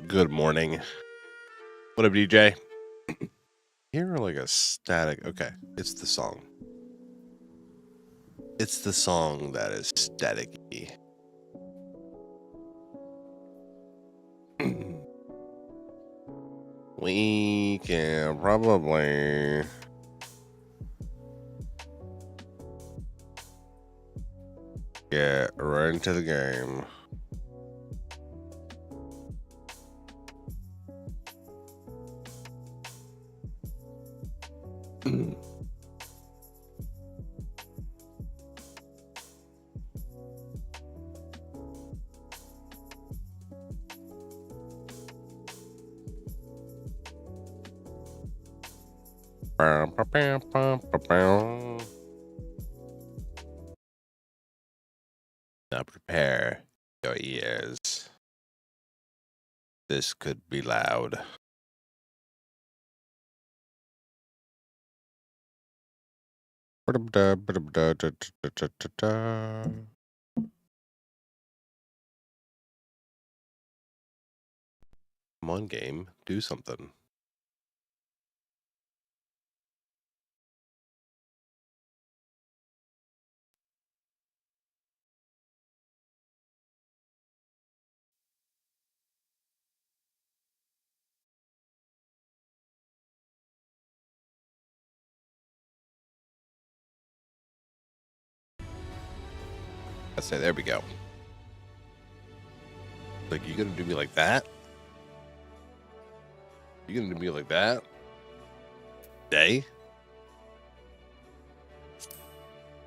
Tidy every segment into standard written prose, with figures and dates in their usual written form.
Good morning. What up, DJ? Hear like a static. Okay, it's the song. It's the song that is staticky. We can probably get right into the game. Now prepare your ears. This could be loud. Come on, game. Do something. I say, there we go. Like, you gonna do me like that? You gonna do me like that? Day?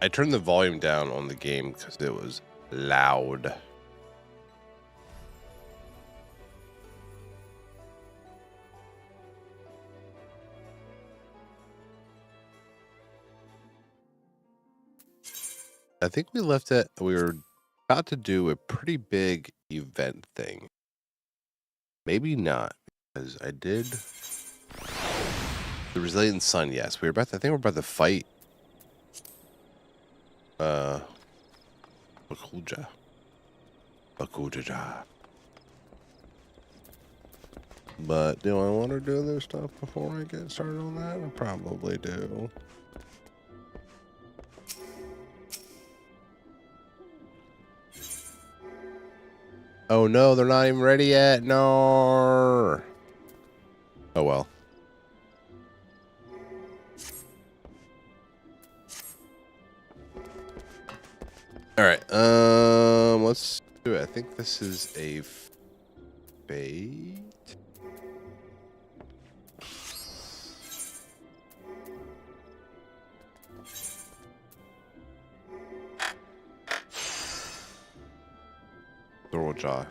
I turned the volume down on the game because it was loud. I think we left it. We were about to do a pretty big event thing. Maybe not, because I did the Resilient Sun. Yes, we were about. I think we're about to fight. Bakuja. But do I want to do this stuff before I get started on that? I probably do. Oh no, they're not even ready yet. No. Oh well. All right. Let's do it. I think this is a fate. Throw jaw.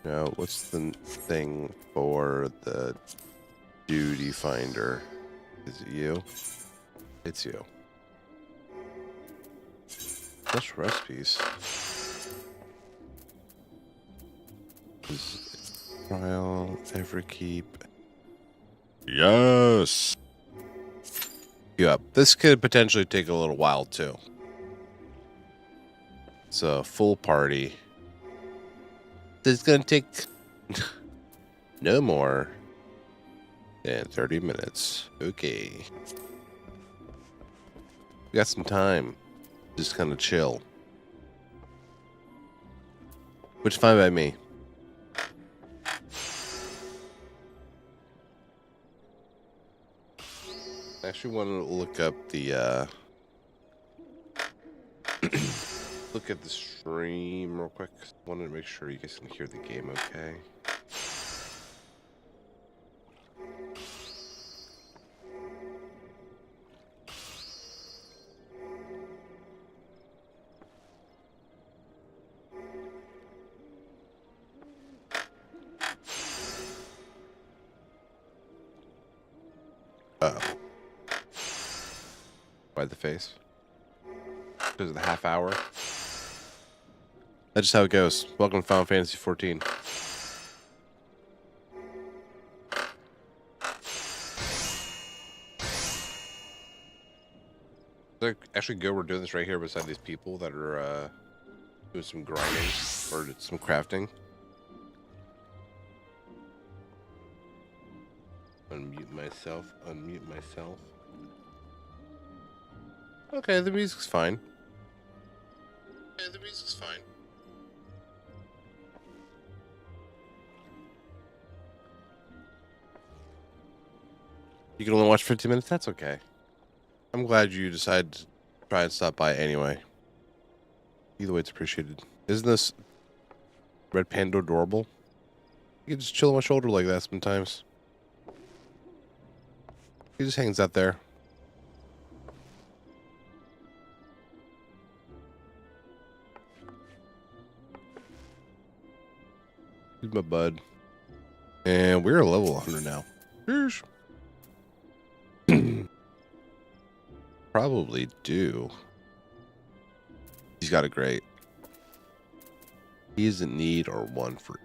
Now, what's the thing for the duty finder? Is it you? It's you. Plus recipes. Trial, ever keep. Yes. Yep. This could potentially take a little while too. It's a full party. This is gonna take no more than 30 minutes. Okay. We got some time. Just kind of chill. Which is fine by me. I actually want to look up the look at the stream real quick. Wanted to make sure you guys can hear the game okay. Uh-oh. By the face. Because of the half hour. That's just how it goes. Welcome to Final Fantasy 14. It's actually good we're doing this right here beside these people that are doing some grinding or some crafting. Unmute myself. Okay, the music's fine. You can only watch 15 minutes? That's okay. I'm glad you decided to try and stop by anyway. Either way, it's appreciated. Isn't this Red Panda adorable? You can just chill on my shoulder like that sometimes. He just hangs out there. He's my bud. And we're level 100 now. Yeesh. Probably do. He's got a great. He isn't need or one for.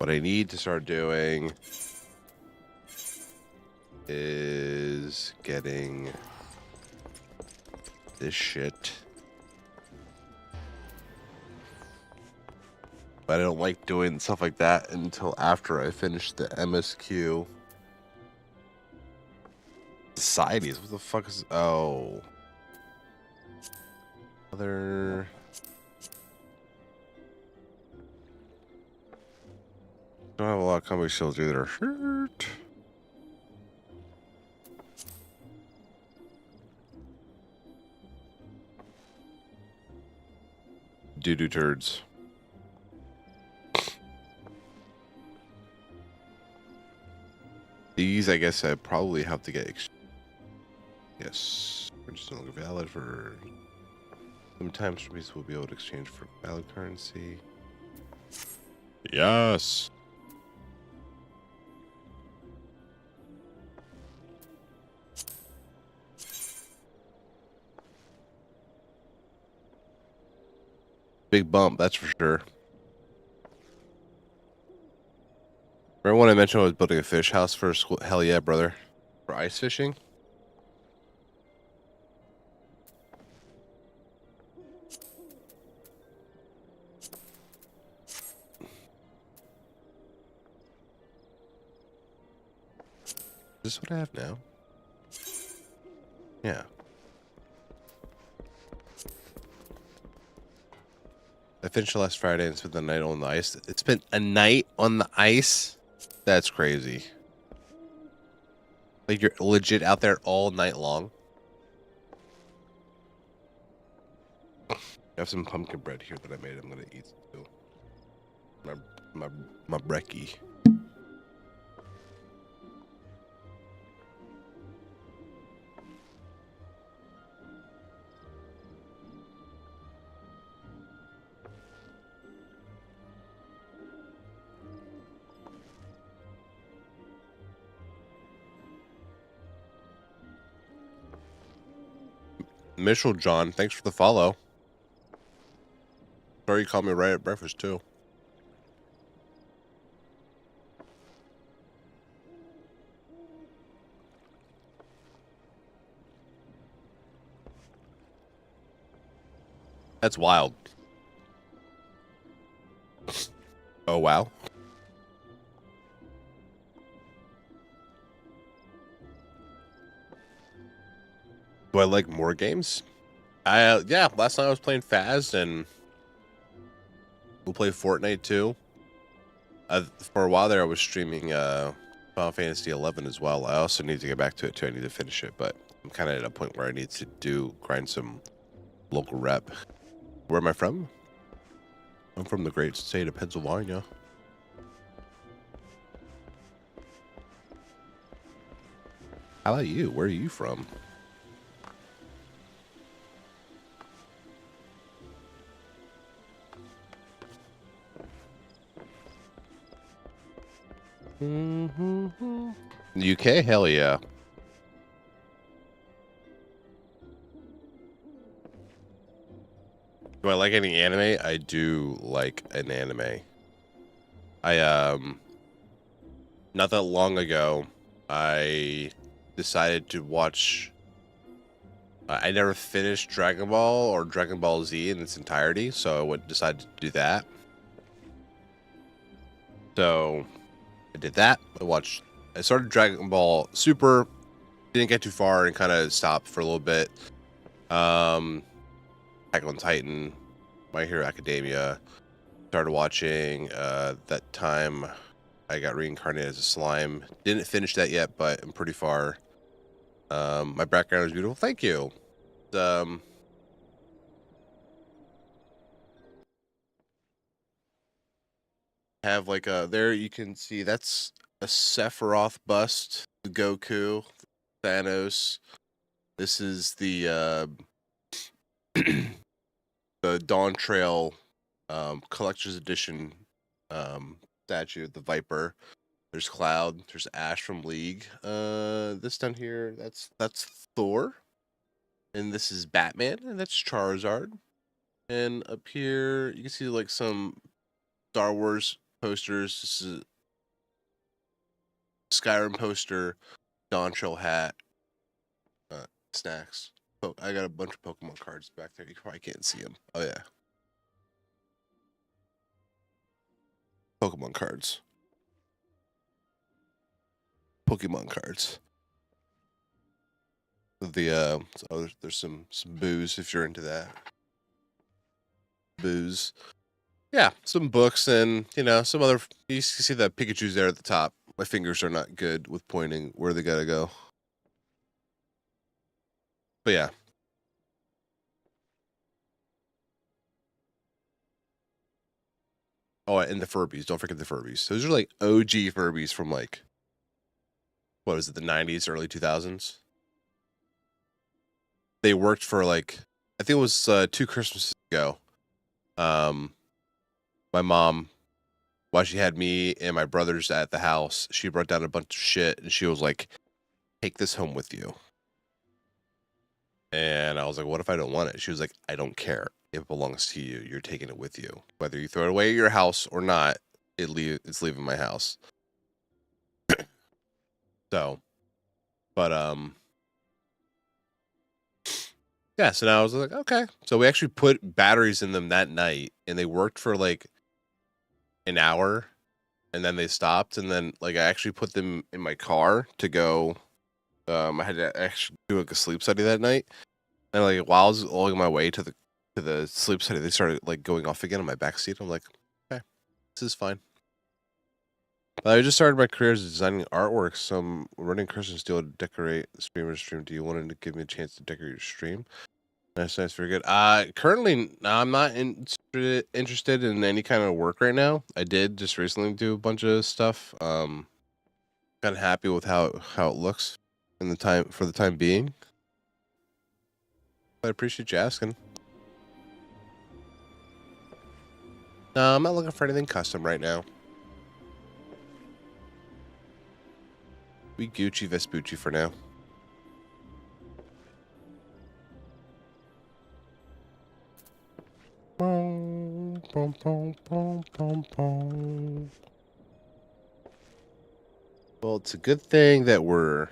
What I need to start doing is getting this shit. But I don't like doing stuff like that until after I finish the MSQ. Societies? What the fuck is... Oh. Other... Don't have a lot of comic shields either. Shirt. Doo-doo turds. These, I guess I probably have to get... Yes. We're just no longer valid for... Sometimes we'll be able to exchange for valid currency. Yes. Big bump, that's for sure. Remember when I mentioned I was building a fish house for school? Hell yeah, brother. For ice fishing? Is this what I have now? Yeah. I finished last Friday and spent the night on the ice. It's been a night on the ice? That's crazy. Like, you're legit out there all night long? I have some pumpkin bread here that I made. I'm gonna eat too. My brekkie. Mitchell John, thanks for the follow. Sorry you called me right at breakfast too. That's wild. Oh wow. Do I like more games? Yeah, last night I was playing Faz and we'll play Fortnite too. For a while there I was streaming Final Fantasy 11 as well. I also need to get back to it too. I need to finish it, but I'm kind of at a point where I need to grind some local rep. Where am I from? I'm from the great state of Pennsylvania. How about you? Where are you from? UK? Hell yeah. Do I like any anime? I do like an anime. Not that long ago, I decided to watch... I never finished Dragon Ball or Dragon Ball Z in its entirety, so I decided to do that. So I did that. I started Dragon Ball Super, didn't get too far and kind of stopped for a little bit. Attack on Titan, My Hero Academia. Started watching that time I got reincarnated as a slime. Didn't finish that yet, but I'm pretty far. My background is beautiful. Thank you. Have like there you can see that's a Sephiroth bust, Goku, Thanos. This is the the Dawn Trail collector's edition statue, the Viper. There's Cloud, there's Ash from League. This down here, that's Thor. And this is Batman, and that's Charizard. And up here you can see like some Star Wars posters. This is Skyrim poster, Dawn Trail hat, snacks. Oh, I got a bunch of Pokemon cards back there. You probably can't see them. Oh yeah, Pokemon cards. Pokemon cards. The there's some booze if you're into that. Booze. Yeah, some books and some other. You see that Pikachu's there at the top. My fingers are not good with pointing where they gotta go. But yeah. Oh, and the Furbies. Don't forget the Furbies. Those are like OG Furbies from like, what was it, the 90s, early 2000s? They worked for like, I think it was 2 Christmases ago. My mom, while she had me and my brothers at the house, she brought down a bunch of shit and she was like, take this home with you. And I was like, what if I don't want it? She was like, I don't care. It belongs to you. You're taking it with you. Whether you throw it away at your house or not, it's leaving my house. So, but yeah, so now I was like, okay. So we actually put batteries in them that night and they worked for like an hour and then they stopped. And then like I actually put them in my car to go. I had to actually do like a sleep study that night. And like while I was on my way to the sleep study, they started like going off again in my backseat. I'm like, okay, this is fine. I just started my career as designing artwork, so I'm running Christmas deal to decorate the streamer's stream. Do you want to give me a chance to decorate your stream? Nice, very good. Currently, I'm not interested in any kind of work right now. I did just recently do a bunch of stuff. Kind of happy with how it looks in for the time being. But I appreciate you asking. No, I'm not looking for anything custom right now. We Gucci Vespucci for now. Well, it's a good thing that we're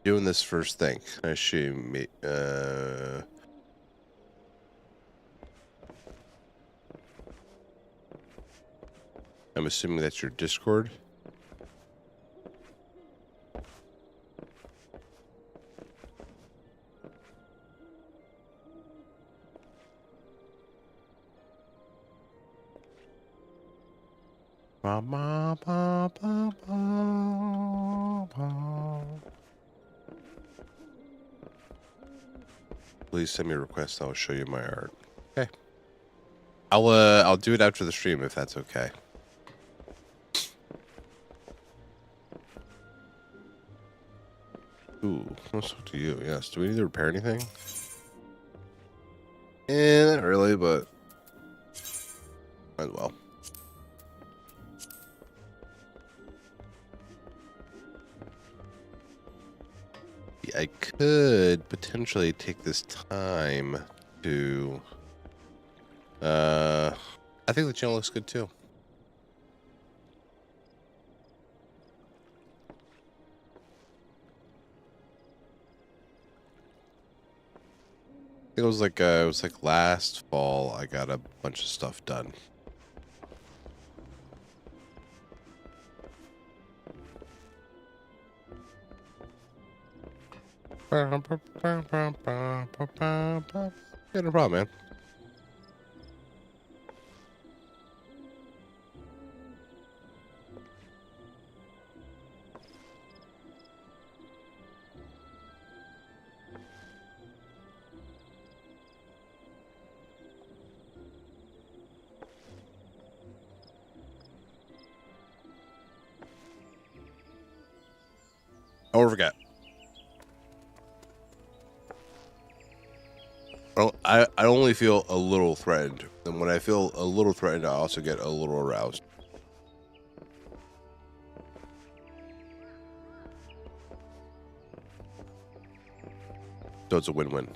doing this first thing. I assume. I'm assuming that's your Discord. Please send me a request. I'll show you my art. Okay. I'll do it after the stream if that's okay. Ooh, what's up to you? Yes. Do we need to repair anything? Not really, but might as well. I could potentially take this time to I think the channel looks good too. It was like last fall I got a bunch of stuff done. Yeah, no problem, man. I forgot. I only feel a little threatened, and when I feel a little threatened, I also get a little aroused. So it's a win-win.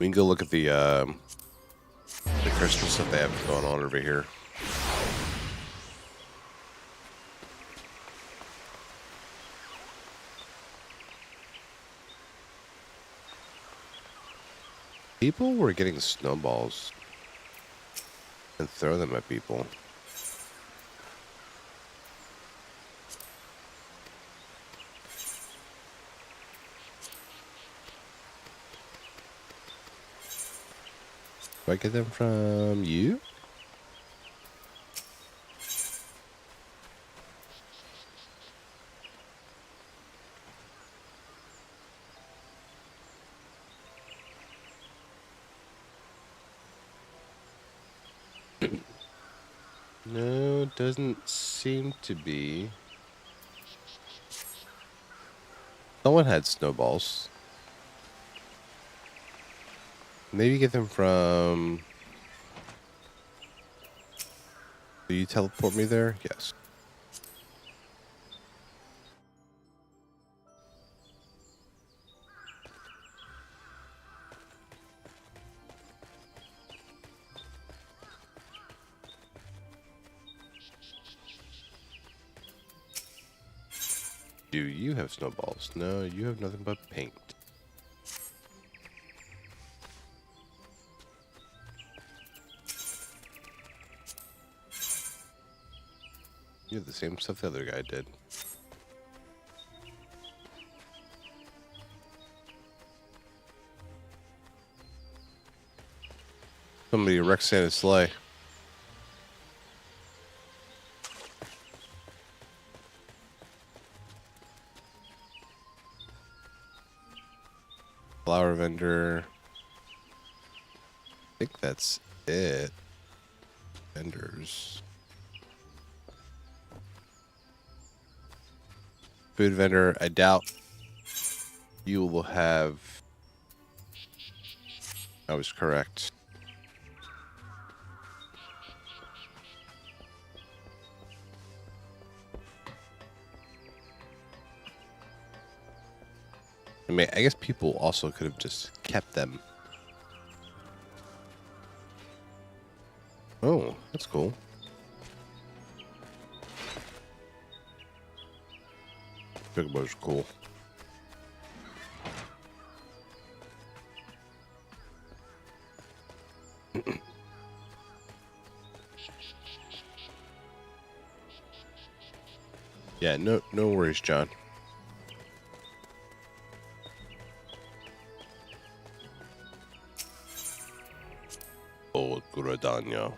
We can go look at the Christmas stuff they have going on over here. People were getting snowballs and throw them at people. Do I get them from you? No, doesn't seem to be. Someone had snowballs. Maybe get them from... Do you teleport me there? Yes. Do you have snowballs? No, you have nothing but paint. You have the same stuff the other guy did. Somebody wrecked Santa's sleigh. Flower vendor. I think that's it. Vendors. Food vendor. I doubt you will have... I was correct. I mean, I guess people also could have just kept them. Oh, that's cool. Chocobo's cool. Yeah, no worries, John. Old Gradano.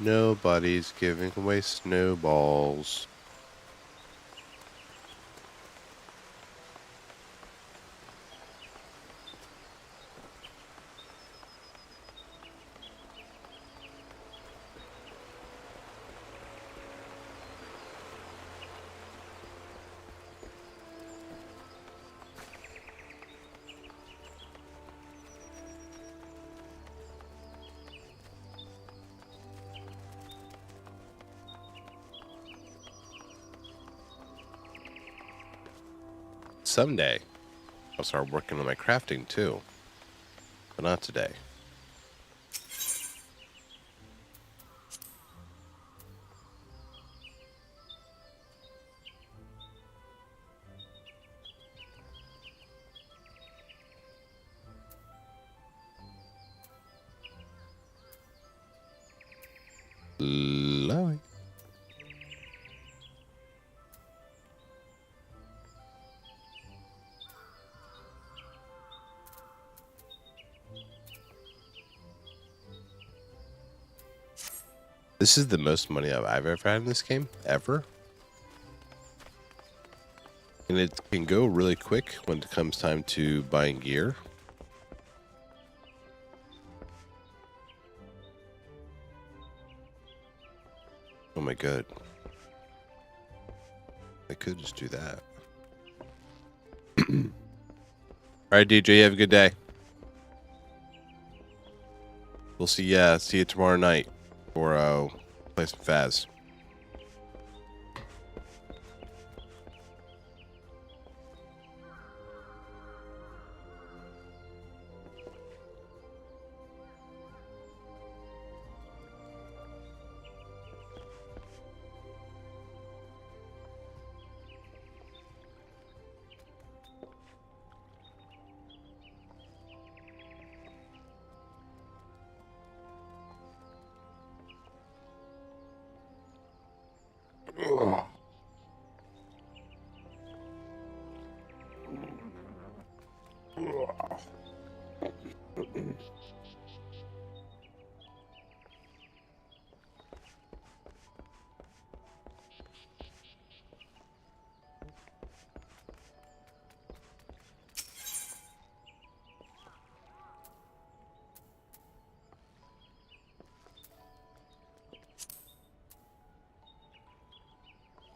Nobody's giving away snowballs. Someday, I'll start working on my crafting too. But not today. Lovely. This is the most money I've ever had in this game, ever. And it can go really quick when it comes time to buying gear. Oh my god. I could just do that. Alright, DJ, you have a good day. We'll see you tomorrow night for play some Faz.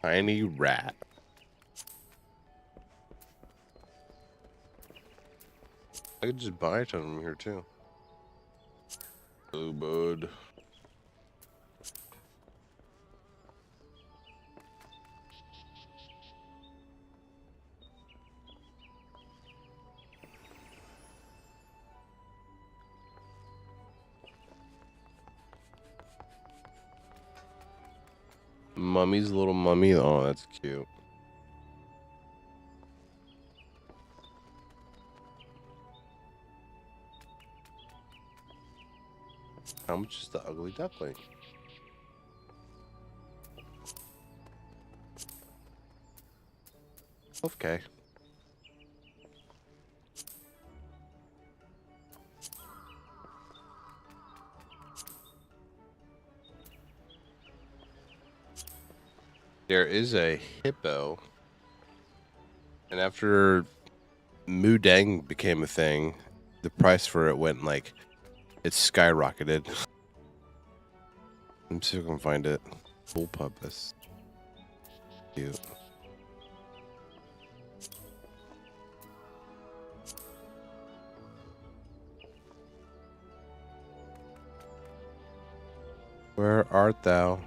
Tiny rat. I could just buy it from here too. Oh, bud. Mummy's little mummy. Oh, that's cute. How much is the ugly duckling? Okay. There is a hippo. And after Mudang became a thing, the price for it went like, it skyrocketed. Let me see if I can find it. Full pub, this. Cute. Where art thou?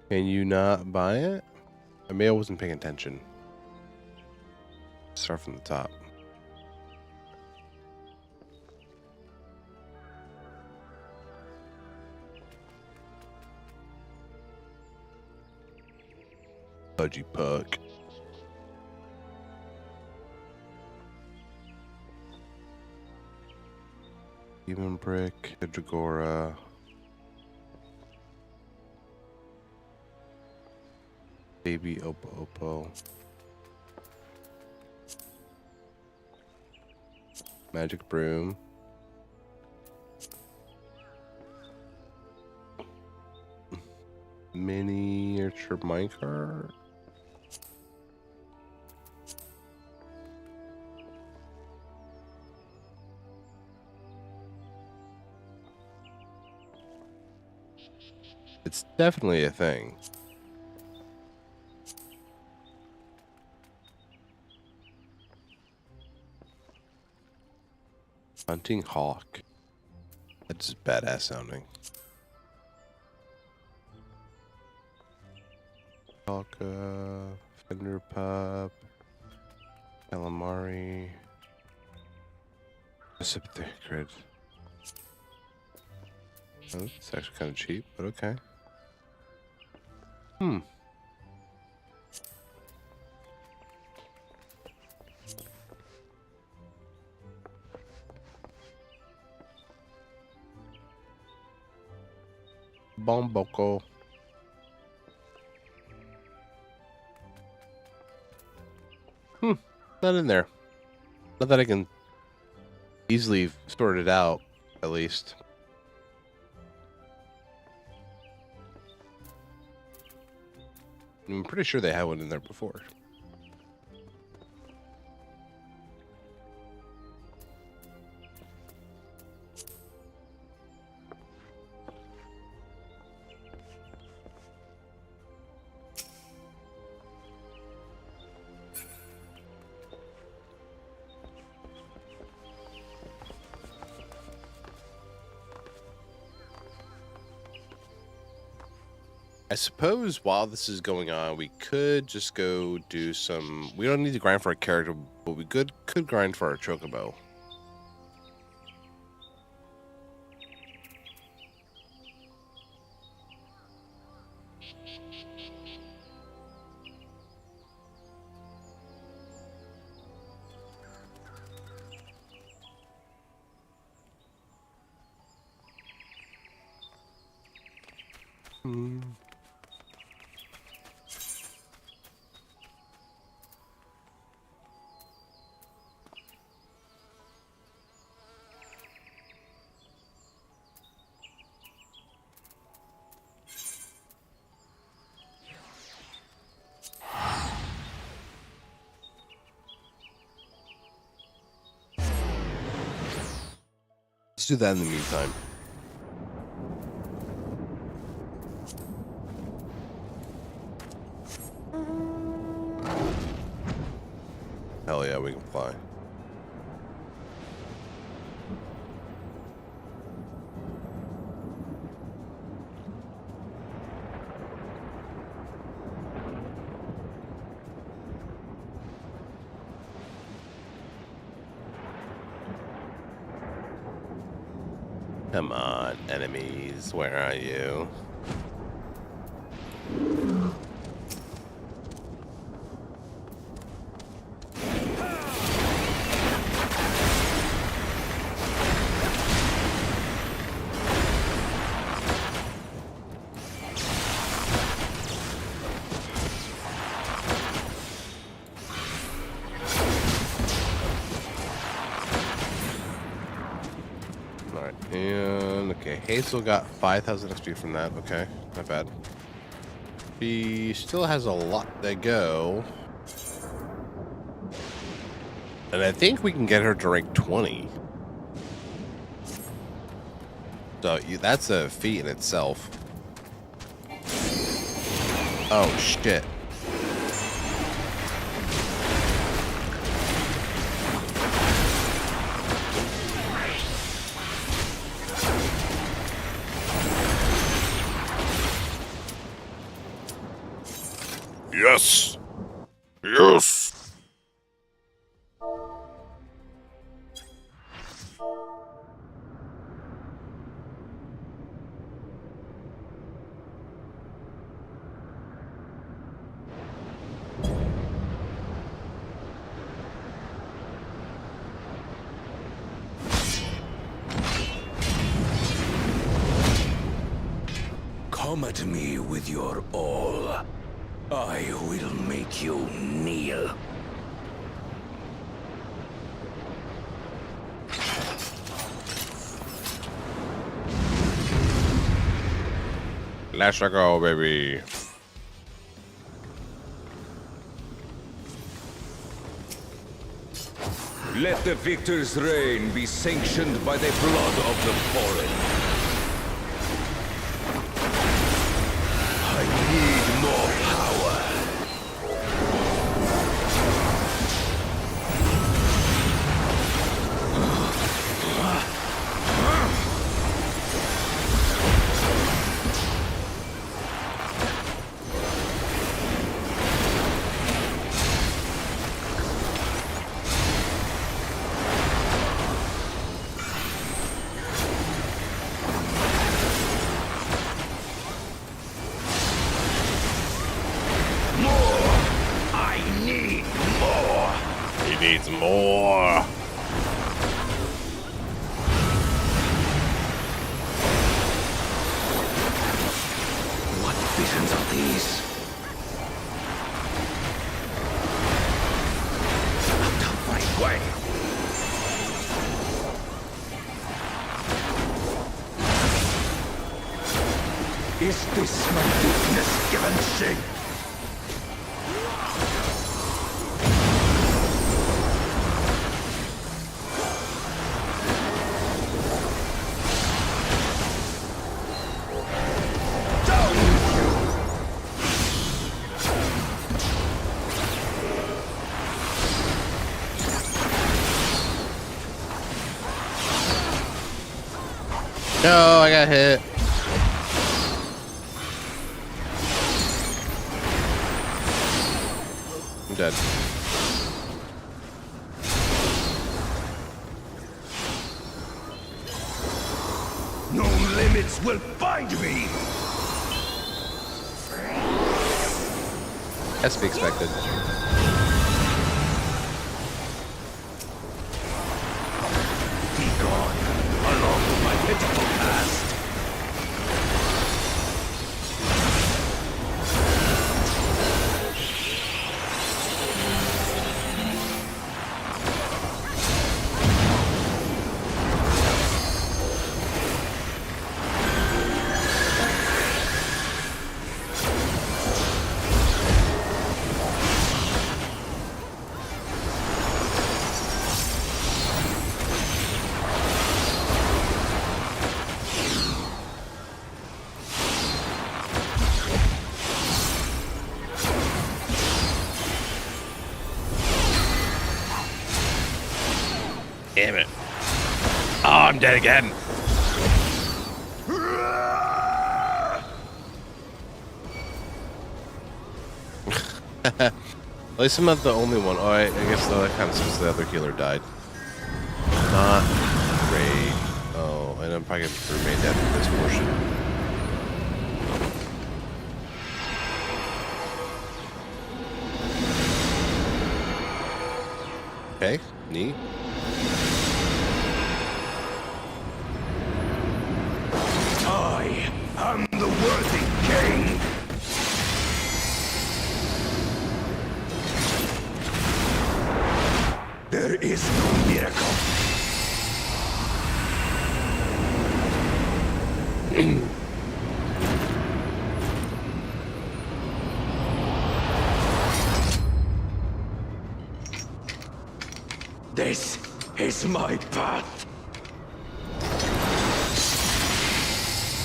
Can you not buy it? Maybe I wasn't paying attention. Start from the top. Pudgy Puck. Human Brick, Dragora. Baby Oppo Oppo. Magic Broom. Miniature minecart. It's definitely a thing. Hunting Hawk. That's just badass sounding. Hawk, Fender Pup, Calamari. Precipitate grid. Oh, it's actually kind of cheap, but okay. Bomboko. Not in there. Not that I can easily sort it out, at least. I'm pretty sure they had one in there before. suppose while this is going on, we could just go do some... We don't need to grind for a character, but we could grind for our chocobo. Let's do that in the meantime. Hell yeah, we can fly. Come on, enemies, where are you? And okay, Hazel got 5,000 XP from that. Okay, not bad. He still has a lot to go. And I think we can get her to rank 20. So that's a feat in itself. Oh, shit. Yes! Yes! Come at me with your all. I will make you kneel. Let's go, baby. Let the victor's reign be sanctioned by the blood of the fallen. I need more power. Needs more. What visions are these? Out of my way! Is this my weakness given shape? No, I got hit. dead. No limits will bind me! That's to be expected. Be gone, along with my pitiful past. Damn it. Oh, I'm dead again. At least I'm not the only one. Oh, I guess that kind of since the other healer died. Not great. Oh, and I'm probably going to remain dead for this portion. Okay, neat. I am the worthy king! There is no miracle. This is my path.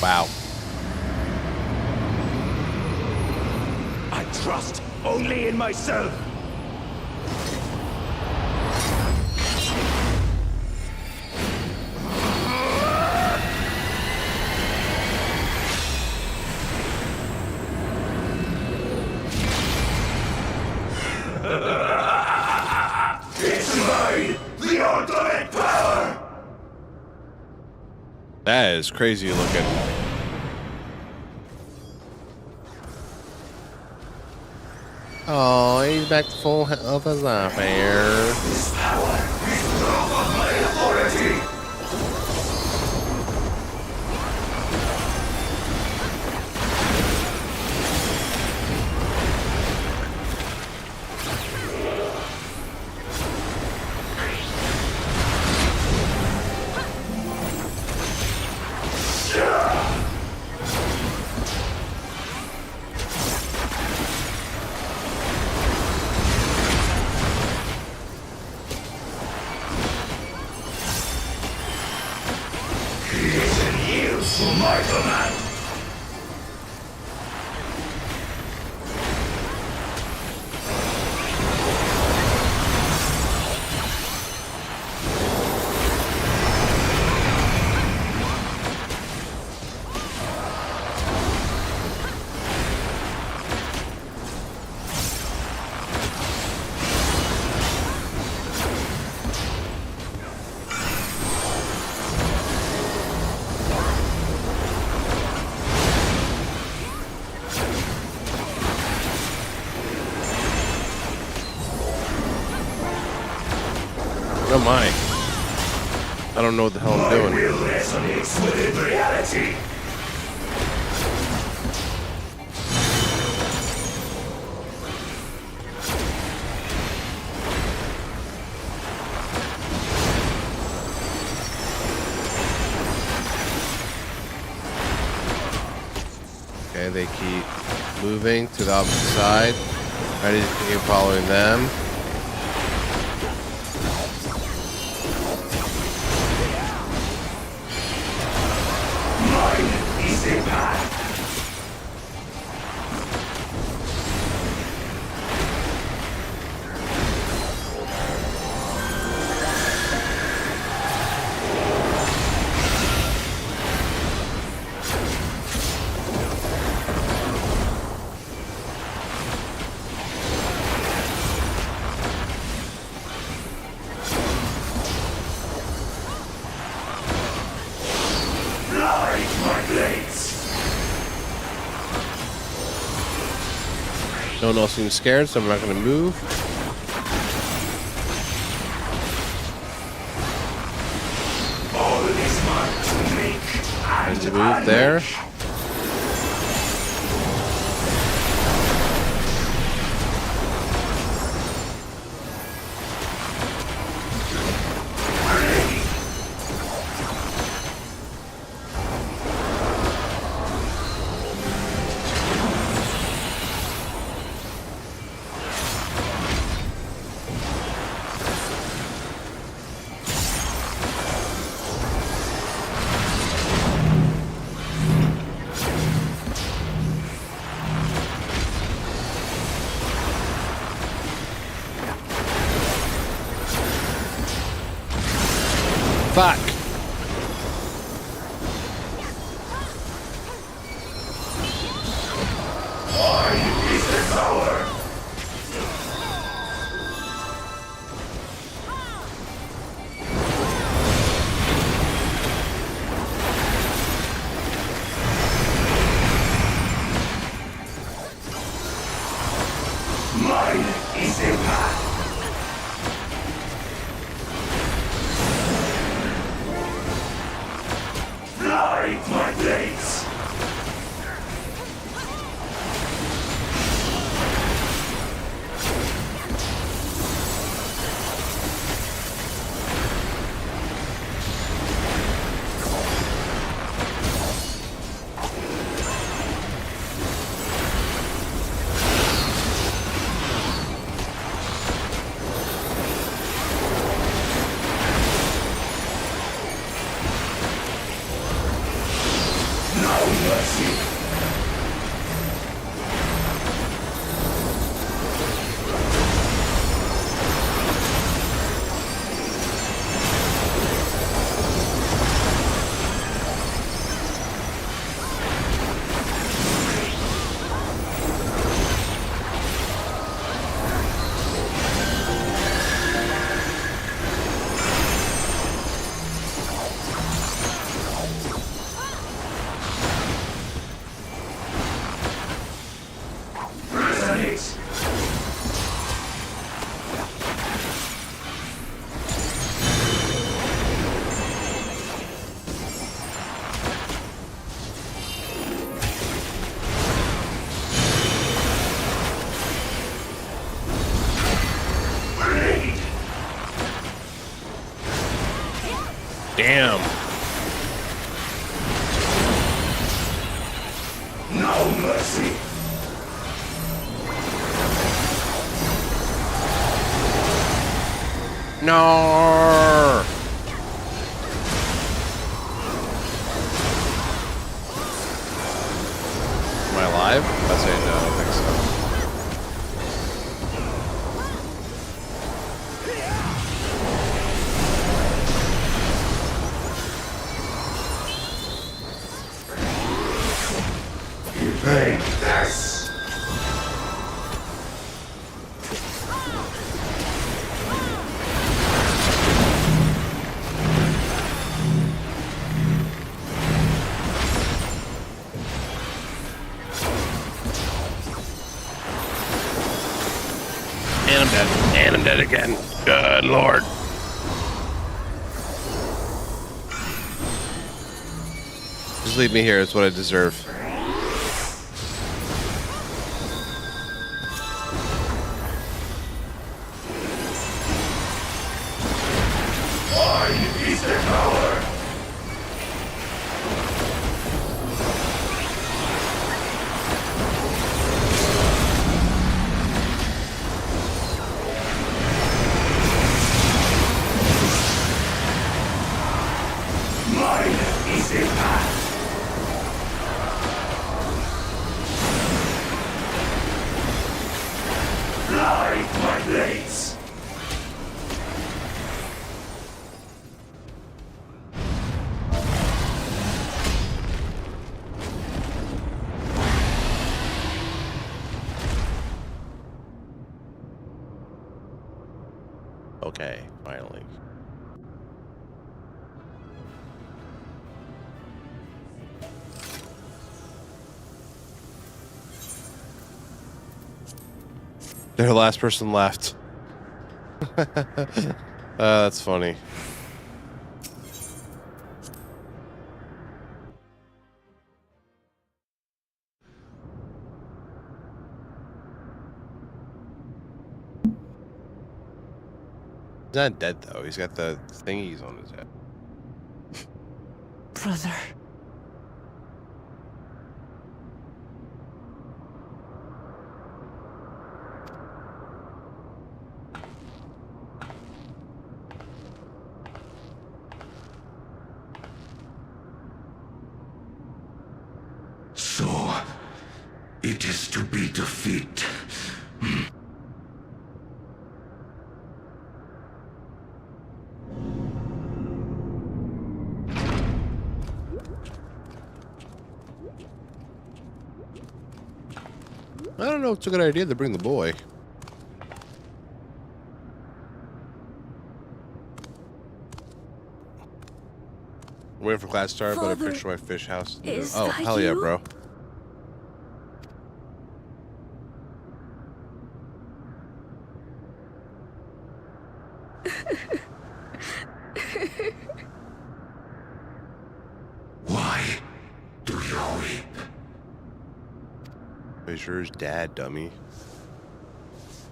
Wow. I trust only in myself. It's mine, the ultimate power. That is crazy looking. Oh, he's back to full health as up here. This power is proof of my authority. To my command. Oh my. I don't know what the hell I'm doing. My will resonates within reality. Okay, they keep moving to the opposite side. I need to keep following them. Mine is the path. No one else seems scared, so I'm not going to move. All this much to make And and move there. unmake. Fuck. Mine is the power. Mine is the path. Fly, my blades. No mercy. Resonate. Blade. Damn. No mercy. No. Am I alive? I say no, I don't think so. You take this. And I'm dead. And I'm dead again. Good lord. Just leave me here. It's what I deserve. Mine is the power. Mine is the path. Fly, my blades. Okay, finally. Their last person left. That's funny. He's not dead though. He's got the thingies on his head. Brother. So, it is to be defeat. I don't know. It's a good idea to bring the boy. I'm waiting for class to start, but I Father, picture my fish house. is Oh, that hell yeah, you? bro. Why do you weep? Are you sure his dad, dummy?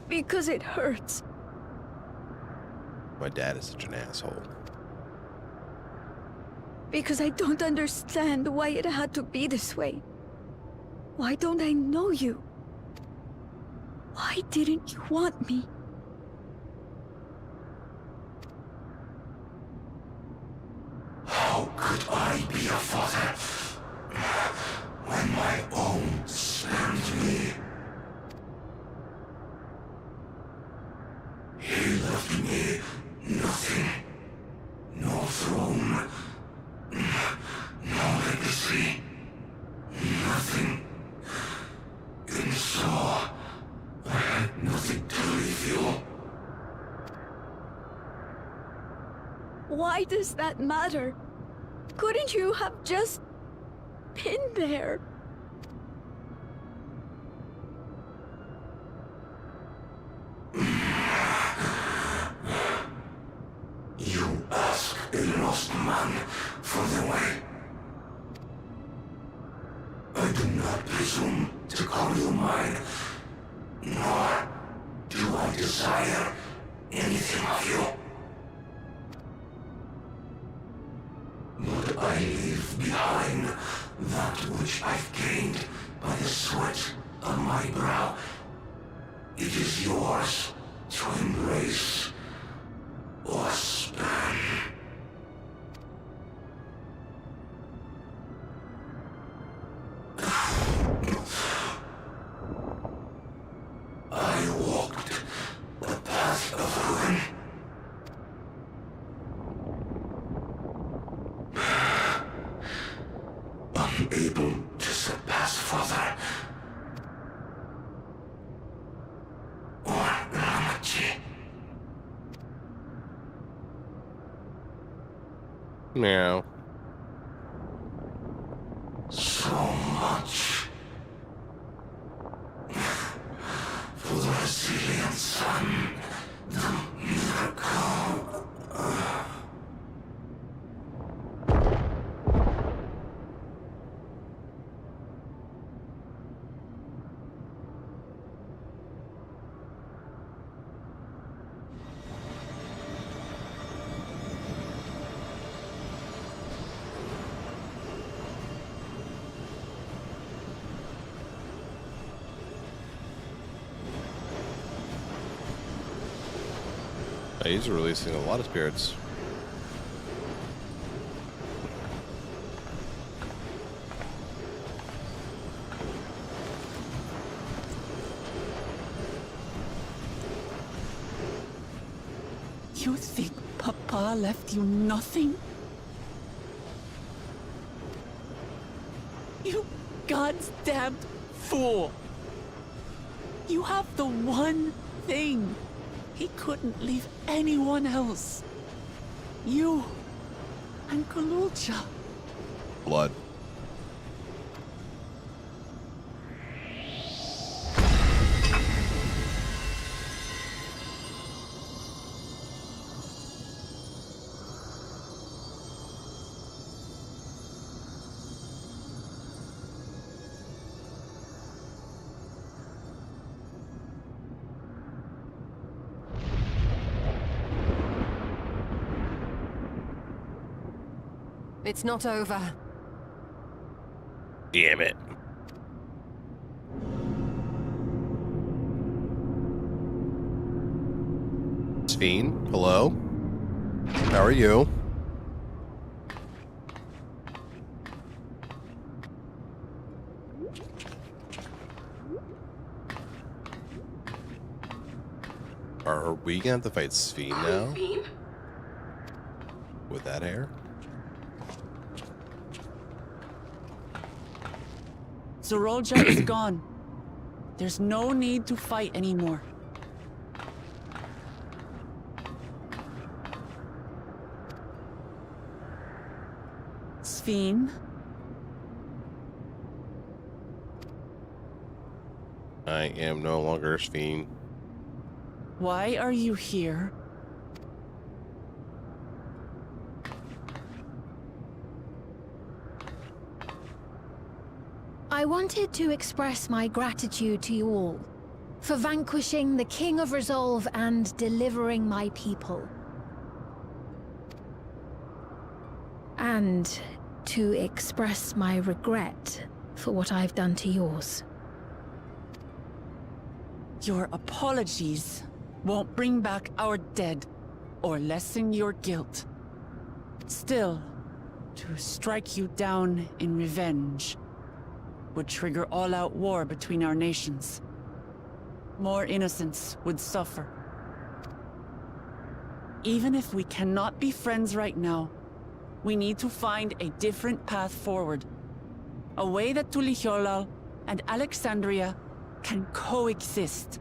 Because it hurts. My dad is such an asshole. Because I don't understand why it had to be this way. Why don't I know you? Why didn't you want me? How could I be a father when my own spurned me? He left me nothing. No throne. No legacy. Nothing. And so, I had nothing to leave you. Why does that matter? Couldn't you have just been there? You ask a lost man for the way. I do not presume to call you mine, nor do I desire anything of you. But I leave behind that which I've gained by the sweat on my brow. It is yours to embrace or spurn. I walked the path of ruin. Unable to surpass Father or Ramachi. Meow. So much for the resilient son, the miracle. He's releasing a lot of spirits. You think Papa left you nothing? You God's damned fool! You have the one thing he couldn't leave anyone else. You and Kalulcha. Blood. It's not over. Damn it. Sphene, hello? How are you? Are we gonna have to fight Sphene now? With that hair? Zorolja is gone. There's no need to fight anymore. Sphene? I am no longer Sphene. Why are you here? I wanted to express my gratitude to you all for vanquishing the King of Resolve and delivering my people. And to express my regret for what I've done to yours. Your apologies won't bring back our dead or lessen your guilt. Still, to strike you down in revenge would trigger all-out war between our nations. More innocents would suffer. Even if we cannot be friends right now, we need to find a different path forward. A way that Tuliholal and Alexandria can coexist.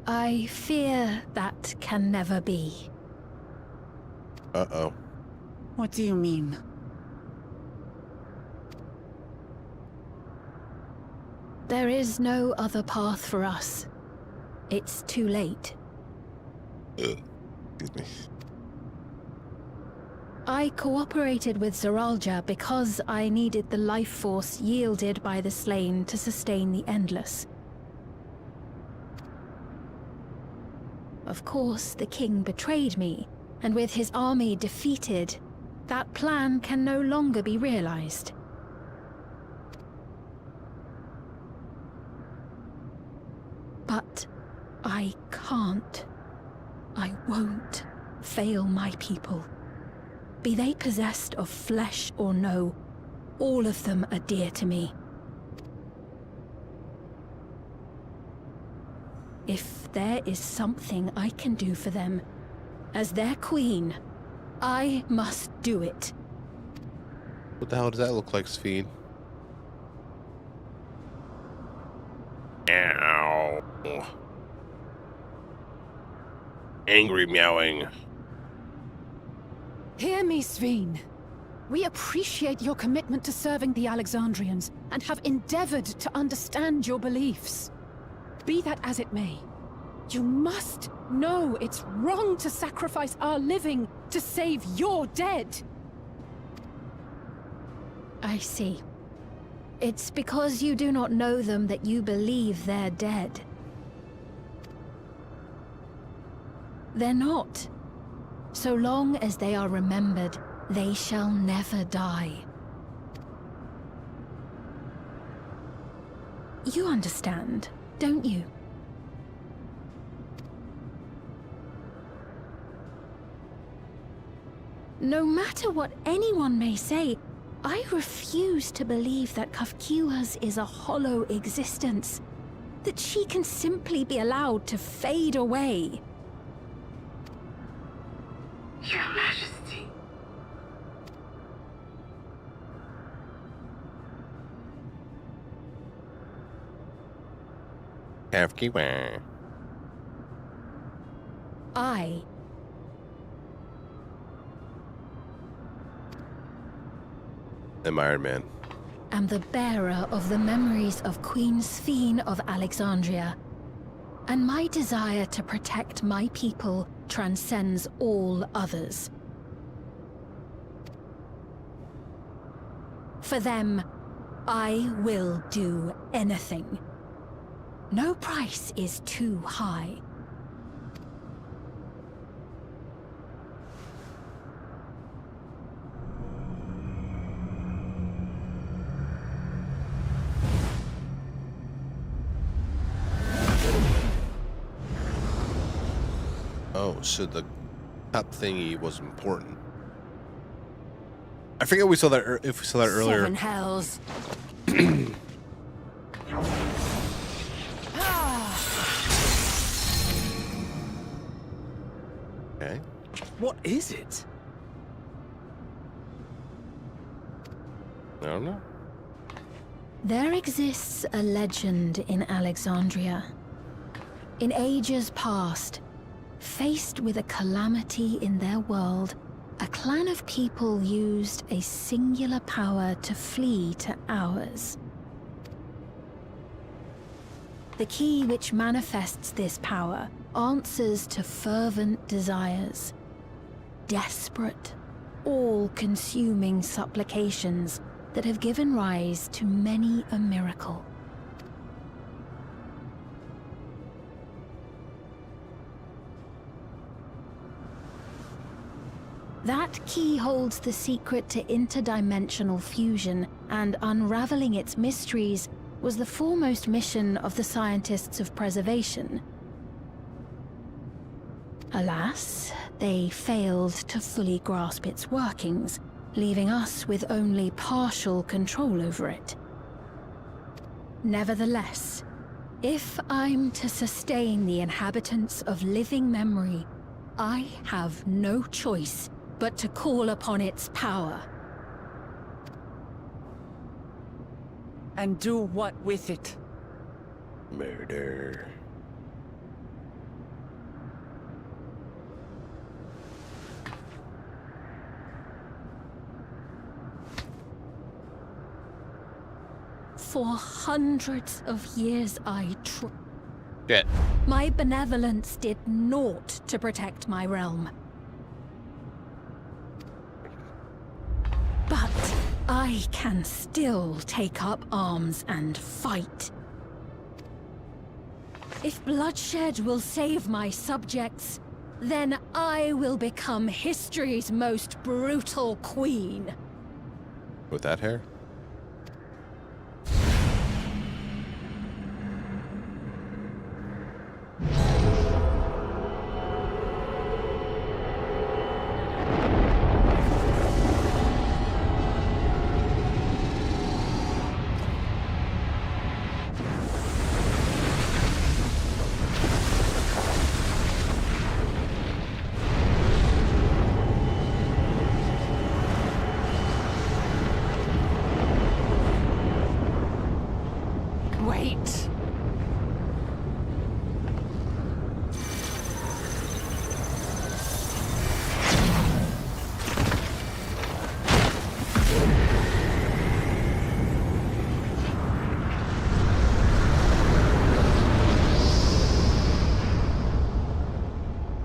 I fear that can never be. Uh-oh. What do you mean? There is no other path for us. It's too late. Excuse me. I cooperated with Zoralja because I needed the life force yielded by the slain to sustain the Endless. Of course, the king betrayed me, and with his army defeated, that plan can no longer be realized. But I can't. I won't fail my people. Be they possessed of flesh or no, all of them are dear to me. If there is something I can do for them, as their queen, I must do it. What the hell does that look like, Sphene? Ow. Angry meowing. Hear me, Sphene. We appreciate your commitment to serving the Alexandrians and have endeavored to understand your beliefs. Be that as it may, you must know it's wrong to sacrifice our living to save your dead. I see. It's because you do not know them that you believe they're dead. They're not. So long as they are remembered, they shall never die. You understand, don't you? No matter what anyone may say, I refuse to believe that Kafkiwas is a hollow existence. That she can simply be allowed to fade away. Your Majesty. Kafkiwa. I I'm Iron Man. am the bearer of the memories of Queen Sphene of Alexandria, and my desire to protect my people transcends all others. For them, I will do anything. No price is too high. Oh, so the cup thingy was important. I forget we saw that if we saw that earlier. Seven hells. Okay. What is it? I don't know. There exists a legend in Alexandria. In ages past, faced with a calamity in their world, a clan of people used a singular power to flee to ours. The key which manifests this power answers to fervent desires, desperate, all-consuming supplications that have given rise to many a miracle. That key holds the secret to interdimensional fusion, and unraveling its mysteries was the foremost mission of the scientists of preservation. Alas, they failed to fully grasp its workings, leaving us with only partial control over it. Nevertheless, if I'm to sustain the inhabitants of living memory, I have no choice but to call upon its power. And do what with it? Murder. For hundreds of years Shit. My benevolence did naught to protect my realm. But I can still take up arms and fight. If bloodshed will save my subjects, then I will become history's most brutal queen. With that hair? Wait.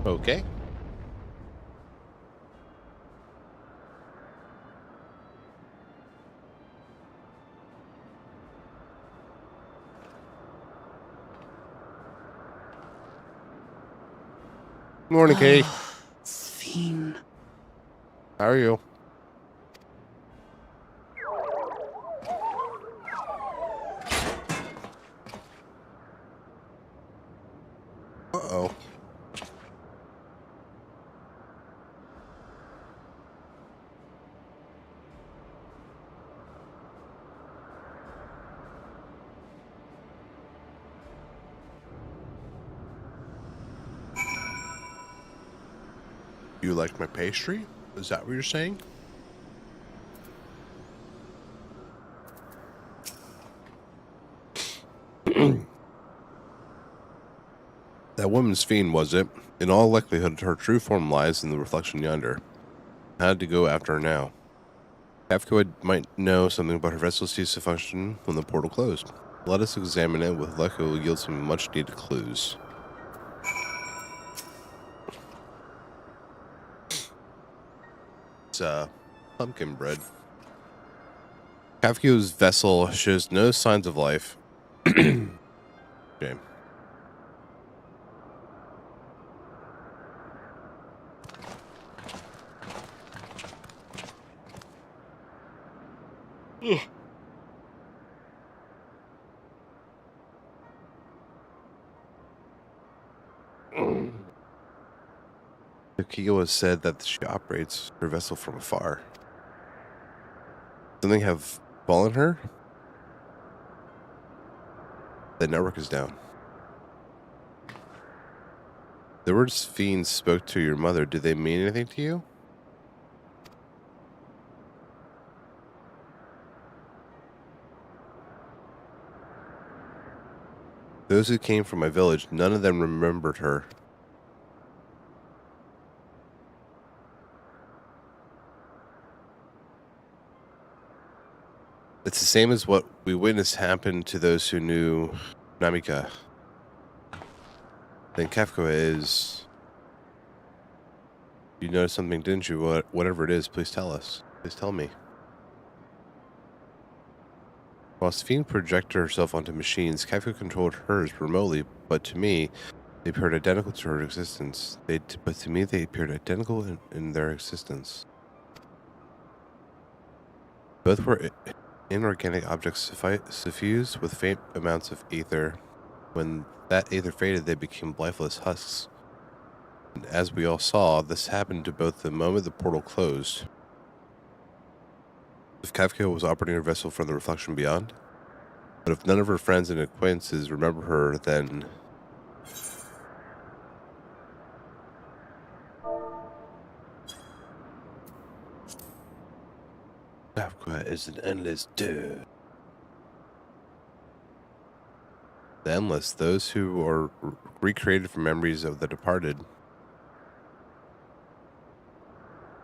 Okay. Morning, Kate. Sphene. How are you? Uh-oh. You like my pastry? Is that what you're saying? That woman's fiend, was it? In all likelihood, her true form lies in the reflection yonder. I had to go after her now. Kafka might know something about her vessel ceased to function when the portal closed. Let us examine it. With luck, it will yield some much-needed clues. It's pumpkin bread. Kafka's vessel shows no signs of life. Okay. Kiko has said that she operates her vessel from afar. Something have fallen her? The network is down. The words fiends spoke to your mother, did they mean anything to you? Those who came from my village, none of them remembered her. It's the same as what we witnessed happen to those who knew Namika. Then Kafka is... You noticed something, didn't you? Whatever it is, please tell us. Please tell me. While Sphene projected herself onto machines, Kafka controlled hers remotely, but to me, they appeared identical to her existence. But to me, they appeared identical in their existence. Both were inorganic objects suffused with faint amounts of ether. When that ether faded, they became lifeless husks. And as we all saw, this happened to both the moment the portal closed. If Kafka was operating her vessel from the reflection beyond, but if none of her friends and acquaintances remember her, then... Kafka is an endless dude. The endless, those who are recreated from memories of the departed.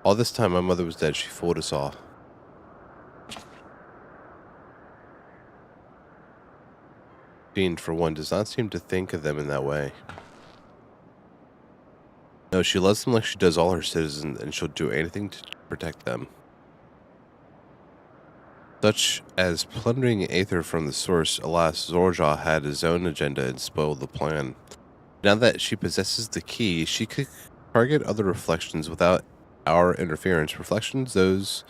All this time my mother was dead, she fooled us all. Jean, for one, does not seem to think of them in that way. No, she loves them like she does all her citizens, and she'll do anything to protect them. Such as plundering aether from the source, alas, Zorja had his own agenda and spoiled the plan. Now that she possesses the key, she could target other reflections without our interference. Reflections whose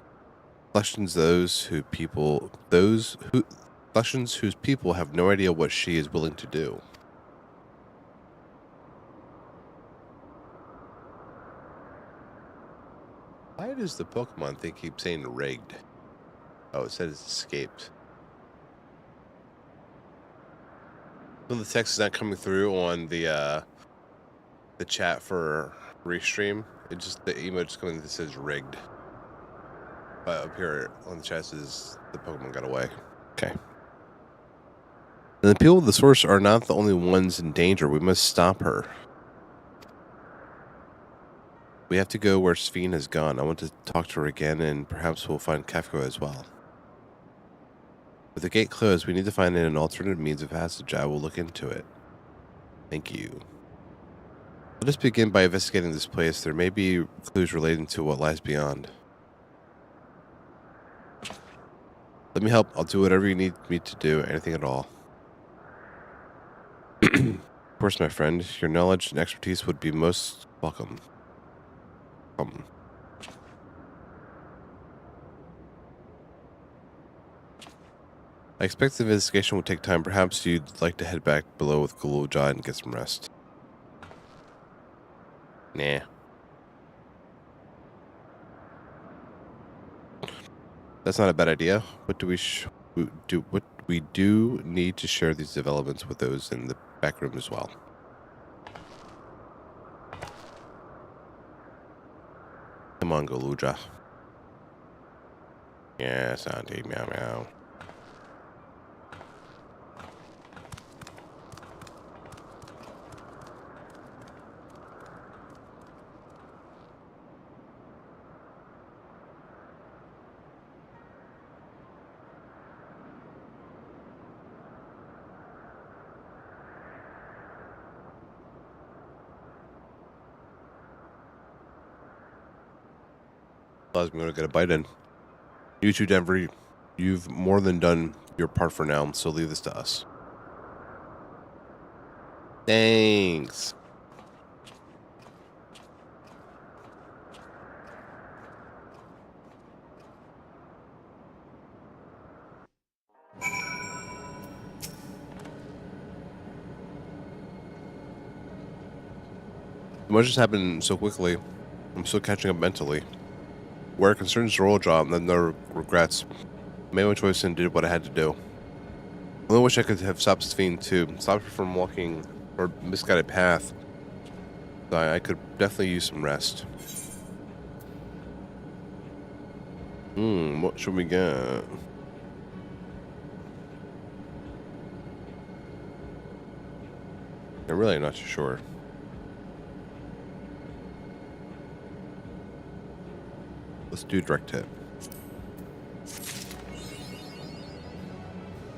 people have no idea what she is willing to do. Why does the Pokemon thing keep saying rigged? Oh, it said it's escaped. So the text is not coming through on the chat for restream. It just the emote just coming that says rigged. But up here on the chat says the Pokemon got away. Okay. And the people of the source are not the only ones in danger. We must stop her. We have to go where Sphene has gone. I want to talk to her again, and perhaps we'll find Kafka as well. With the gate closed, we need to find an alternate means of passage. I will look into it. Thank you. Let us begin by investigating this place. There may be clues relating to what lies beyond. Let me help. I'll do whatever you need me to do. Anything at all. Of course, my friend. Your knowledge and expertise would be most welcome. I expect the investigation will take time. Perhaps you'd like to head back below with Guluja and get some rest. Nah. That's not a bad idea. What we do need to share these developments with those in the back room as well. Come on, Guluja. Yes, Auntie. Meow meow. Allows me to get a bite in. You two, Denver, you've more than done your part for now, so leave this to us. Thanks. Much has happened so quickly. I'm still catching up mentally. Where it concerns the royal job, then no regrets. I made my choice and did what I had to do. I only wish I could have stopped Sphene too. Stopped her from walking her misguided path. I could definitely use some rest. What should we get? I'm really not too sure. Let's do direct hit.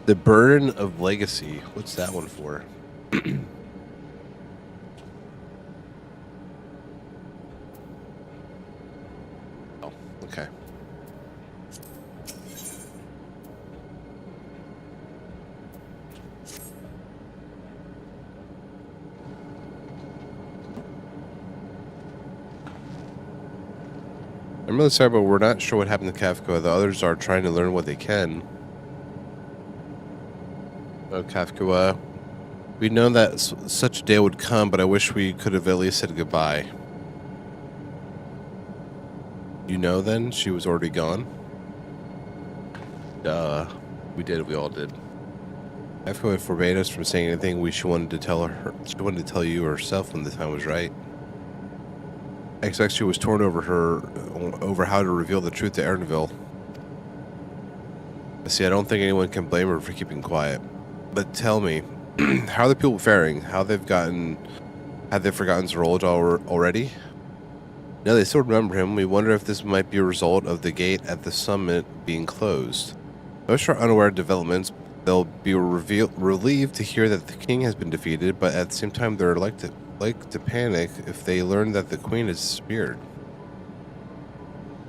The Burden of Legacy. What's that one for? Oh, okay. I'm really sorry, but we're not sure what happened to Kafka. The others are trying to learn what they can. Oh, Kafka, we know that such a day would come, but I wish we could have at least said goodbye. You know then? She was already gone? Duh. We did, we all did. Kafka forbade us from saying anything. She wanted to tell you herself when the time was right. I expect she was torn over how to reveal the truth to Ernville. See, I don't think anyone can blame her for keeping quiet. But tell me, how are the people faring? Have they forgotten Zorolja already? No, they still remember him. We wonder if this might be a result of the gate at the summit being closed. Most are unaware of developments. They'll be relieved to hear that the king has been defeated, but at the same time they're like to panic if they learn that the queen is speared.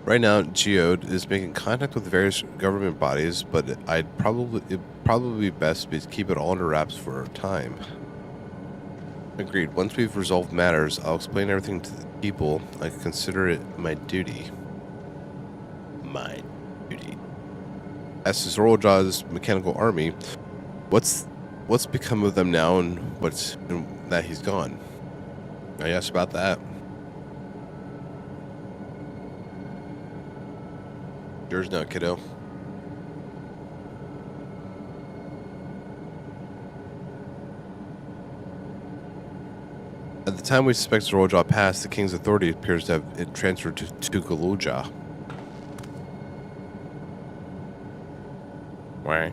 Right now, Geode is making contact with various government bodies, but it'd probably be best to keep it all under wraps for a time. Agreed. Once we've resolved matters, I'll explain everything to the people. I consider it my duty. My duty. As to Zorolja's mechanical army, what's become of them now, and that he's gone? I asked about that. Yours now, kiddo. At the time we suspect Zorolja passed, the king's authority appears to have it transferred to Galuja. Why?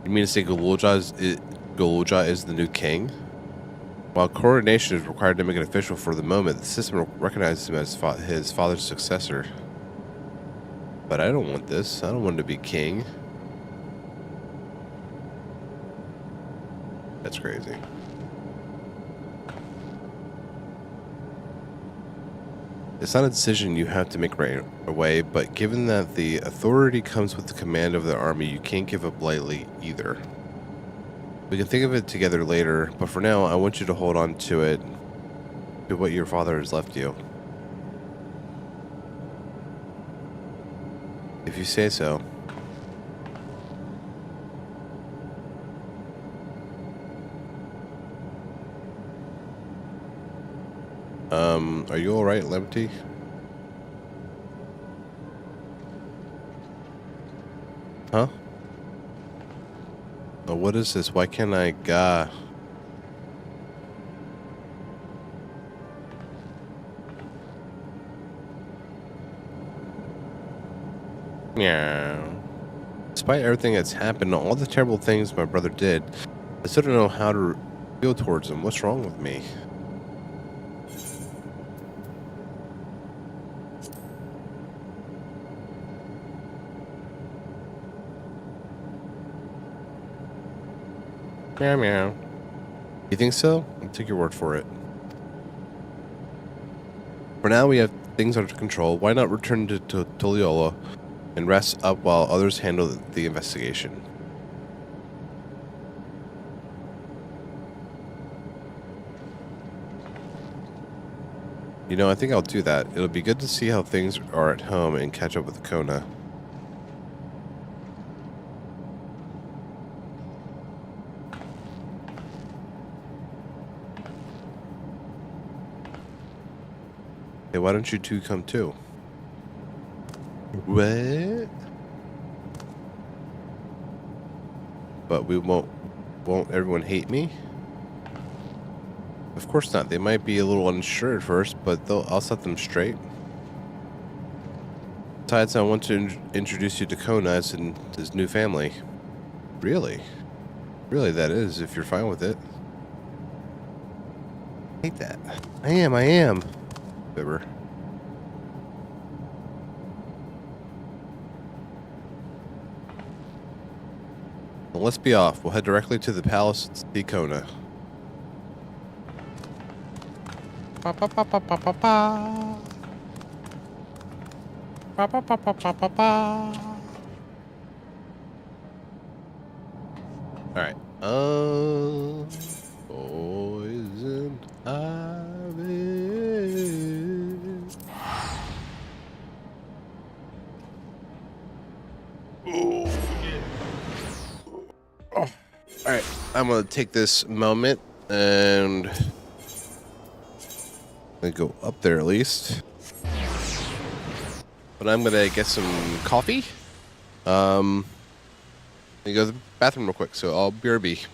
You mean to say Galuja is the new king? While coronation is required to make it official for the moment, the system recognizes him as his father's successor. But I don't want this. I don't want to be king. That's crazy. It's not a decision you have to make right away, but given that the authority comes with the command of the army, you can't give up lightly either. We can think of it together later, but for now, I want you to hold on to it, to what your father has left you. If you say so. Are you alright, Lemty? Huh? Oh, what is this? Why can't I ga? Meow. Despite everything that's happened, all the terrible things my brother did, I still don't know how to feel towards him. What's wrong with me? Meow meow. You think so? I'll take your word for it. For now, we have things under control. Why not return to Toliola and rest up while others handle the investigation? You know, I think I'll do that. It'll be good to see how things are at home and catch up with Kona. Hey, why don't you two come too? What? But we won't everyone hate me? Of course not. They might be a little unsure at first, but I'll set them straight. Besides, I want to introduce you to Kona as his new family. Really? Really, that is, if you're fine with it. I hate that. I am. Fibber. Well, let's be off. We'll head directly to the palace to see Kona. Pa pa pa pa pa pa pa. Pa pa pa pa pa pa pa. All right. Poison ivy. Oh, yeah. Oh. All right. I'm gonna take this moment and go up there at least. But I'm gonna get some coffee. Let me go to the bathroom real quick, so I'll BRB.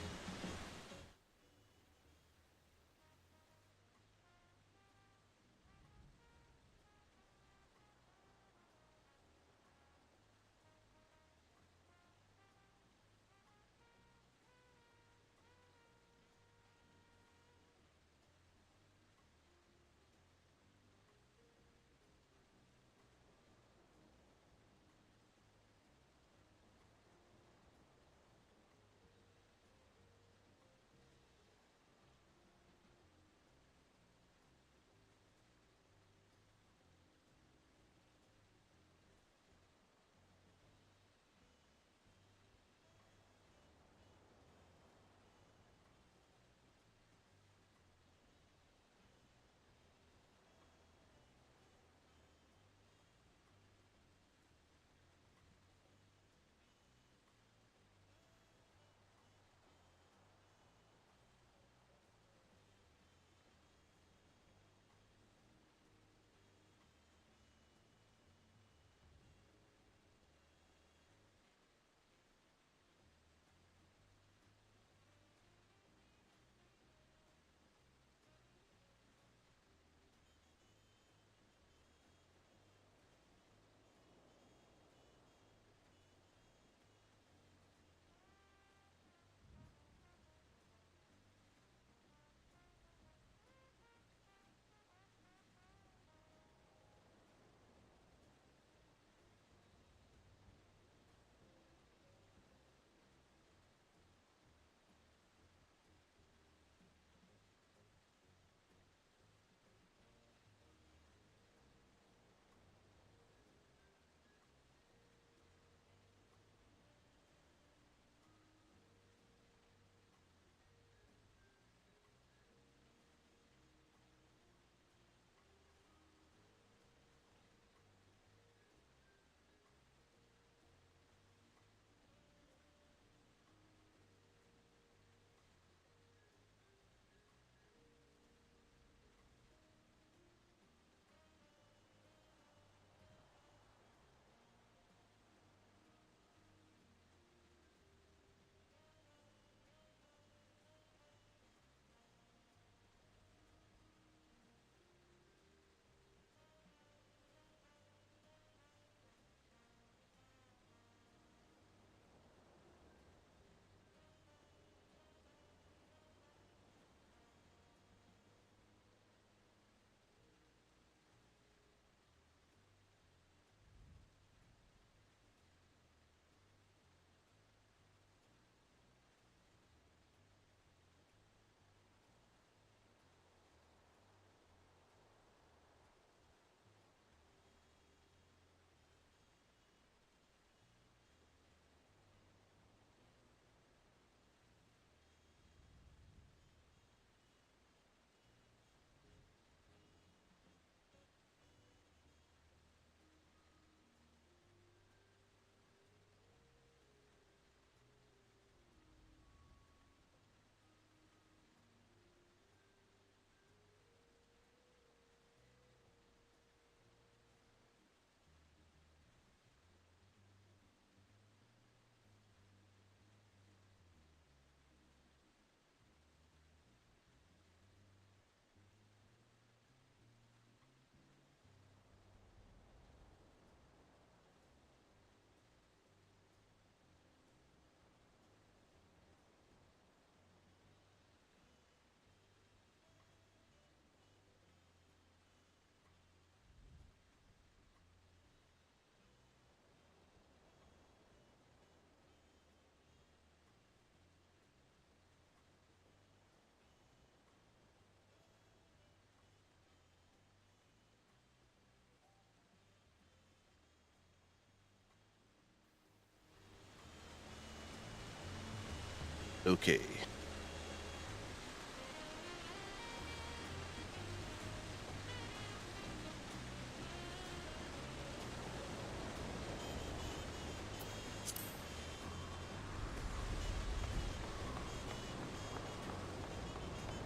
Okay.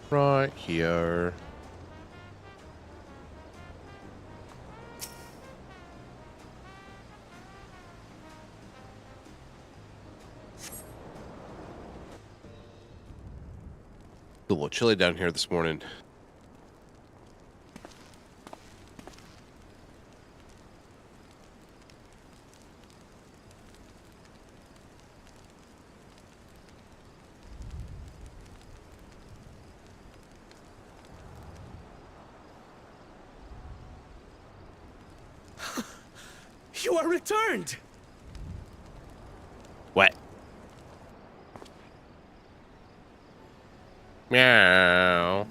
Right here. A little chilly down here this morning. You are returned! What? Meow.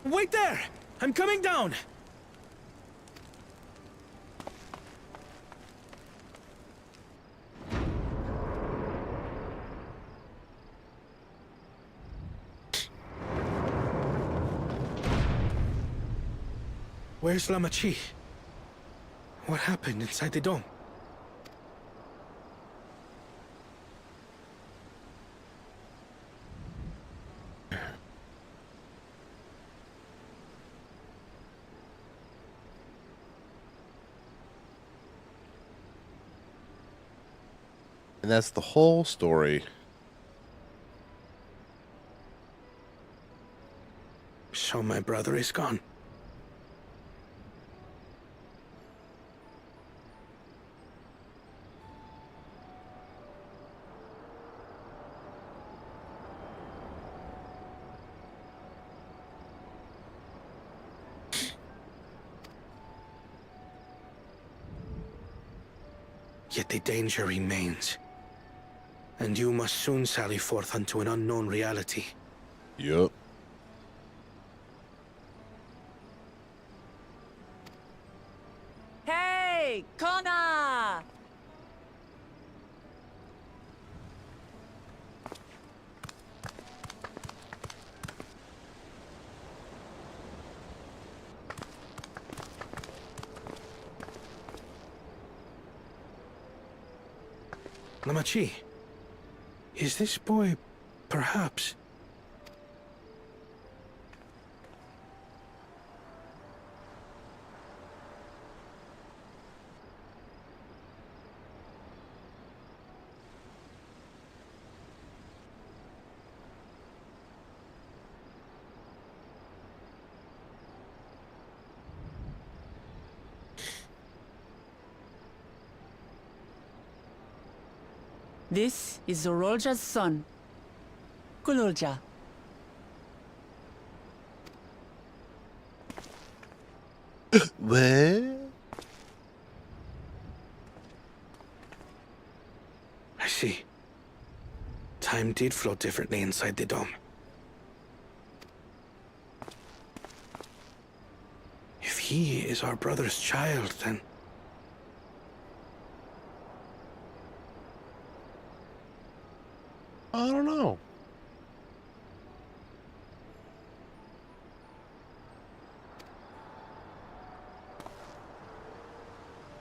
Wait there! I'm coming down! Where's Lamachi? What happened inside the dome? And that's the whole story. So my brother is gone. Yet the danger remains. And you must soon sally forth unto an unknown reality. Yup. Hey, Kona! Lamachi, is this boy, perhaps? This is Zorolja's son, Kululja. What? I see. Time did flow differently inside the dome. If he is our brother's child, then... I don't know.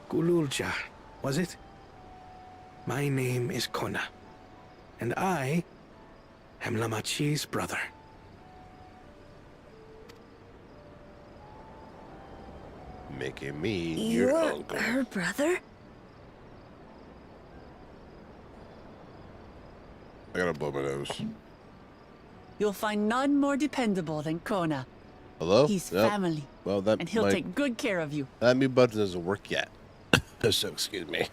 Kululja, was it? My name is Kona, and I am Lamachi's brother. Making me your You're uncle. her brother? I gotta blow my nose. You'll find none more dependable than Kona. Hello? He's Yep. family, Well, that and he'll might- take good care of you. that mute button doesn't work yet. So excuse me.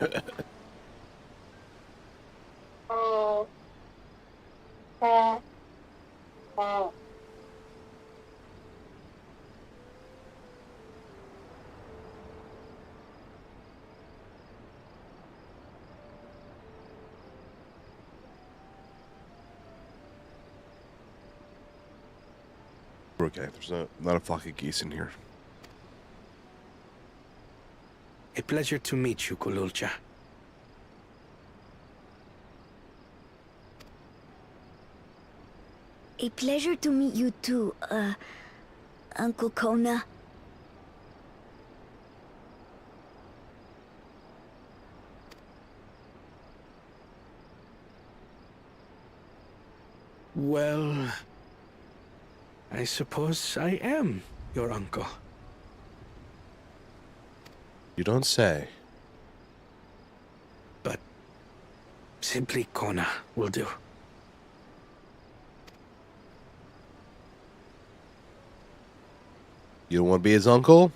We're okay. There's not a flock of geese in here. A pleasure to meet you, Kululja. A pleasure to meet you too, Uncle Kona. Well, I suppose I am your uncle. You don't say. But simply Kona will do. You don't want to be his uncle?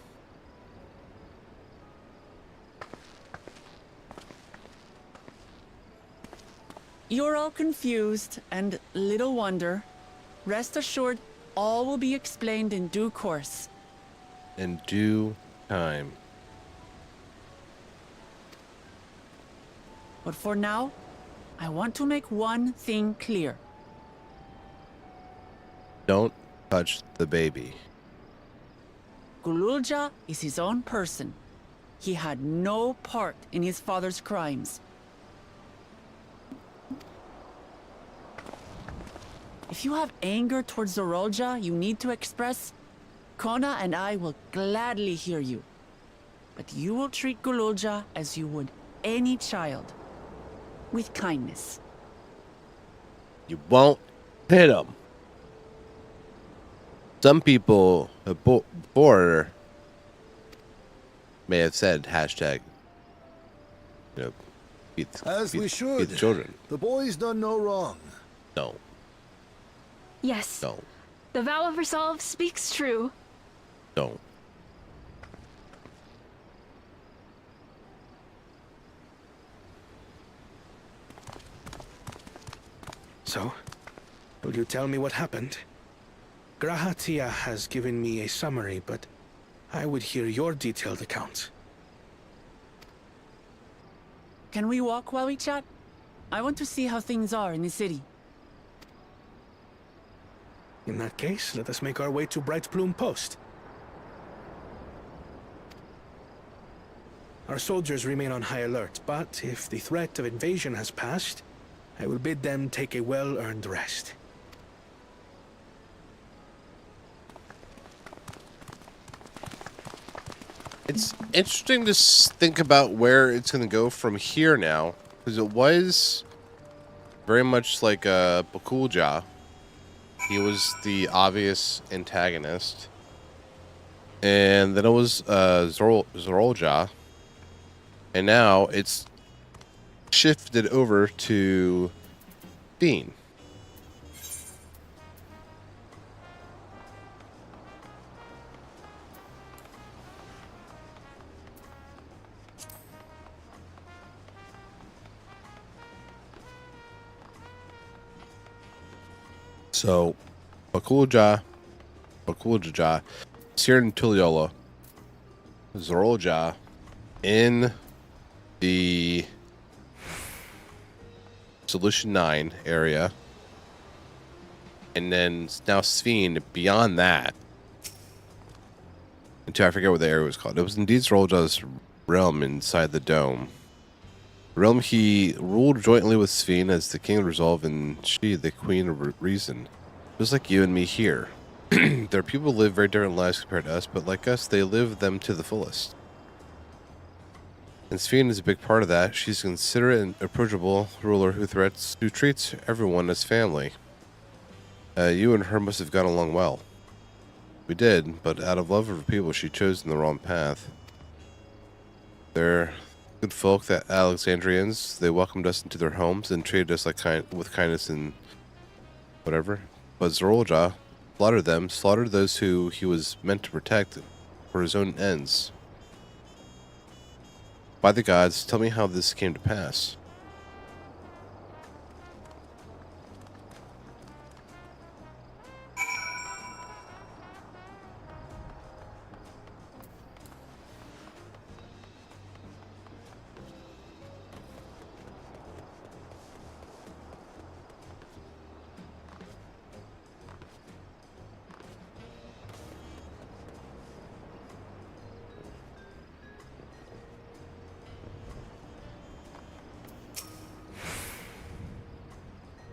You're all confused, and little wonder. Rest assured, all will be explained in due course. In due time. But for now, I want to make one thing clear. Don't touch the baby. Gululja is his own person. He had no part in his father's crimes. If you have anger towards Zorolja you need to express, Kona and I will gladly hear you. But you will treat Gululja as you would any child. With kindness. You won't hit him. Some people before may have said hashtag, beat, As we beat should. the children. The boy's done no wrong. No, Yes. no, The vow of resolve speaks true. don't. So, will you tell me what happened? Grahatia has given me a summary, but I would hear your detailed account. Can we walk while we chat? I want to see how things are in the city. In that case, let us make our way to Bright Plume Post. Our soldiers remain on high alert, but if the threat of invasion has passed, I will bid them take a well-earned rest. It's interesting to think about where it's going to go from here now, because it was very much like Bakulja. He was the obvious antagonist, and then it was Zorolja, and now it's shifted over to Bean. So, Bakulja, Siren Tuliola, Zorolja, in the Solution 9 area, and then now Sphene beyond that. Until I forget what the area was called. It was indeed Zorolja's realm inside the dome. Realm he ruled jointly with Sphene as the king of resolve and she the queen of reason. Just like you and me here. Their people live very different lives compared to us, but like us, they live them to the fullest. And Sphene is a big part of that. She's a considerate and approachable ruler who treats everyone as family. You and her must have gone along well. We did, but out of love of her people, she chose the wrong path. They're good folk, that Alexandrians. They welcomed us into their homes and treated us like with kindness and whatever. But Zorolja slaughtered those who he was meant to protect for his own ends. By the gods, tell me how this came to pass.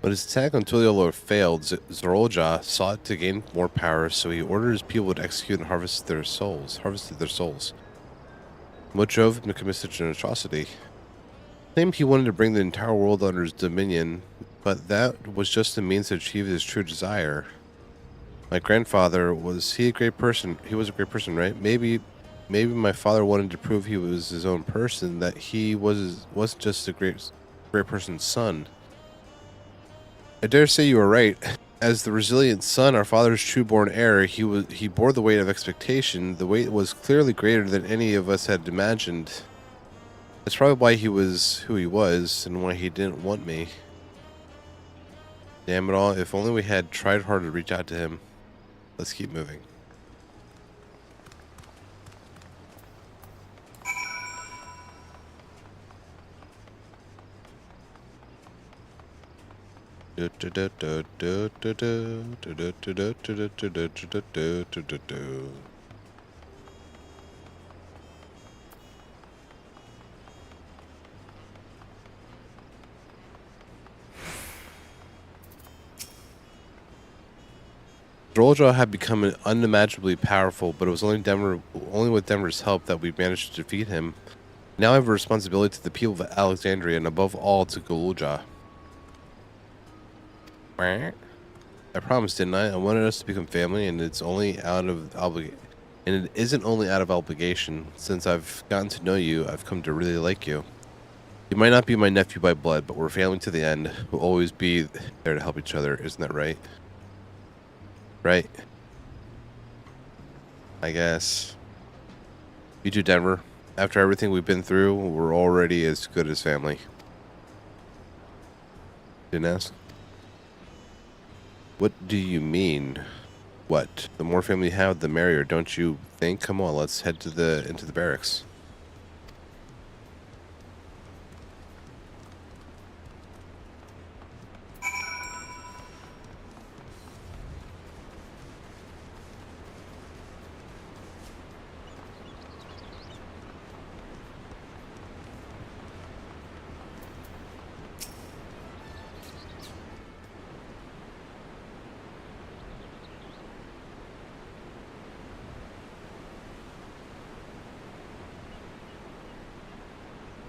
But his attack on Tuliolo failed. Zorolja sought to gain more power, so he ordered his people to execute and harvested their souls. What drove him to commit such an atrocity? He claimed he wanted to bring the entire world under his dominion, but that was just a means to achieve his true desire. My grandfather, was he a great person? He was a great person, right? Maybe my father wanted to prove he was his own person, that he wasn't just a great person's son. I dare say you are right. As the resilient son, our father's true-born heir, he bore the weight of expectation. The weight was clearly greater than any of us had imagined. That's probably why he was who he was, and why he didn't want me. Damn it all, if only we had tried harder to reach out to him. Let's keep moving. Droldra had become unimaginably powerful, but it was only with Denver's help that we managed to defeat him. Now I have a responsibility to the people of Alexandria, and above all to Galuja. I promised, didn't I? I wanted us to become family, and it's only out of it isn't only out of obligation. Since I've gotten to know you, I've come to really like you. You might not be my nephew by blood, but we're family to the end. We'll always be there to help each other. Isn't that right? Right. I guess. You too, Denver. After everything we've been through, we're already as good as family. Didn't ask? What do you mean? What? The more family you have, the merrier, don't you think? Come on, let's head to into the barracks.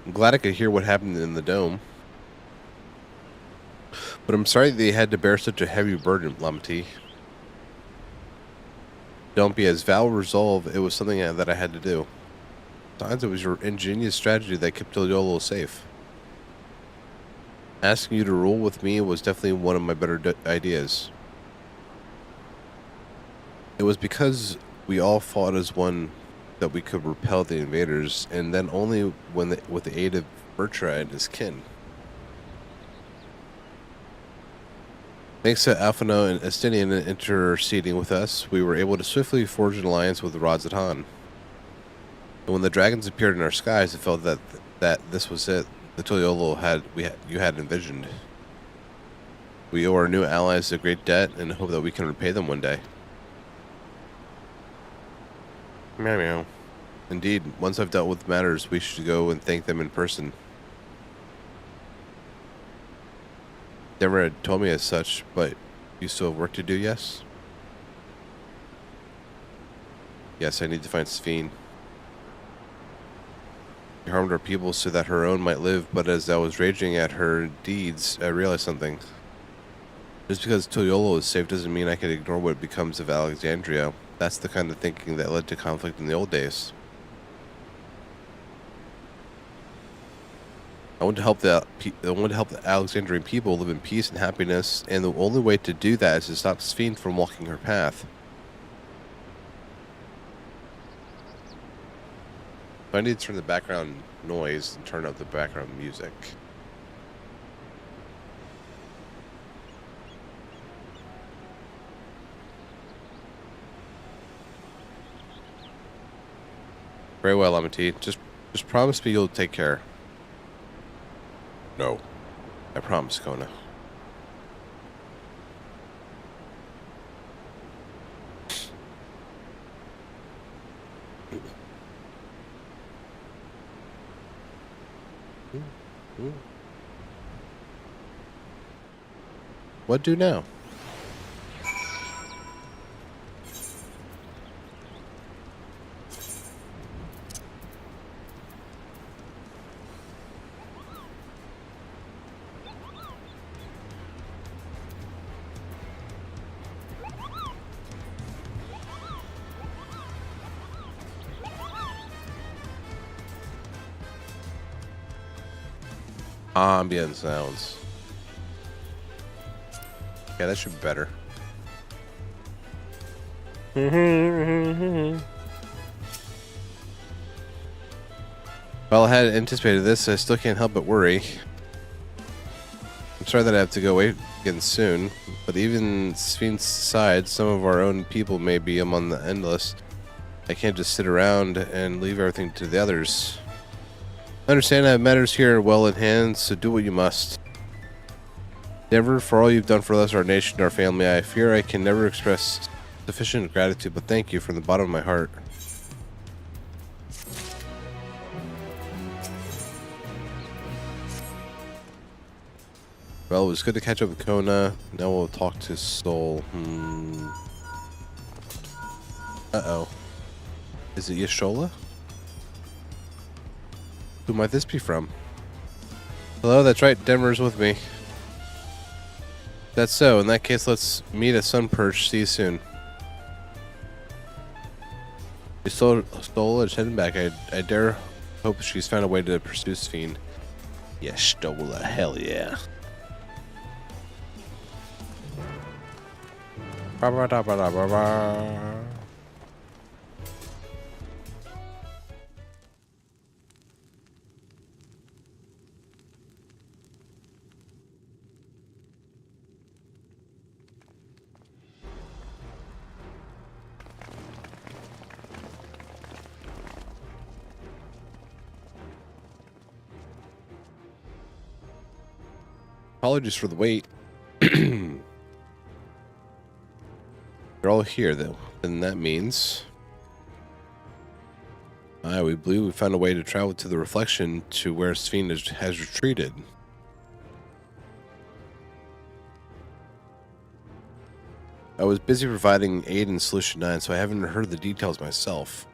I'm glad I could hear what happened in the dome. But I'm sorry they had to bear such a heavy burden, Lamati. Don't be as Val resolve, it was something that I had to do. Besides, it was your ingenious strategy that kept Tiliolo safe. Asking you to rule with me was definitely one of my better ideas. It was because we all fought as one that we could repel the invaders, and then only with the aid of Bertra and his kin. Thanks to Alphino and Estinian interceding with us, we were able to swiftly forge an alliance with the Radzatan. And when the dragons appeared in our skies, it felt that this was it. The Toliolo you had envisioned. We owe our new allies a great debt and hope that we can repay them one day. Meow meow. Indeed, once I've dealt with matters, we should go and thank them in person. Never had told me as such, but you still have work to do, yes? Yes, I need to find Sphene. She harmed our people so that her own might live, but as I was raging at her deeds, I realized something. Just because Toliolo is safe doesn't mean I can ignore what becomes of Alexandria. That's the kind of thinking that led to conflict in the old days. I want to help the Alexandrian people live in peace and happiness, and the only way to do that is to stop Sphene from walking her path. I need to turn the background noise and turn up the background music. Very well, Amity. Just promise me you'll take care. No. I promise, Kona. What do now? Ambient sounds. Yeah, that should be better. Well, I had anticipated this. I still can't help but worry. I'm sorry that I have to go away again soon, but even Sphinx aside, some of our own people may be among the endless. I can't just sit around and leave everything to the others. I understand that matters here are well in hand, so do what you must. Never, for all you've done for us, our nation, our family, I fear I can never express sufficient gratitude, but thank you from the bottom of my heart. Well, it was good to catch up with Kona. Now we'll talk to Soul. Uh-oh. Is it Yashola? Who might this be from? Hello, that's right. Denver's with me. That's so. In that case, let's meet at Sunperch. See you soon. We stole is heading back. I dare hope she's found a way to pursue Sphene. Yeah, Stola. Hell yeah. Ba-ba-da-ba-da-ba-ba. Apologies for the wait. You're all here, though. And that means... we believe we found a way to travel to the reflection to where Sphene has retreated. I was busy providing aid in Solution 9, so I haven't heard the details myself.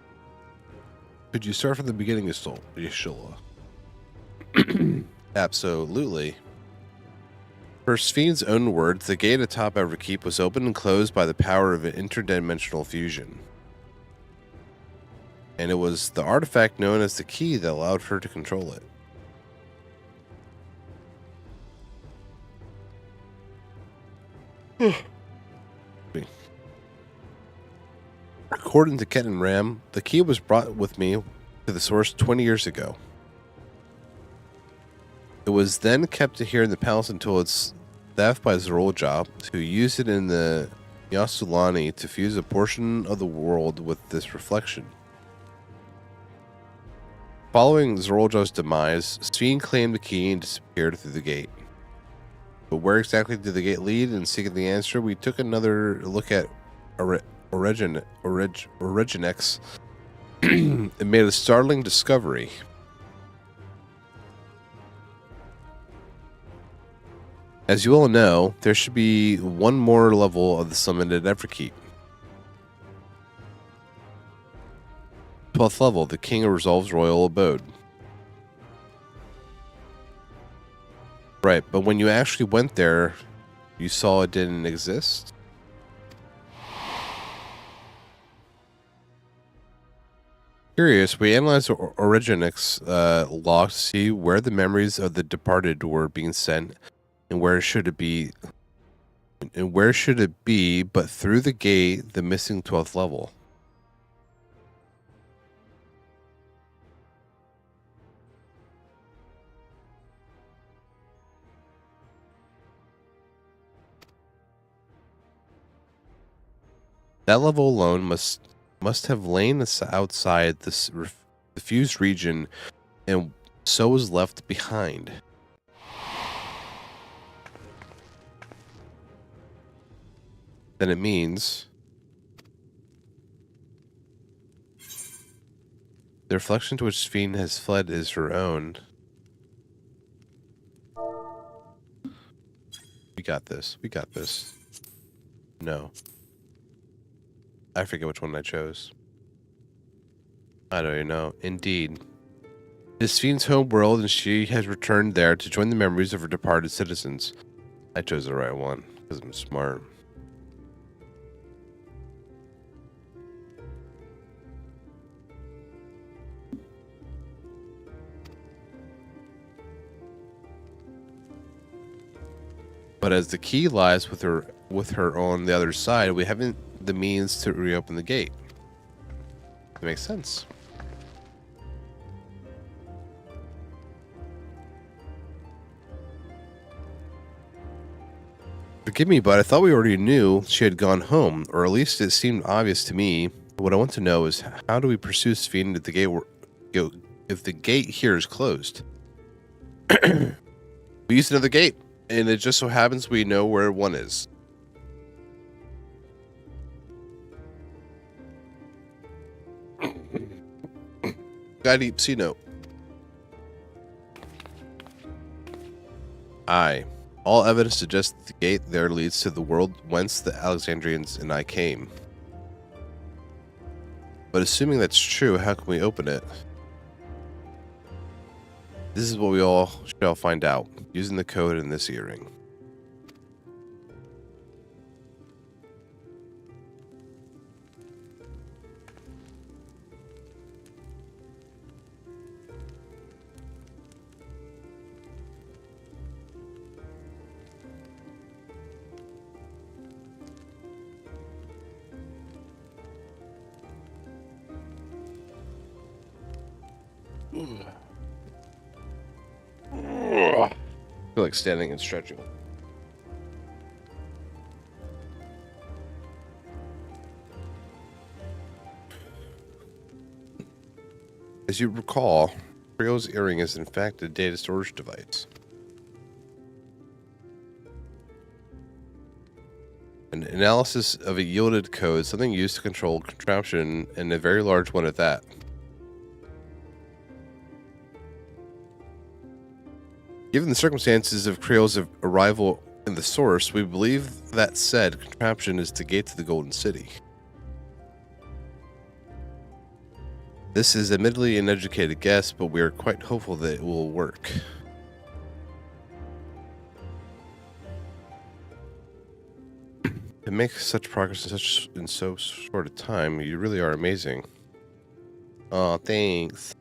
Could you start from the beginning, Yashola? Absolutely. Per Sphene's own words, the gate atop Everkeep was opened and closed by the power of an interdimensional fusion. And it was the artifact known as the key that allowed her to control it. According to Ket and Ram, the key was brought with me to the source 20 years ago. It was then kept here in the palace until its theft by Zorolja, who used it in the Yasulani to fuse a portion of the world with this reflection. Following Zorolja's demise, Sphene claimed the key and disappeared through the gate. But where exactly did the gate lead? And seeking the answer, we took another look at Originex and made a startling discovery. As you all know, there should be one more level of the summit at Everkeep. 12th level, the King of Resolve's royal abode. Right, but when you actually went there, you saw it didn't exist? Curious, we analyzed Originex log to see where the memories of the departed were being sent. And where should it be? And where should it be but through the gate, the missing 12th level? That level alone must have lain outside this diffused region, and so was left behind. Then it means the reflection to which Sphene has fled is her own. We got this. We got this. No. I forget which one I chose. I don't even know. Indeed. This fiend's home world, and she has returned there to join the memories of her departed citizens. I chose the right one, because I'm smart. But as the key lies with her on the other side, we haven't the means to reopen the gate. That makes sense. Forgive me, but I thought we already knew she had gone home, or at least it seemed obvious to me. What I want to know is, how do we pursue Sphene if the gate here is closed? We used another gate, and it just so happens we know where one is. Got a deep sea note. Aye. All evidence suggests the gate there leads to the world whence the Alexandrians and I came. But assuming that's true, how can we open it? This is what we all shall find out, using the code in this earring. I feel like standing and stretching. As you recall, Creole's earring is in fact a data storage device. An analysis of it yielded code, something used to control contraption, and a very large one at that. Given the circumstances of Creole's arrival in the source, we believe that said contraption is the gate to the Golden City. This is admittedly an educated guess, but we are quite hopeful that it will work. To make such progress in so short a time, you really are amazing. Aw, thanks.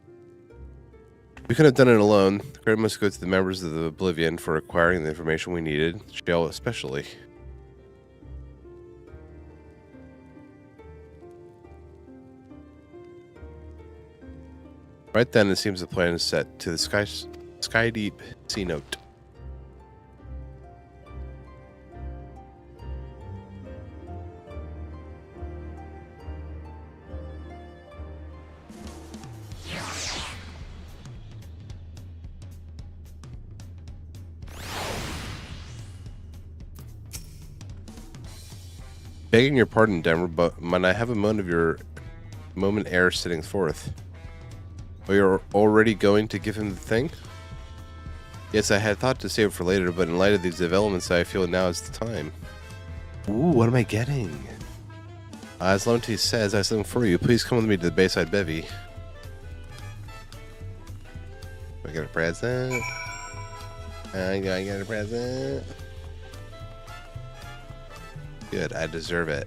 We couldn't have done it alone. The credit must go to the members of the Oblivion for acquiring the information we needed, Shell especially. Right then, it seems the plan is set to the sky deep sea note. Begging your pardon, Denver, but might I have a moment air sitting forth? Are you already going to give him the thing? Yes, I had thought to save it for later, but in light of these developments, I feel now is the time. Ooh, what am I getting? As Lonty says, I have something for you. Please come with me to the Bayside Bevy. I got a present. I got a present. Good, I deserve it.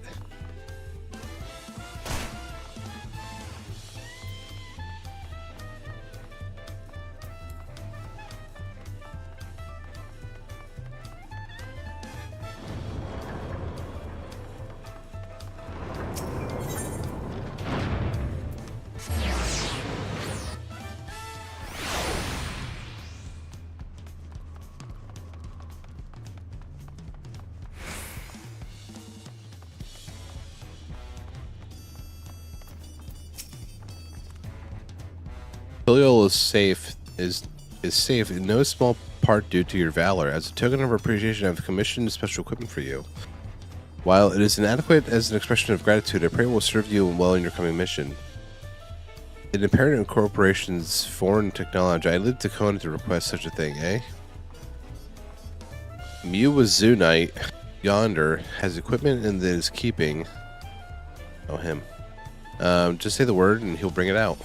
Filial is safe in no small part due to your valor. As a token of appreciation, I have commissioned special equipment for you. While it is inadequate as an expression of gratitude, I pray it will serve you well in your coming mission. In Imperative Corporation's foreign technology, I lived to Kona to request such a thing, eh? Muwazoo Knight yonder has equipment in his keeping. Oh, him. Just say the word and he'll bring it out.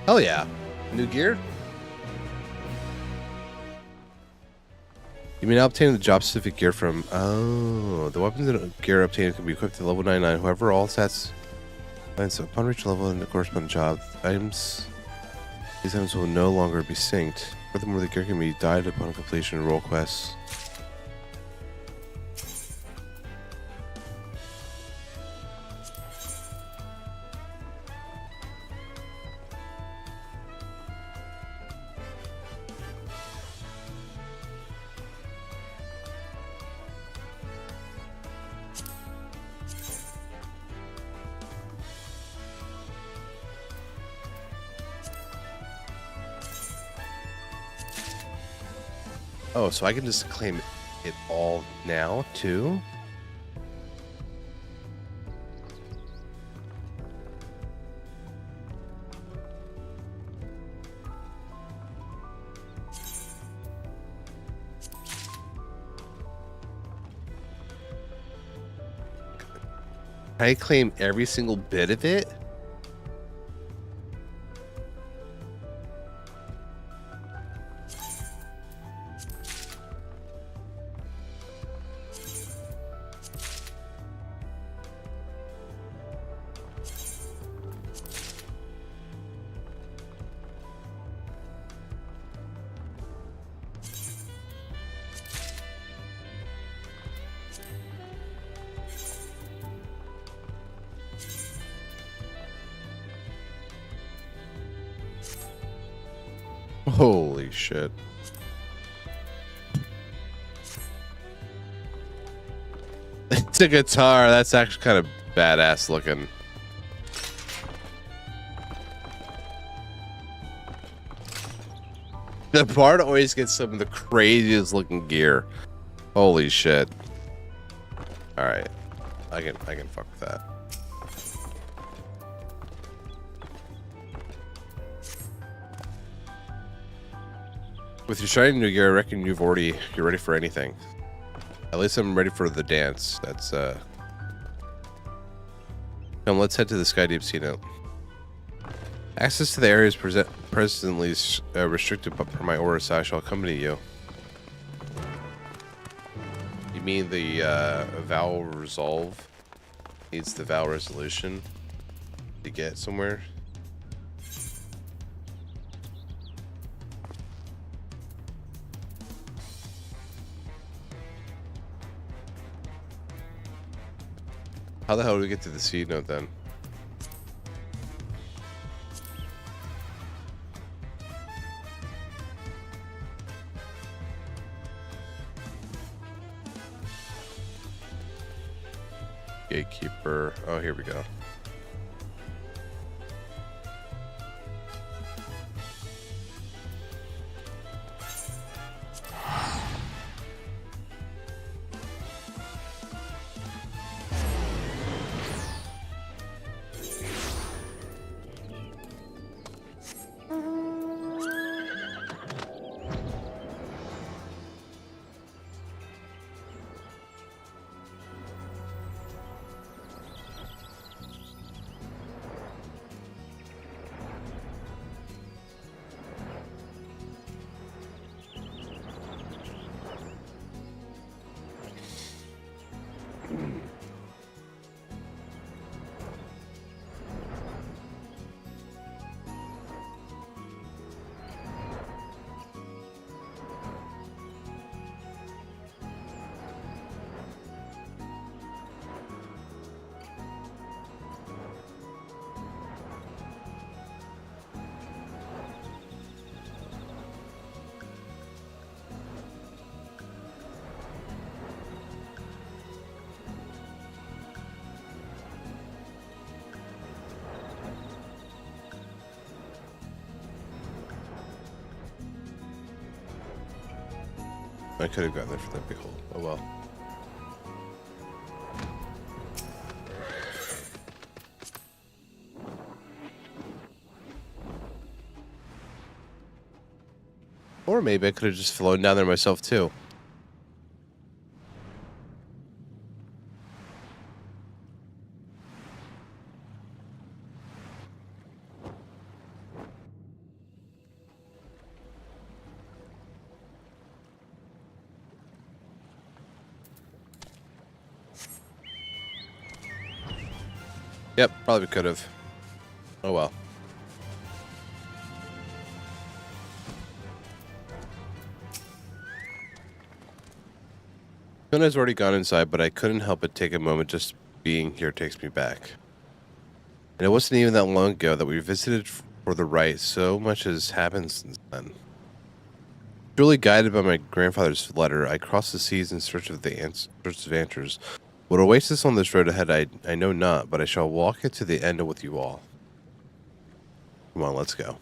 Hell yeah. New gear? You may now obtain the job specific gear from... Oh, the weapons and gear obtained can be equipped to level 99. However, all stats... And so upon reach level in the corresponding job, these items will no longer be synced. Furthermore, the gear can be dyed upon completion of role quests. Oh, so I can just claim it all now, too? I claim every single bit of it? Holy shit. It's a guitar. That's actually kind of badass looking. The bard always gets some of the craziest looking gear. Holy shit. Alright. I can fuck with that. With your shiny new gear, I reckon you're ready for anything. At least I'm ready for the dance. That's Come, let's head to the Sky Deep Sea Note. Access to the area is presently restricted, but per my order, so I shall accompany you. You mean the vow resolve needs the vow resolution to get somewhere? How the hell do we get to the Sea Note then? Gatekeeper. Oh, here we go. I could have gotten there for that big hole. Oh well. Or maybe I could have just flown down there myself too. Yep, probably could have. Oh well. Kuna's already gone inside, but I couldn't help but take a moment. Just being here takes me back. And it wasn't even that long ago that we visited for the rite. So much has happened since then. Truly guided by my grandfather's letter, I crossed the seas in search of answers. What awaits us on this road ahead, I know not, but I shall walk it to the end with you all. Come on, let's go.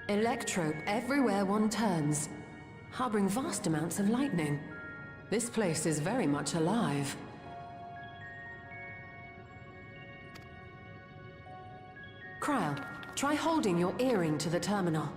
Electro everywhere one turns, harboring vast amounts of lightning. This place is very much alive. Kryl, try holding your earring to the terminal.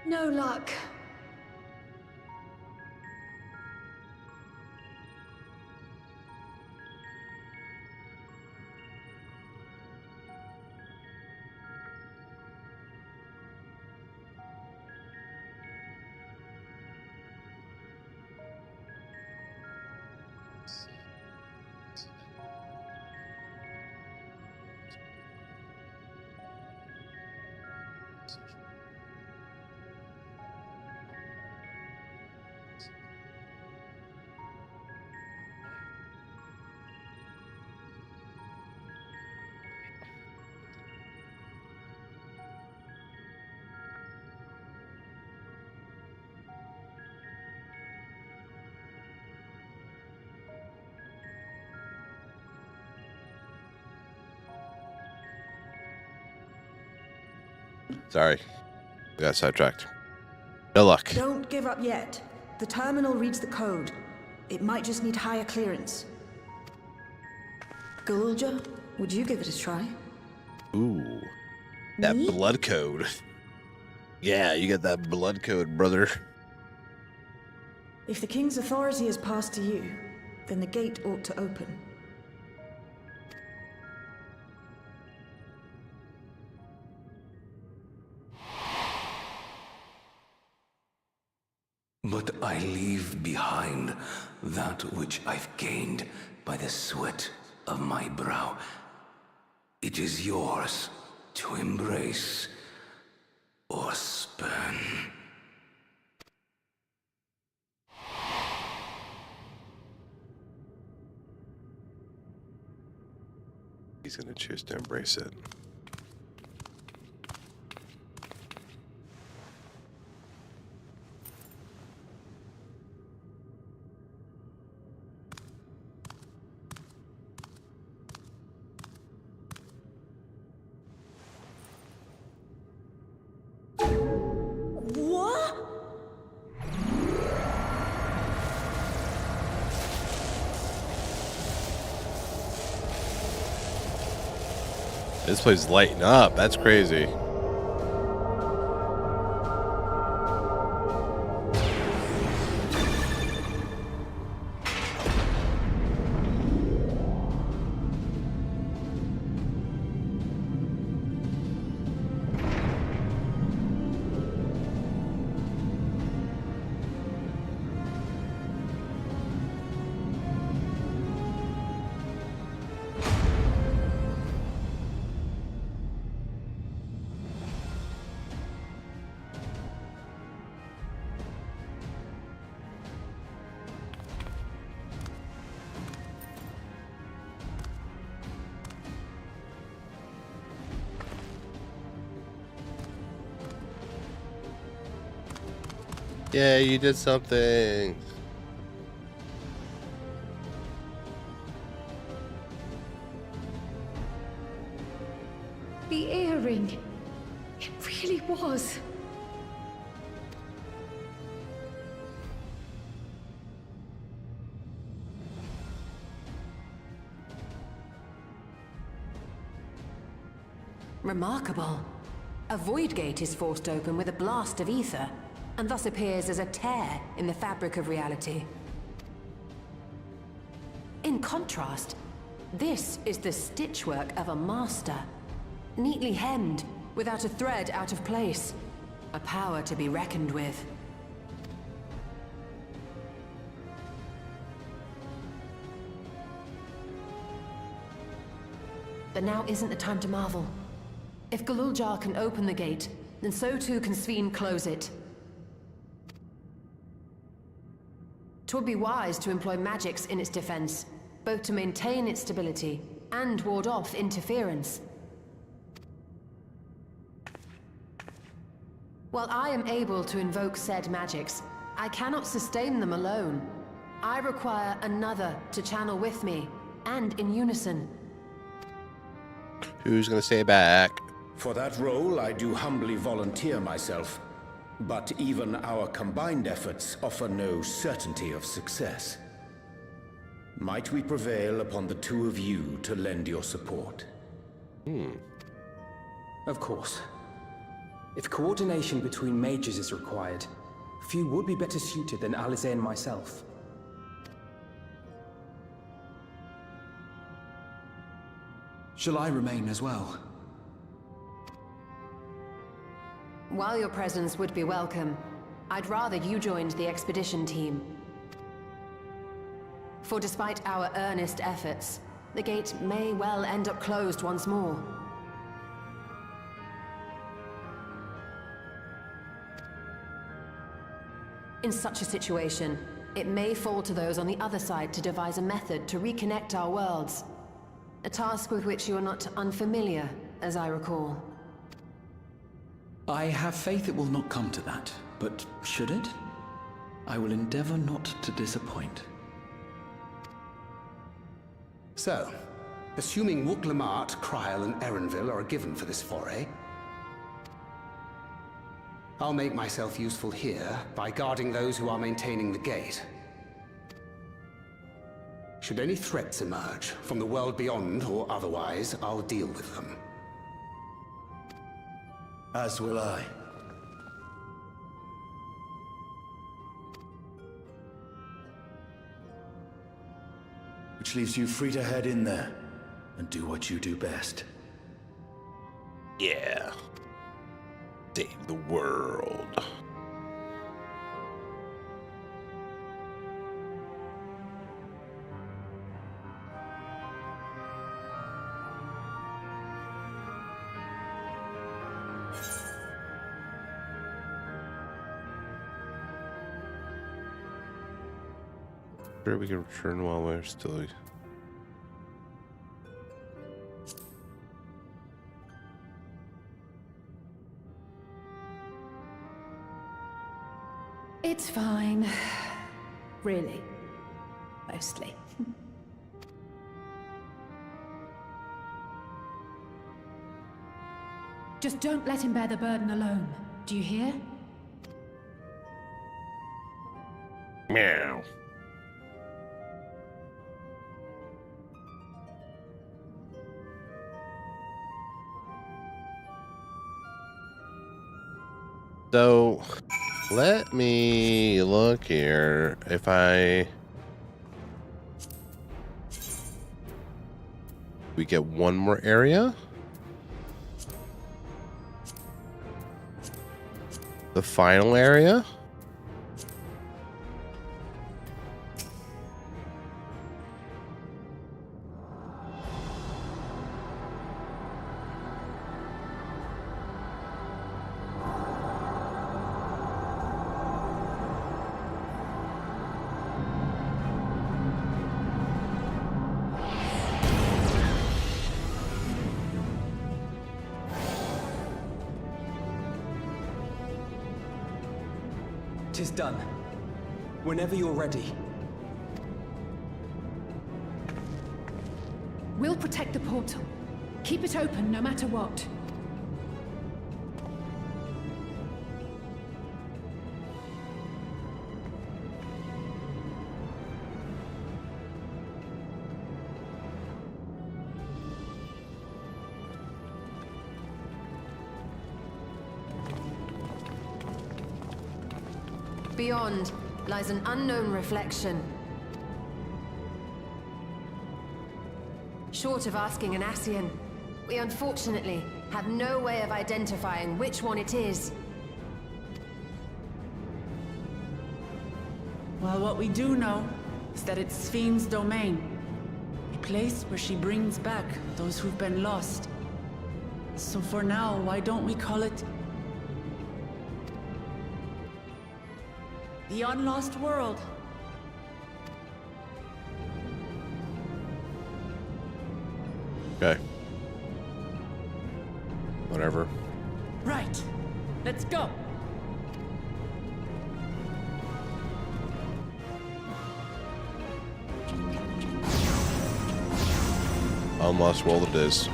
No luck. Sorry. I got sidetracked. No luck. Don't give up yet. The terminal reads the code. It might just need higher clearance. Gulja, would you give it a try? Ooh. That Me? blood code. Yeah, you get that blood code, brother. If the king's authority is passed to you, then the gate ought to open. But I leave behind that which I've gained by the sweat of my brow. It is yours to embrace or spurn. He's gonna choose to embrace it. What? This place is lighting up. That's crazy. Yeah, you did something. The earring. It really was. Remarkable. A void gate is forced open with a blast of ether, and thus appears as a tear in the fabric of reality. In contrast, this is the stitchwork of a master. Neatly hemmed, without a thread out of place. A power to be reckoned with. But now isn't the time to marvel. If Galuljar can open the gate, then so too can Sveen close it. 'Twould be wise to employ magics in its defense, both to maintain its stability and ward off interference. While I am able to invoke said magics, I cannot sustain them alone. I require another to channel with me, and in unison. Who's gonna stay back? For that role, I do humbly volunteer myself. But even our combined efforts offer no certainty of success. Might we prevail upon the two of you to lend your support? Of course. If coordination between mages is required, few would be better suited than Alize and myself. Shall I remain as well? While your presence would be welcome, I'd rather you joined the expedition team. For despite our earnest efforts, the gate may well end up closed once more. In such a situation, it may fall to those on the other side to devise a method to reconnect our worlds. A task with which you are not unfamiliar, as I recall. I have faith it will not come to that, but should it? I will endeavor not to disappoint. So, assuming Wook-Lamart, Kryl, and Erenville are a given for this foray, I'll make myself useful here by guarding those who are maintaining the gate. Should any threats emerge, from the world beyond or otherwise, I'll deal with them. As will I. Which leaves you free to head in there and do what you do best. Yeah. Save the world. Sure, we can return while we're still. It's fine. Really. Mostly. Just don't let him bear the burden alone. Do you hear? Meow. So, let me look here. If we get one more area. The final area. It is done. Whenever you're ready. We'll protect the portal. Keep it open no matter what. Beyond lies an unknown reflection. Short of asking an Ascian, we unfortunately have no way of identifying which one it is. Well, what we do know is that it's Fiend's domain. A place where she brings back those who've been lost. So for now, why don't we call it the Unlost World? Okay. Whatever. Right. Let's go. Unlost World it is.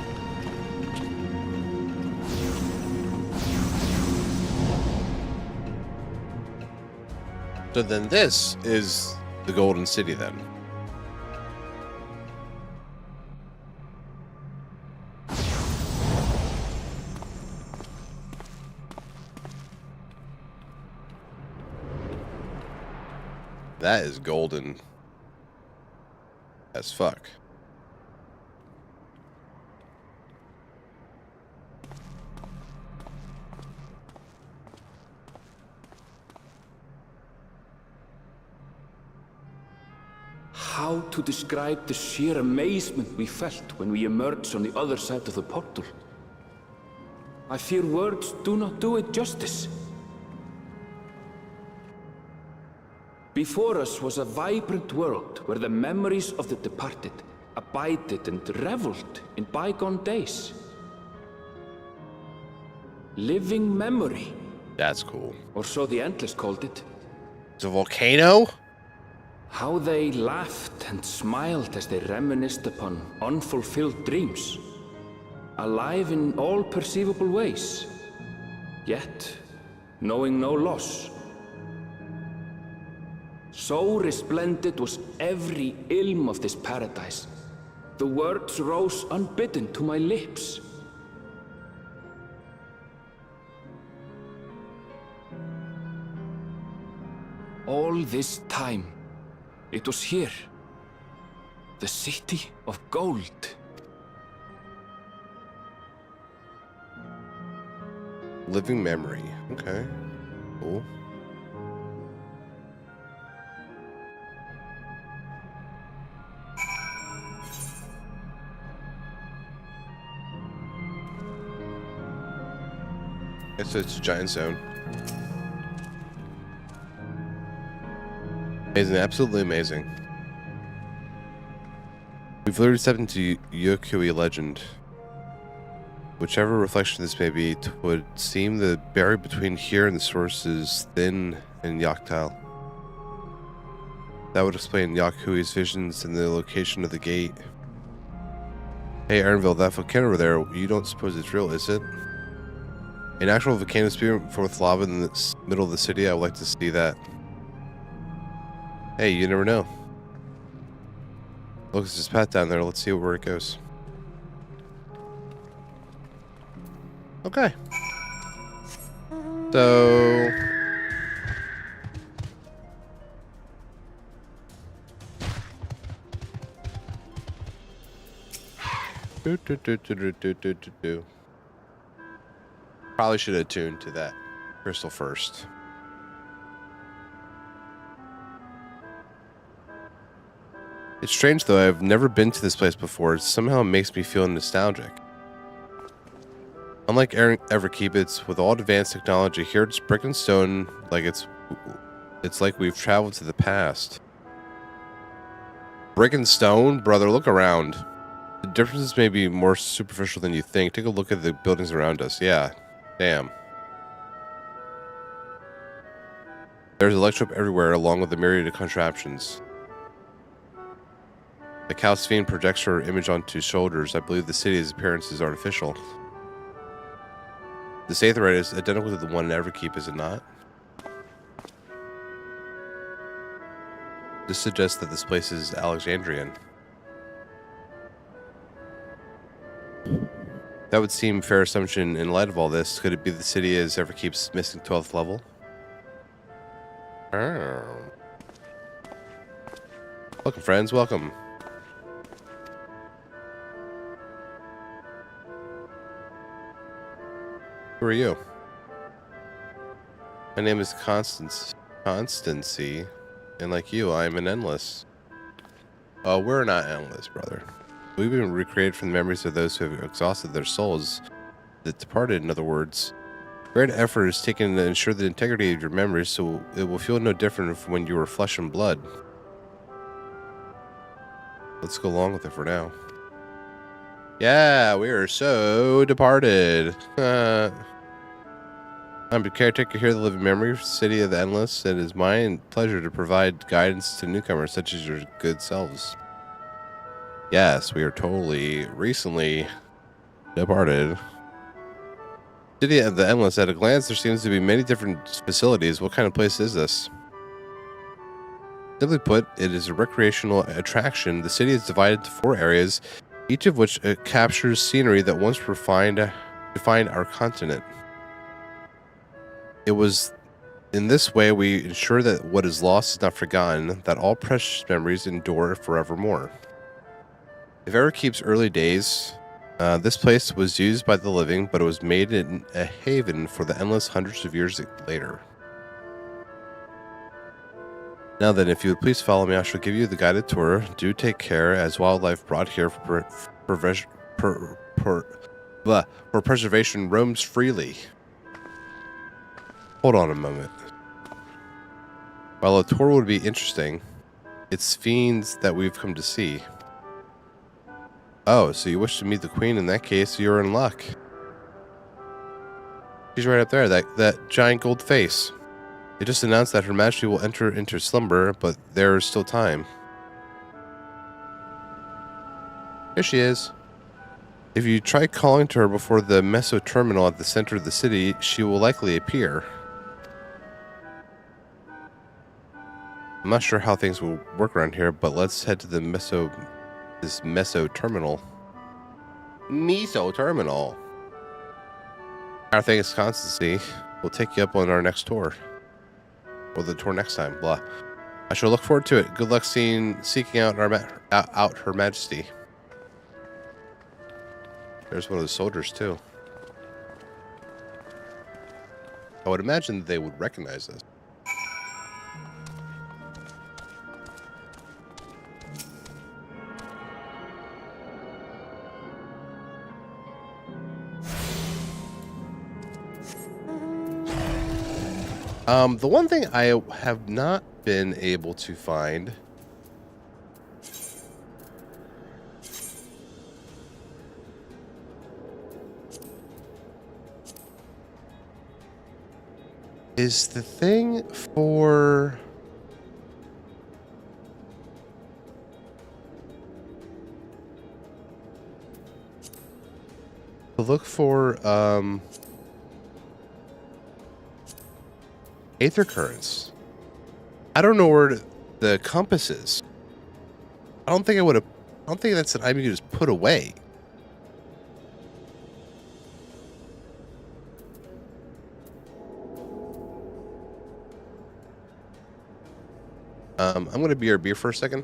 So then this is the Golden City then. That is golden as fuck. How to describe the sheer amazement we felt when we emerged on the other side of the portal? I fear words do not do it justice. Before us was a vibrant world where the memories of the departed abided and reveled in bygone days. Living memory. That's cool. Or so the Endless called it. It's a volcano? How they laughed and smiled as they reminisced upon unfulfilled dreams. Alive in all perceivable ways, yet knowing no loss. So resplendent was every ilm of this paradise. The words rose unbidden to my lips. All this time, it was here. The city of gold. Living memory. Okay. Cool. Guess it's a giant zone. Amazing, absolutely amazing. We've literally stepped into Yokui legend. Whichever reflection this may be, it would seem the barrier between here and the source is thin and Yoctile. That would explain Yakui's visions and the location of the gate. Hey Aaronville, that volcano over there, you don't suppose it's real, is it? An actual volcano spewing forth lava in the middle of the city, I would like to see that. Hey, you never know. Look, there's this path down there. Let's see where it goes. Okay. So... Probably should have tuned to that crystal first. It's strange though, I've never been to this place before. It somehow makes me feel nostalgic. Unlike Everkeep, with all advanced technology, here it's brick and stone, like it's like we've traveled to the past. Brick and stone? Brother, look around. The differences may be more superficial than you think. Take a look at the buildings around us. Yeah. Damn. There's electrope everywhere, along with a myriad of contraptions. The Cow's Fiend projects her image onto shoulders. I believe the city's appearance is artificial. The Aetheryte is identical to the one in Everkeep, is it not? This suggests that this place is Alexandrian. That would seem fair assumption in light of all this. Could it be the city as Everkeep's missing 12th level? Oh. Welcome, friends. Welcome. Who are you? My name is Constancy, and like you, I am an endless. Oh, we're not endless, brother. We've been recreated from the memories of those who have exhausted their souls, that departed, in other words. Great effort is taken to ensure the integrity of your memories, so it will feel no different from when you were flesh and blood. Let's go along with it for now. Yeah, we are so departed. I'm the caretaker here of the living memory, city of the endless. It is my pleasure to provide guidance to newcomers such as your good selves. Yes, we are totally recently departed. City of the endless. At a glance, there seems to be many different facilities. What kind of place is this? Simply put, it is a recreational attraction. The city is divided into 4 areas, each of which captures scenery that once defined our continent. It was in this way we ensure that what is lost is not forgotten, that all precious memories endure forevermore. If Everkeep's early days, this place was used by the living, but it was made in a haven for the endless hundreds of years later. Now then, if you would please follow me, I shall give you the guided tour. Do take care, as wildlife brought here for preservation roams freely. Hold on a moment. While a tour would be interesting, it's fiends that we've come to see. Oh, so you wish to meet the queen? In that case, you're in luck. She's right up there, that giant gold face. It just announced that Her Majesty will enter into slumber, but there is still time. Here she is. If you try calling to her before the Meso terminal at the center of the city, she will likely appear. I'm not sure how things will work around here, but let's head to the Meso terminal. Meso terminal. Our thanks, Constancy. We'll take you up on our next tour. Or the tour next time, blah. I shall look forward to it. Good luck seeking out Her Majesty. There's one of the soldiers, too. I would imagine that they would recognize us. The one thing I have not been able to find is the thing for to look for Aether currents. I don't know where the compass is. I don't think that's an item you just put away. I'm gonna BRB for a second.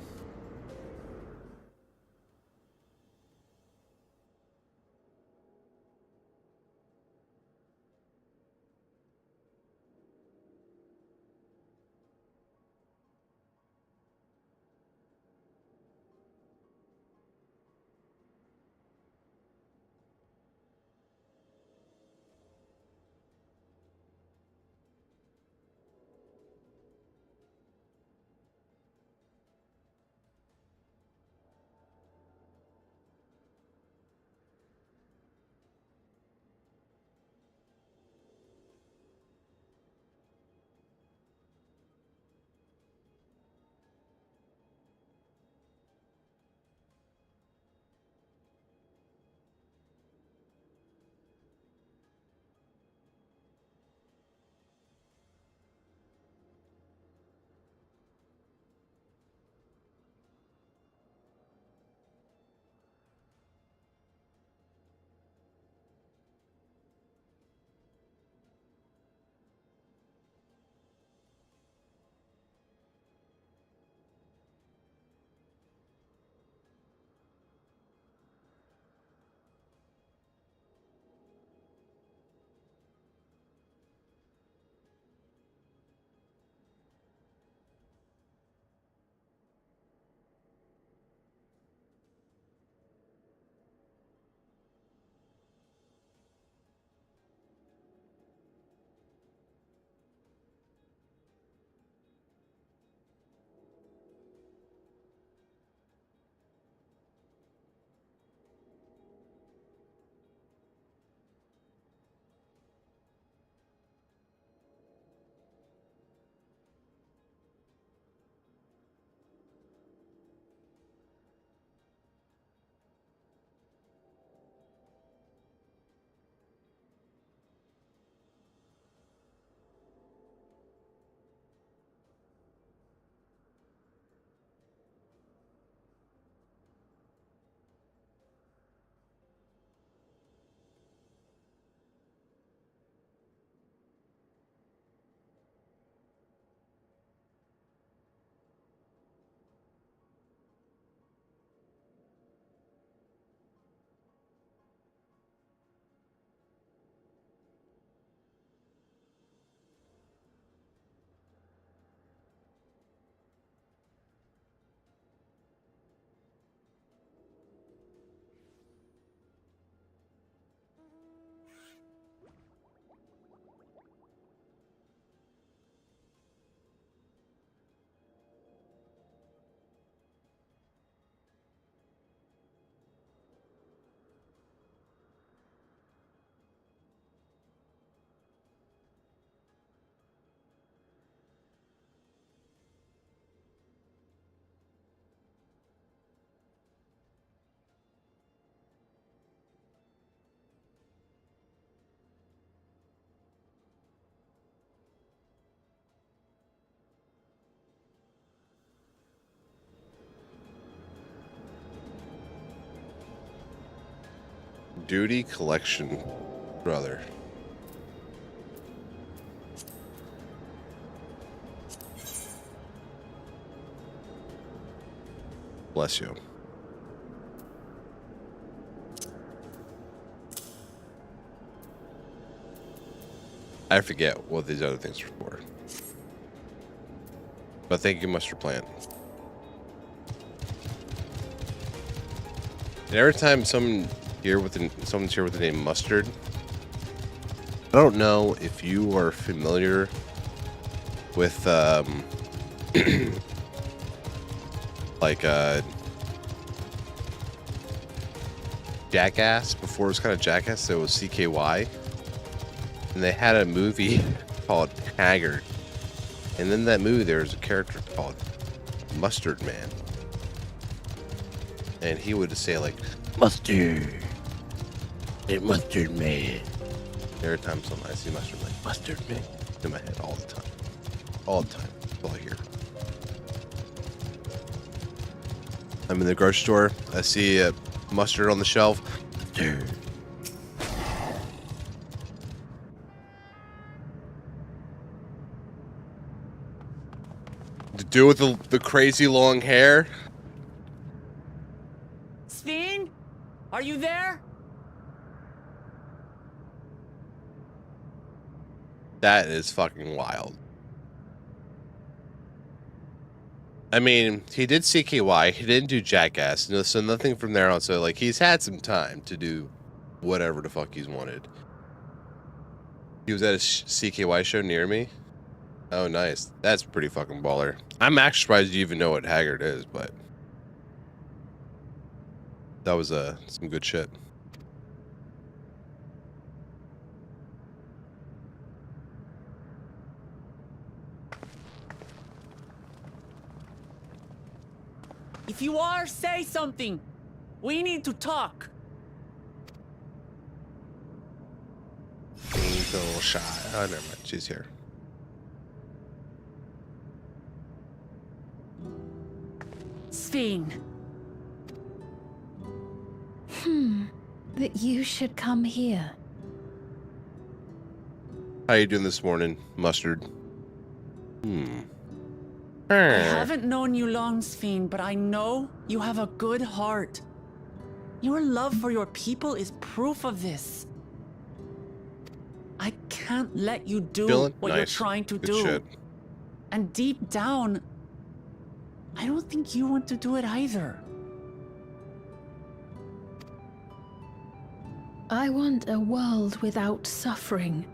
Duty collection, brother. Bless you. I forget what these other things are for. But thank you, Mustard Plant. And every time someone's here with the name Mustard, I don't know if you are familiar with like Jackass. Before it was kind of Jackass, so it was CKY. And they had a movie called Haggard. And in that movie, there's a character called Mustard Man. And he would say, like, Mustard. Hey, Mustard Man. Every time I see Mustard, like, Mustard Man. In my head all the time. All the time. That's all I hear. I'm in the grocery store. I see mustard on the shelf. Mustard. The dude with the crazy long hair. Sven? Are you there? That is fucking wild. I mean, he did CKY, he didn't do Jackass, so nothing from there on. So, like, he's had some time to do whatever the fuck he's wanted. He was at a CKY show near me. Oh, nice. That's pretty fucking baller. I'm actually surprised you even know what Haggard is, but that was some good shit. If you are, say something. We need to talk. Little shy. Oh, never mind. She's here. Sven. That you should come here. How you doing this morning, Mustard? I haven't known you long, Sven, but I know you have a good heart. Your love for your people is proof of this. I can't let you do what you're trying to do. Shit. And deep down, I don't think you want to do it either. I want a world without suffering.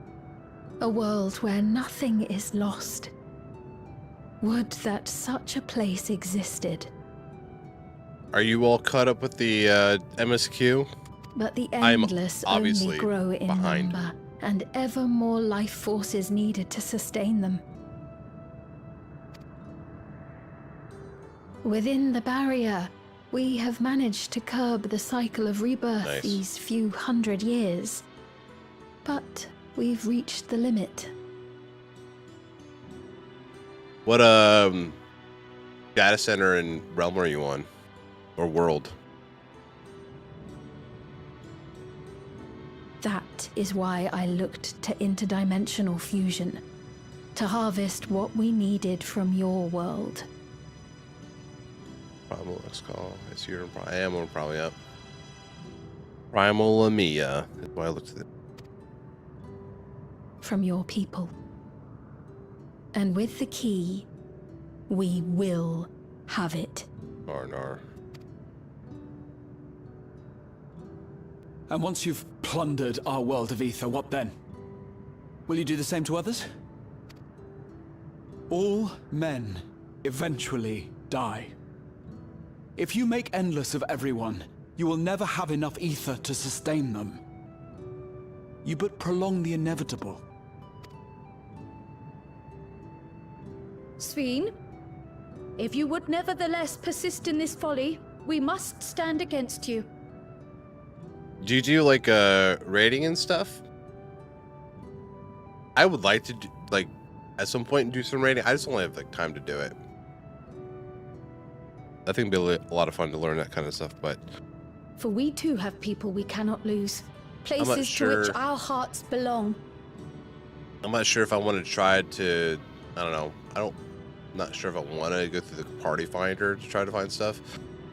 A world where nothing is lost. Would that such a place existed. Are you all caught up with the MSQ? But the endless only grow in behind. number, and ever more life forces needed to sustain them. Within the barrier, we have managed to curb the cycle of rebirth these few hundred years. But we've reached the limit. What data center and realm are you on? Or world? That is why I looked to interdimensional fusion, to harvest what we needed from your world. Primal X-Call. I see you're I am on probably up. Primal Lamia. That's why I looked at it. From your people. And with the key, we will have it. Nar. And once you've plundered our world of ether, what then? Will you do the same to others? All men eventually die. If you make endless of everyone, you will never have enough ether to sustain them. You but prolong the inevitable. Sven, if you would nevertheless persist in this folly, we must stand against you. Do you do like rating and stuff? I would like to do, like at some point do some rating. I just don't have like time to do it. I think it'd be a lot of fun to learn that kind of stuff, but For we too have people we cannot lose. I'm not Places to sure. which our hearts belong. I'm not sure if I want to try to, I don't know. I'm not sure if I want to go through the party finder to try to find stuff.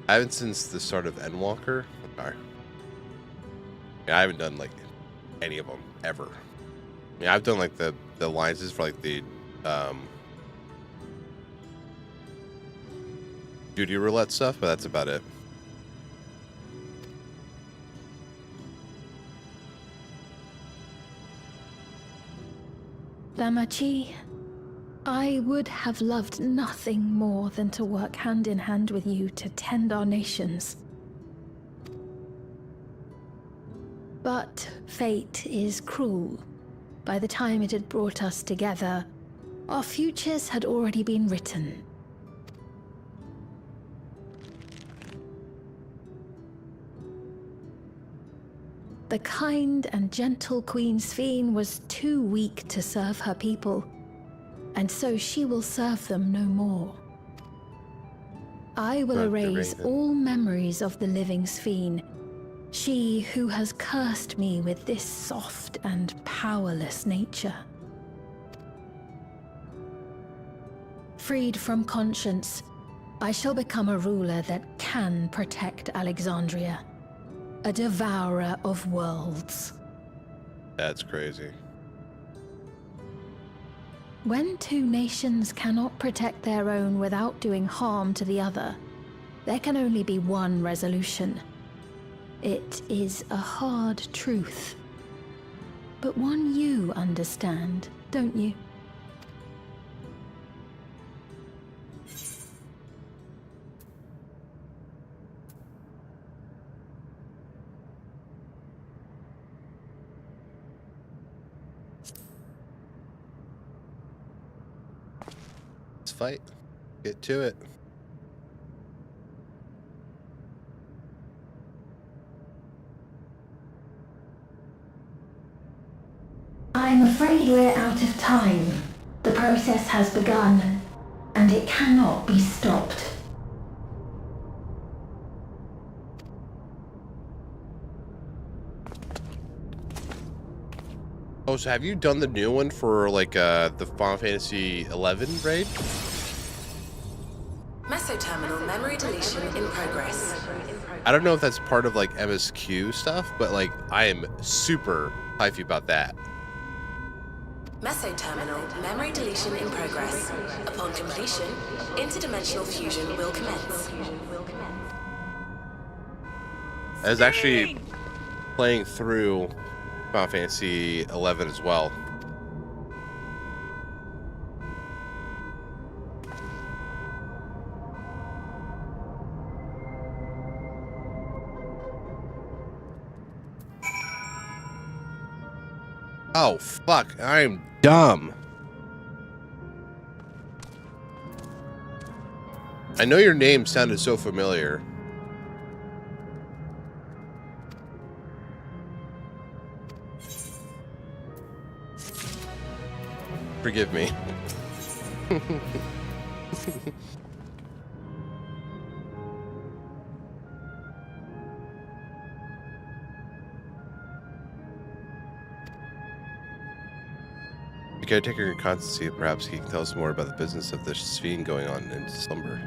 I haven't since the start of Endwalker. Okay. Yeah, I haven't done like any of them ever. I mean, I've done like the alliances for like the duty roulette stuff, but that's about it. Damachi, I would have loved nothing more than to work hand in hand with you to tend our nations. But fate is cruel. By the time it had brought us together, our futures had already been written. The kind and gentle Queen Sphene was too weak to serve her people, and so she will serve them no more. I will erase all memories of the living Sphene, she who has cursed me with this soft and powerless nature. Freed from conscience, I shall become a ruler that can protect Alexandria. A devourer of worlds. That's crazy. When two nations cannot protect their own without doing harm to the other, there can only be one resolution. It is a hard truth, but one you understand, don't you? Let's fight. Get to it. I'm afraid we're out of time. The process has begun, and it cannot be stopped. Oh, so have you done the new one for like the Final Fantasy 11 raid? Mesoterminal memory deletion in progress. I don't know if that's part of like MSQ stuff, but like I am super hypey about that. Mesoterminal memory deletion in progress. Upon completion, interdimensional fusion will commence. I was actually playing through Final Fantasy 11 as well. Oh, fuck. I'm dumb. I know your name sounded so familiar. Forgive me. The caretaker in Constancy, perhaps he can tell us more about the business of the Sphene going on in slumber.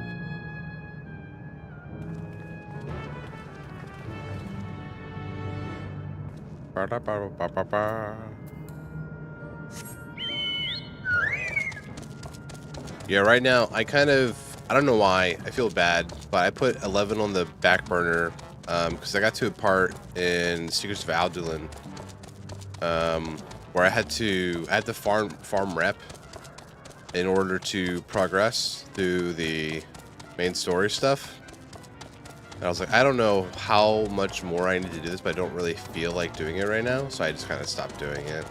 Yeah, right now, I don't know why, I feel bad, but I put 11 on the back burner, because I got to a part in Secrets of Alduin, where I had to farm rep in order to progress through the main story stuff. And I was like, I don't know how much more I need to do this, but I don't really feel like doing it right now, so I just kind of stopped doing it.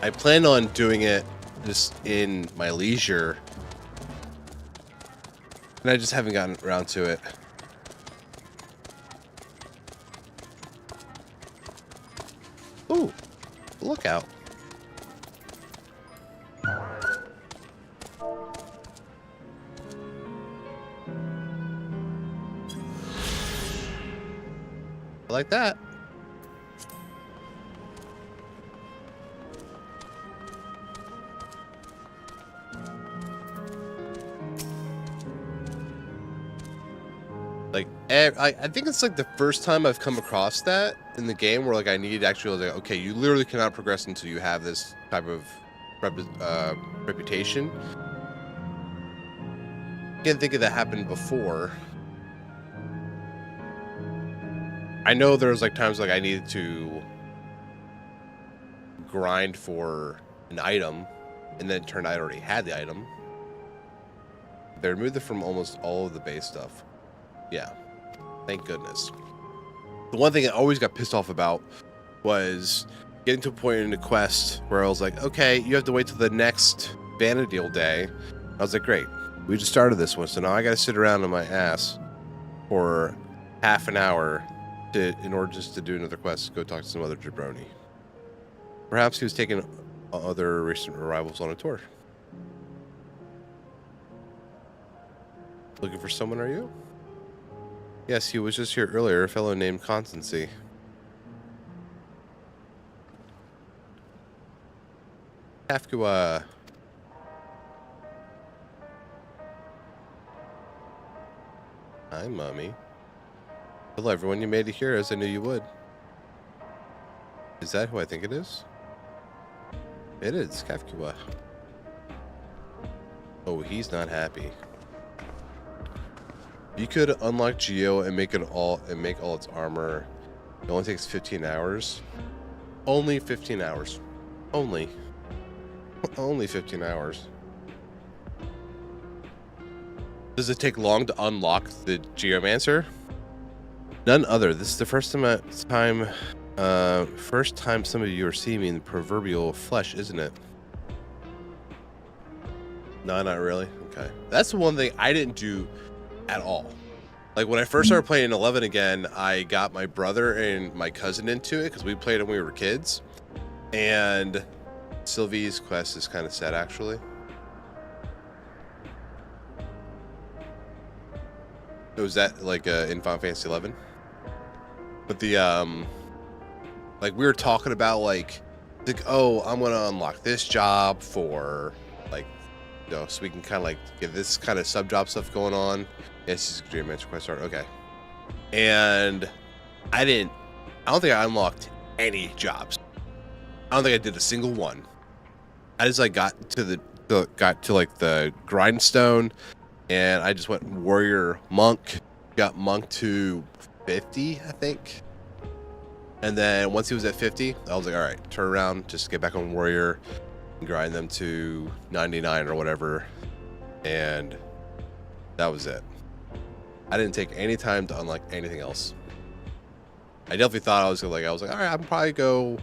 I plan on doing it just in my leisure, and I just haven't gotten around to it. Ooh, look out. like that. Like, I think it's like the first time I've come across that in the game where like I need actually like, okay, you literally cannot progress until you have this type of reputation. Can't think of that happened before. I know there was like times like I needed to grind for an item, and then it turned out I already had the item. They removed it from almost all of the base stuff. Yeah, thank goodness. The one thing I always got pissed off about was getting to a point in the quest where I was like, okay, you have to wait till the next Vana'diel day. I was like, great, we just started this one, so now I gotta sit around on my ass for half an hour in order just to do another quest, go talk to some other jabroni. Perhaps he was taking other recent arrivals on a tour. Looking for someone, are you? Yes, he was just here earlier, a fellow named Constancy. Kafka. Hi, Mommy. Hello, everyone. You made it here, as I knew you would. Is that who I think it is? It is, Kafka. Oh, he's not happy. You could unlock Geo and make all its armor. It only takes 15 hours. Only 15 hours. Only 15 hours. Does it take long to unlock the Geomancer? None other. This is the first time some of you are seeing me in the proverbial flesh, isn't it? No, not really. Okay. That's the one thing I didn't do at all. Like when I first started playing 11 again, I got my brother and my cousin into it because we played when we were kids. And Sylvie's quest is kind of sad, actually. Was that like in Final Fantasy 11? But the like we were talking about like oh, I'm gonna unlock this job for like, you know, so we can kind of like get this kind of sub job stuff going on. Yes, this is Dream Mansion quest start. Okay, and I don't think I unlocked any jobs. I don't think I did a single one. I just like got to like the grindstone, and I just went warrior monk, got monk to 50, I think. And then once he was at 50, I was like, all right, turn around, just get back on warrior and grind them to 99 or whatever. And that was it. I didn't take any time to unlock anything else. I definitely thought I was like, all right, I'm probably go.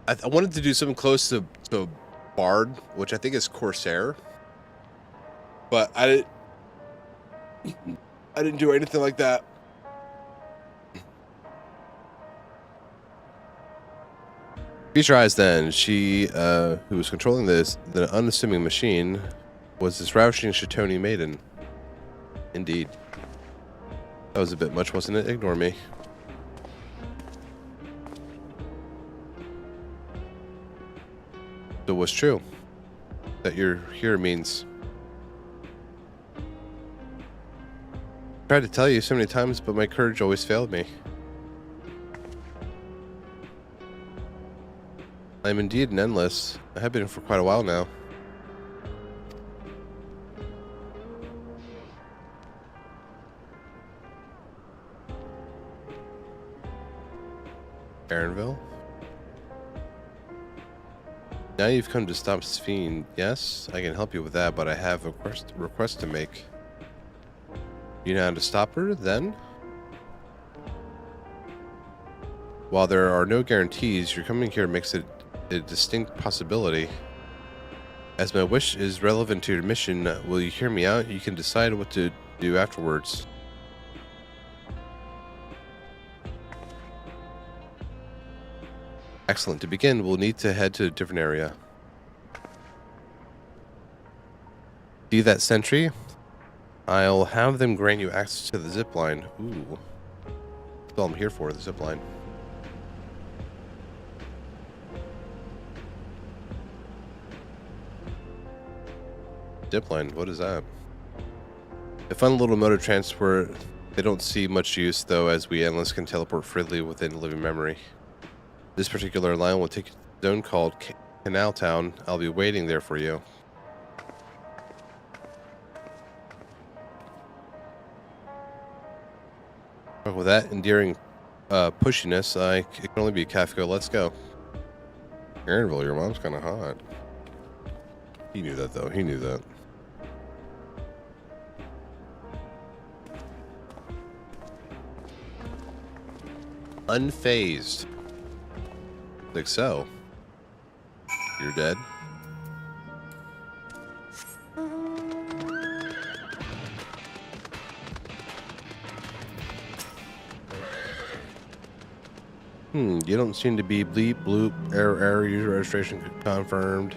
I wanted to do something close to Bard, which I think is Corsair. But I didn't do anything like that. Feature Eyes then, she who was controlling the unassuming machine, was this ravishing Chitoni maiden. Indeed. That was a bit much, wasn't it? Ignore me. So what's true? That you're here means... I tried to tell you so many times, but my courage always failed me. I'm indeed an endless. I have been for quite a while now. Aaronville? Now you've come to stop this fiend. Yes, I can help you with that, but I have a request to make. You know how to stop her, then? While there are no guarantees, your coming here makes it a distinct possibility. As my wish is relevant to your mission, will you hear me out? You can decide what to do afterwards. Excellent. To begin, we'll need to head to a different area. See that sentry? I'll have them grant you access to the zip line. Ooh. That's all I'm here for, the zip line. Zipline, what is that? A fun little mode of transport. They don't see much use, though, as we endless can teleport freely within living memory. This particular line will take you to a zone called Canal Town. I'll be waiting there for you. But with that endearing pushiness, it can only be Kafka. Let's go. Aaronville, your mom's kind of hot. He knew that, though. He knew that. Unfazed. Like so. You're dead. You don't seem to be bleep, bloop, error, user registration confirmed.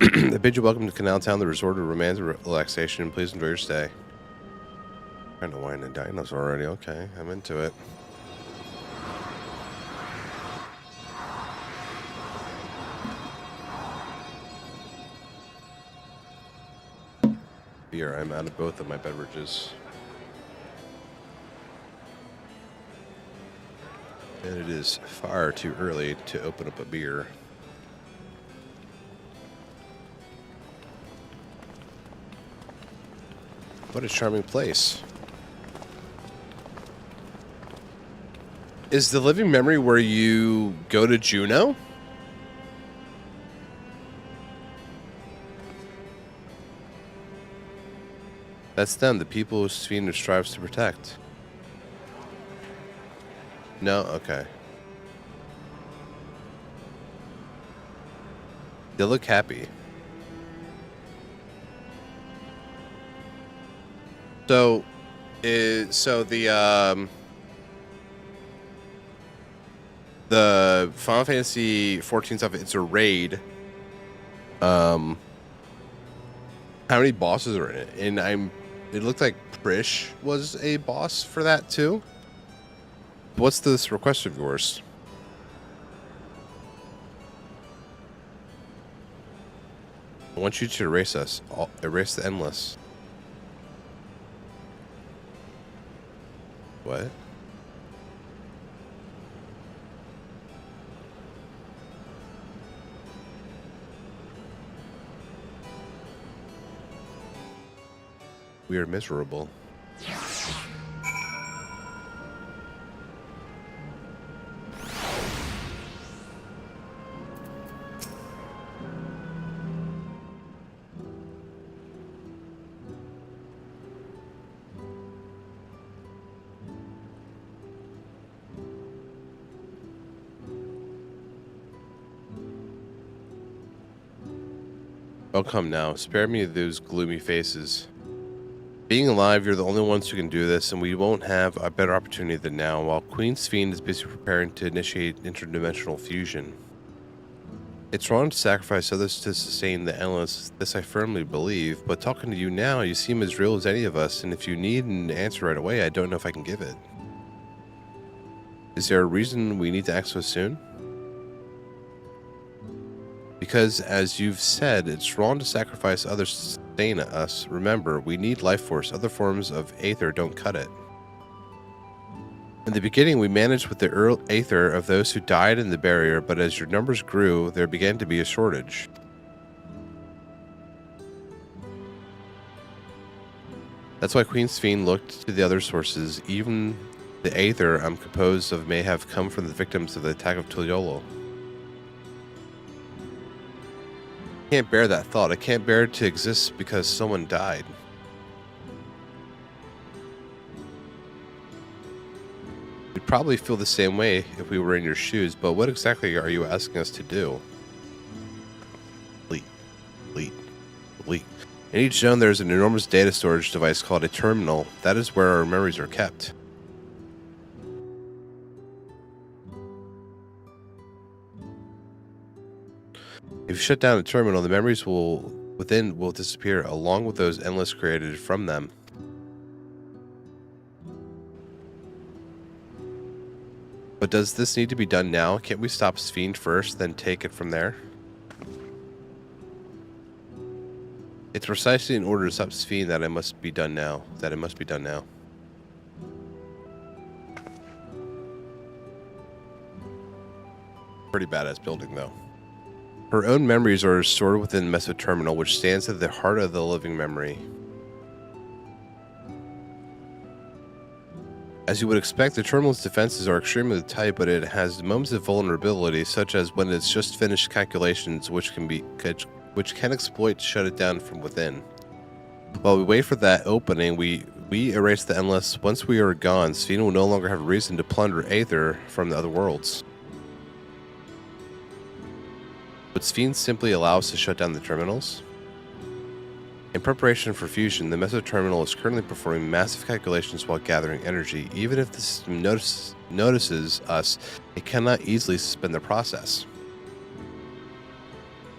I bid you welcome to Canal Town, the resort of romance and relaxation. Please enjoy your stay. Kind of wine and dinosaur already. Okay, I'm into it. Beer. I'm out of both of my beverages. And it is far too early to open up a beer. What a charming place. Is the living memory where you go to Juno? That's them, the people who Sphene strives to protect. No? Okay. They look happy. So, the Final Fantasy 14 stuff, it's a raid. How many bosses are in it? And it looked like Prish was a boss for that too. What's this request of yours? I want you to erase us. Erase the endless. What? We are miserable. Oh, come now. Spare me those gloomy faces. Being alive, you're the only ones who can do this, and we won't have a better opportunity than now, while Queen Sphene is busy preparing to initiate interdimensional fusion. It's wrong to sacrifice others to sustain the endless, this I firmly believe, but talking to you now, you seem as real as any of us, and if you need an answer right away, I don't know if I can give it. Is there a reason we need to act so soon? Because, as you've said, it's wrong to sacrifice others to sustain us. Remember, we need life force. Other forms of aether don't cut it. In the beginning, we managed with the aether of those who died in the barrier, but as your numbers grew, there began to be a shortage. That's why Queen Sphene looked to the other sources. Even the aether I'm composed of may have come from the victims of the attack of Tuliolo. I can't bear that thought. I can't bear to exist because someone died. We'd probably feel the same way if we were in your shoes, but what exactly are you asking us to do? Delete. In each zone, there's an enormous data storage device called a terminal. That is where our memories are kept. If you shut down a terminal, the memories within will disappear along with those endless created from them. But does this need to be done now? Can't we stop Sphene first, then take it from there? It's precisely in order to stop Sphene that it must be done now. Pretty badass building, though. Her own memories are stored within the MSQ terminal, which stands at the heart of the living memory. As you would expect, the terminal's defenses are extremely tight, but it has moments of vulnerability, such as when it's just finished calculations, which can exploit to shut it down from within. While we wait for that opening, we erase the Endless. Once we are gone, Sphene will no longer have a reason to plunder Aether from the other worlds. Would Sphene simply allow us to shut down the terminals? In preparation for fusion, the MSQ terminal is currently performing massive calculations while gathering energy. Even if the system notices us, it cannot easily suspend the process.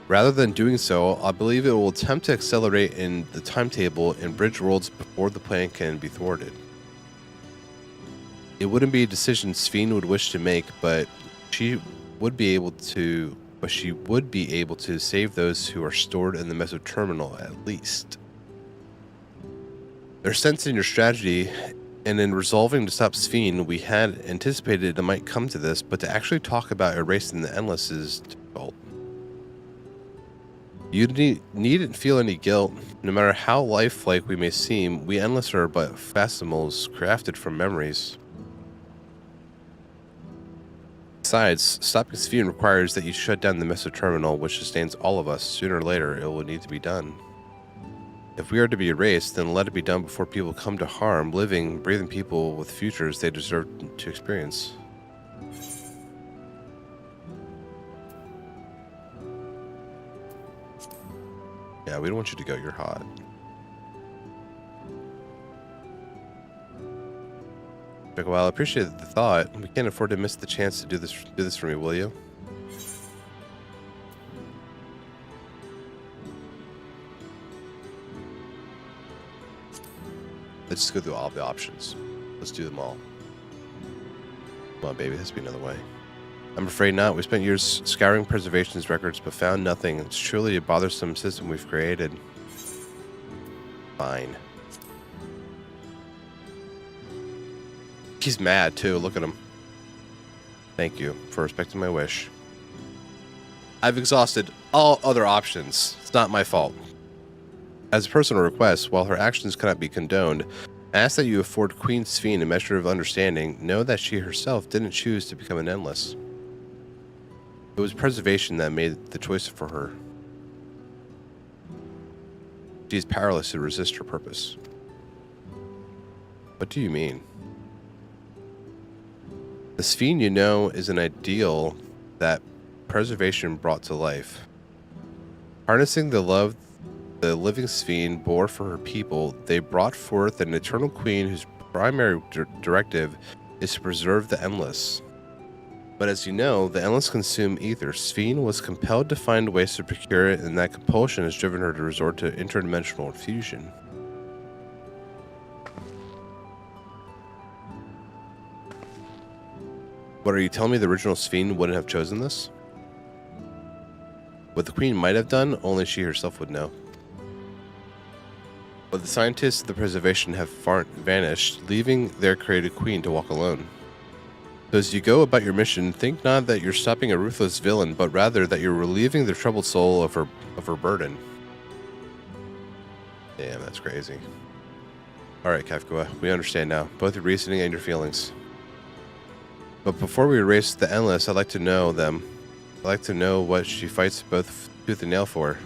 Rather than doing so, I believe it will attempt to accelerate in the timetable and bridge worlds before the plan can be thwarted. It wouldn't be a decision Sphene would wish to make, but she would be able to save those who are stored in the MSQ terminal, at least. There's sense in your strategy, and in resolving to stop Sphene, we had anticipated it might come to this, but to actually talk about erasing the Endless is difficult. You needn't feel any guilt. No matter how lifelike we may seem, we Endless are but facsimils crafted from memories. Besides, stopping Sphene requires that you shut down the MSQ terminal, which sustains all of us. Sooner or later, it will need to be done. If we are to be erased, then let it be done before people come to harm living, breathing people with futures they deserve to experience. Yeah, we don't want you to go. You're hot. Well, I appreciate the thought. We can't afford to miss the chance to do this for me, will you? Let's just go through all the options. Let's do them all. Come on, baby. This has to be another way. I'm afraid not. We spent years scouring preservation's records, but found nothing. It's truly a bothersome system we've created. Fine. He's mad, too. Look at him. Thank you for respecting my wish. I've exhausted all other options. It's not my fault. As a personal request, while her actions cannot be condoned, I ask that you afford Queen Sphene a measure of understanding. Know that she herself didn't choose to become an Endless. It was preservation that made the choice for her. She is powerless to resist her purpose. What do you mean? The Sphene you know is an ideal that preservation brought to life. Harnessing the love the living Sphene bore for her people, they brought forth an eternal queen whose primary directive is to preserve the Endless. But as you know, the Endless consume ether. Sphene was compelled to find ways to procure it, and that compulsion has driven her to resort to interdimensional fusion. What, are you telling me the original Sphene wouldn't have chosen this? What the Queen might have done, only she herself would know. But the scientists of the preservation have vanished, leaving their created Queen to walk alone. So as you go about your mission, think not that you're stopping a ruthless villain, but rather that you're relieving the troubled soul of her burden. Damn, that's crazy. Alright, Kafka, we understand now, both your reasoning and your feelings. But before we erase the Endless, I'd like to know them. I'd like to know what she fights both tooth and nail for.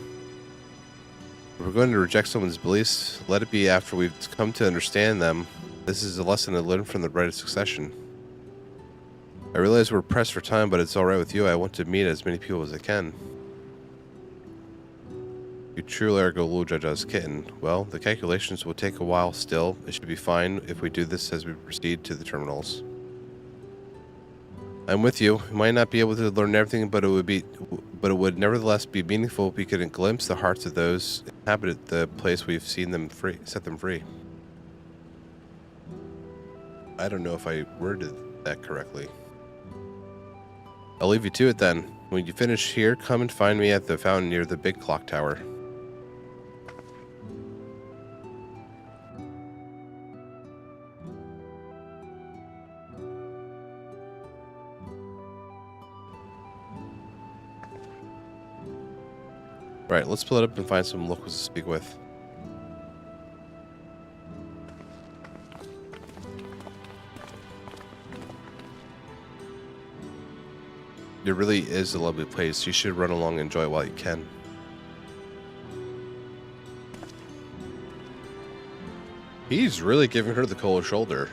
If we're going to reject someone's beliefs, let it be after we've come to understand them. This is a lesson to learn from the Rite of Succession. I realize we're pressed for time, but it's alright with you. I want to meet as many people as I can. You truly are Golujaja's kitten. Well, the calculations will take a while still. It should be fine if we do this as we proceed to the terminals. I'm with you. We might not be able to learn everything, but it would nevertheless be meaningful if we could glimpse the hearts of those inhabited the place we've seen them free, set them free. I don't know if I worded that correctly. I'll leave you to it then. When you finish here, come and find me at the fountain near the big clock tower. Right, let's split up and find some locals to speak with. It really is a lovely place. You should run along and enjoy it while you can. He's really giving her the cold shoulder.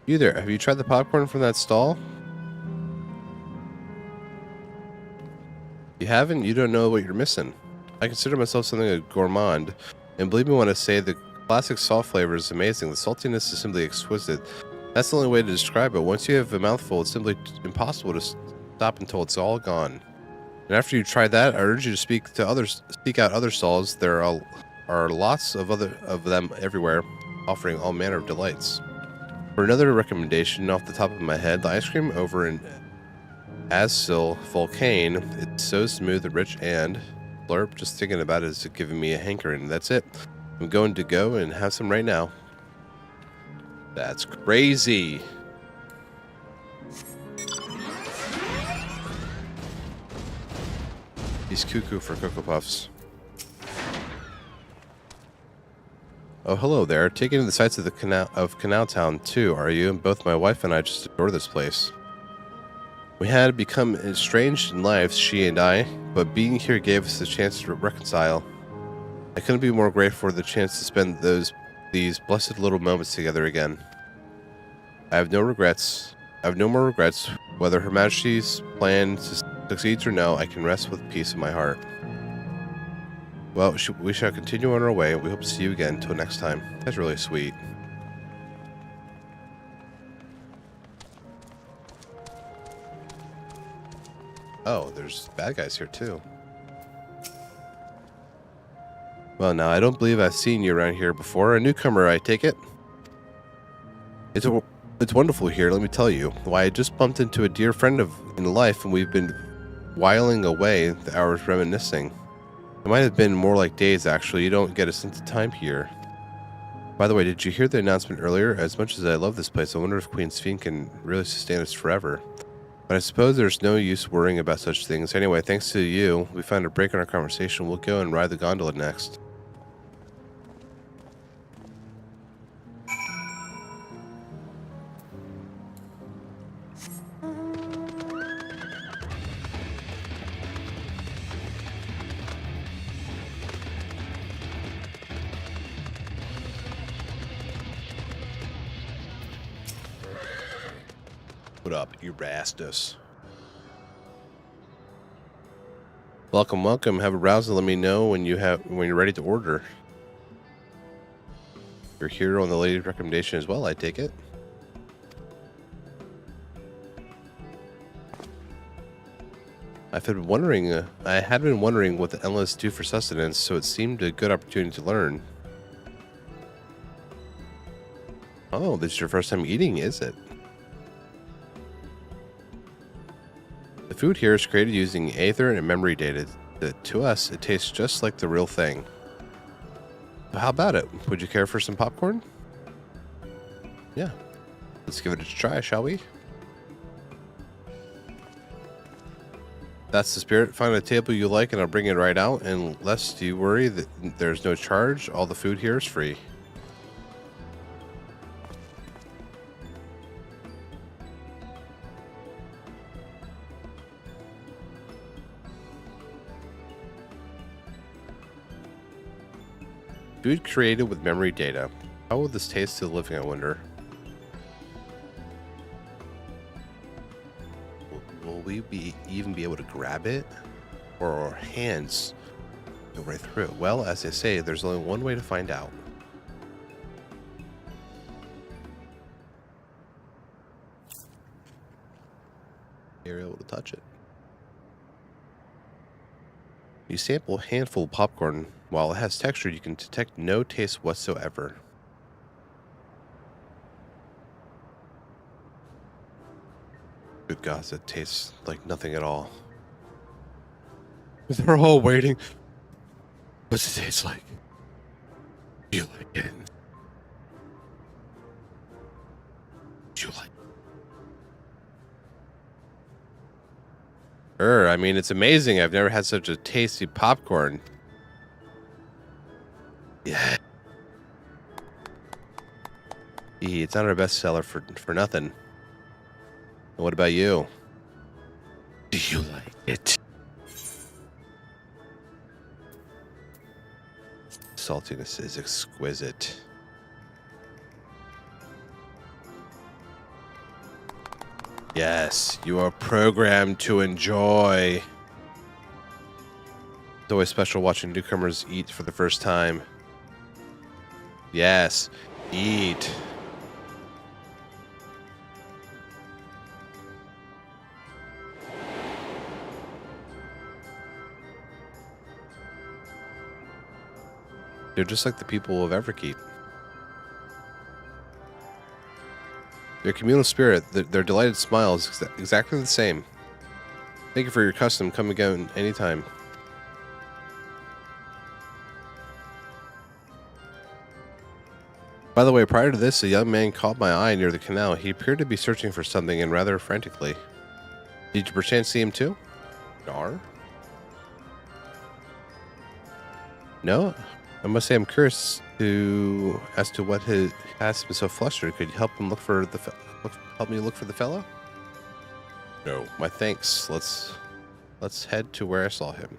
You there, have you tried the popcorn from that stall? You haven't? You don't know what you're missing. I consider myself something of a gourmand, and believe me when I say the classic salt flavor is amazing. The saltiness is simply exquisite. That's the only way to describe it. Once you have a mouthful, it's simply impossible to stop until it's all gone. And after you try that, I urge you to seek out other stalls. There are lots of them everywhere, offering all manner of delights. For another recommendation off the top of my head, the ice cream over in Azsil Volcane, it's so smooth and rich and blurb, just thinking about it is giving me a hankering. That's it. I'm going to go and have some right now. That's crazy. He's cuckoo for Cocoa Puffs. Oh, hello there. Taking in the sights of the Canal Town too, are you? And both my wife and I just adore this place. We had become estranged in life, she and I, but being here gave us the chance to reconcile. I couldn't be more grateful for the chance to spend these blessed little moments together again. I have no regrets. I have no more regrets. Whether Her Majesty's plan succeeds or no, I can rest with peace in my heart. Well, we shall continue on our way. We hope to see you again. Until next time. That's really sweet. Oh, there's bad guys here too. Well, now, I don't believe I've seen you around here before. A newcomer, I take it? It's wonderful here, let me tell you. Why, I just bumped into a dear friend in life, and we've been whiling away the hours reminiscing. It might have been more like days, actually. You don't get a sense of time here. By the way, did you hear the announcement earlier? As much as I love this place, I wonder if Queen Sphene can really sustain us forever. But I suppose there's no use worrying about such things. Anyway, thanks to you, we found a break in our conversation. We'll go and ride the gondola next. What up, Erastus? Welcome, welcome. Have a browse and let me know when you're ready to order. You're here on the lady's recommendation as well, I take it. I had been wondering what the endless do for sustenance, so it seemed a good opportunity to learn. Oh, this is your first time eating, is it? The food here is created using aether and memory data. To us, it tastes just like the real thing. But how about it? Would you care for some popcorn? Yeah. Let's give it a try, shall we? That's the spirit. Find a table you like and I'll bring it right out. And lest you worry that there's no charge, all the food here is free. Food created with memory data. How will this taste to the living, I wonder? Will we even be able to grab it? Or our hands Go right through it. Well, as they say, there's only one way to find out. You're able to touch it. You sample a handful of popcorn. While it has texture, you can detect no taste whatsoever. Good God, it tastes like nothing at all. They're all waiting. What's it taste like? Do you like it? Do you like it? I mean, it's amazing. I've never had such a tasty popcorn. Yeah. It's not our best seller for nothing. What about you? Do you like it? Saltiness is exquisite. Yes, you are programmed to enjoy. It's always special watching newcomers eat for the first time. Yes, eat. They're just like the people of Everkeep. Their communal spirit, their delighted smile is exactly the same. Thank you for your custom. Come again anytime. By the way, prior to this, a young man caught my eye near the canal. He appeared to be searching for something, and rather frantically. Did you perchance see him too? Dar? No? I must say I'm curious as to what has him so flustered. Could you help him look for help me look for the fellow? No, my thanks. Let's head to where I saw him.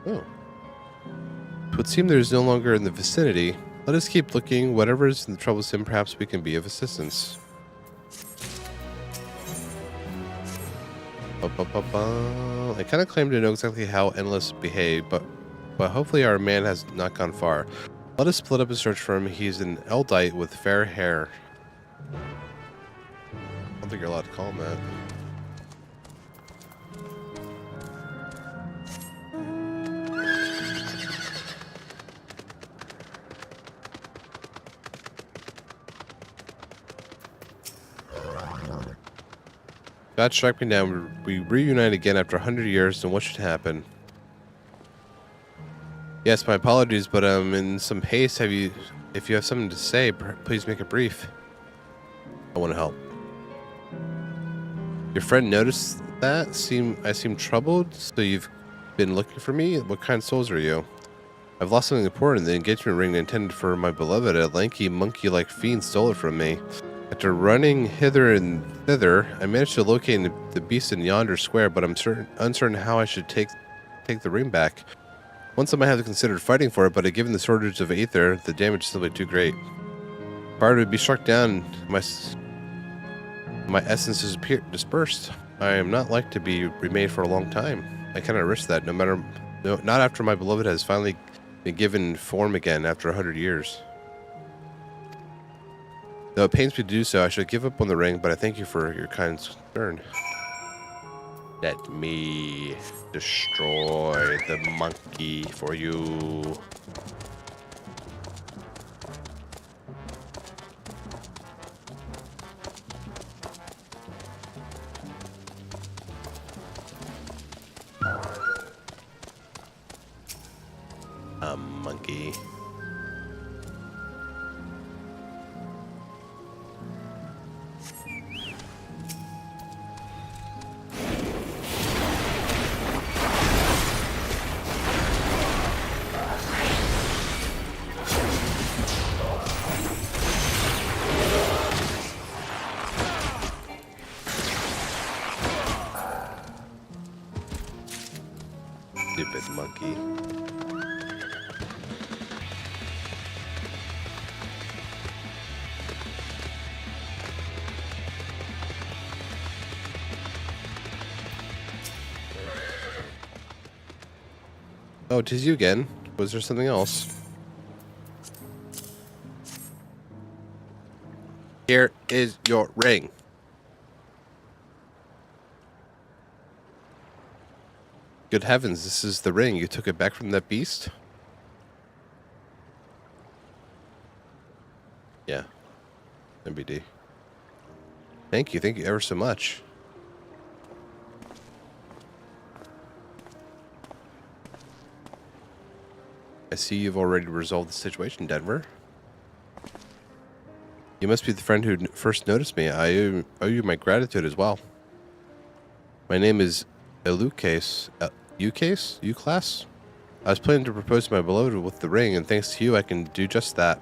Oh. It would seem there is no longer in the vicinity. Let us keep looking. Whatever is troublesome, perhaps we can be of assistance. I kind of claim to know exactly how Endless behaved, but hopefully our man has not gone far. Let us split up and search for him. He's an Eldite with fair hair. I don't think you're allowed to call him that. God struck me down. We reunite again after 100 years, and what should happen? Yes, my apologies, but I'm in some haste. If you have something to say, please make it brief. I want to help. Your friend noticed that? I seem troubled, so you've been looking for me? What kind of souls are you? I've lost something important. The engagement ring intended for my beloved. A lanky, monkey-like fiend stole it from me. After running hither and thither, I managed to locate the beast in yonder square, but I'm uncertain how I should take the ring back. Once I might have considered fighting for it, but given the shortage of aether, the damage is simply too great. If I were to be struck down, my essence is dispersed. I am not like to be remade for a long time. I cannot risk that, not after my beloved has finally been given form again after 100 years. Though it pains me to do so, I should give up on the ring, but I thank you for your kind concern. Let me destroy the monkey for you. A monkey. monkey. Oh, 'tis you again. Was there something else? Here is your ring. Good heavens, this is the ring. You took it back from that beast? Yeah. MBD. Thank you ever so much. I see you've already resolved the situation, Denver. You must be the friend who first noticed me. I owe you my gratitude as well. My name is Eucase. Euclass? I was planning to propose to my beloved with the ring, and thanks to you, I can do just that.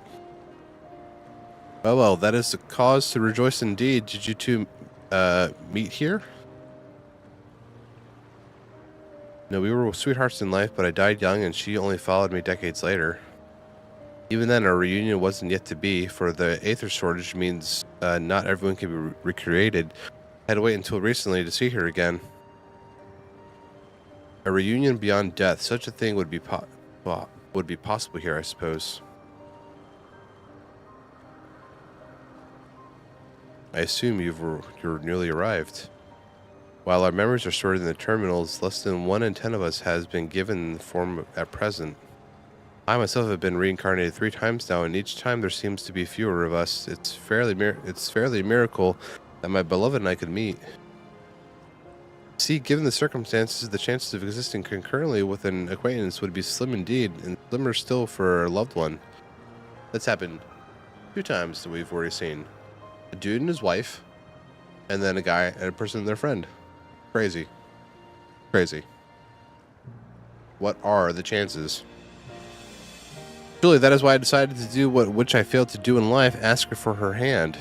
Well, that is a cause to rejoice indeed. Did you two meet here? No, we were sweethearts in life, but I died young, and she only followed me decades later. Even then, our reunion wasn't yet to be, for the aether shortage means not everyone can be recreated. I had to wait until recently to see her again. A reunion beyond death, such a thing would be possible here, I suppose. I assume you're nearly arrived. While our memories are stored in the terminals, less than 1 in 10 of us has been given the form at present. I myself have been reincarnated 3 times now, and each time there seems to be fewer of us. It's fairly a miracle that my beloved and I could meet. See, given the circumstances, the chances of existing concurrently with an acquaintance would be slim indeed, and slimmer still for a loved one. That's happened 2 times that we've already seen. A dude and his wife, and then a guy and a person and their friend. Crazy. Crazy. What are the chances? Truly, that is why I decided to do which I failed to do in life, ask her for her hand.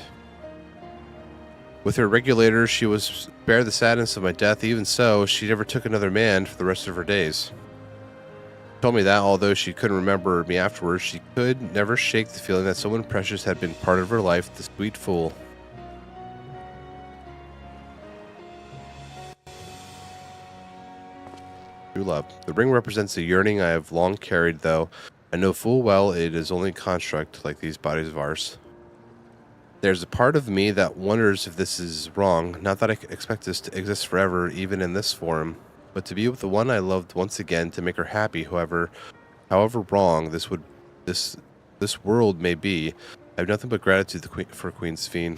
With her regulators, she was spared the sadness of my death. Even so, she never took another man for the rest of her days. She told me that, although she couldn't remember me afterwards, she could never shake the feeling that someone precious had been part of her life, the sweet fool. True love. The ring represents a yearning I have long carried, though I know full well it is only a construct like these bodies of ours. There's a part of me that wonders if this is wrong. Not that I expect this to exist forever, even in this form, but to be with the one I loved once again, to make her happy, however wrong this world may be. I have nothing but gratitude for Queen Sphene.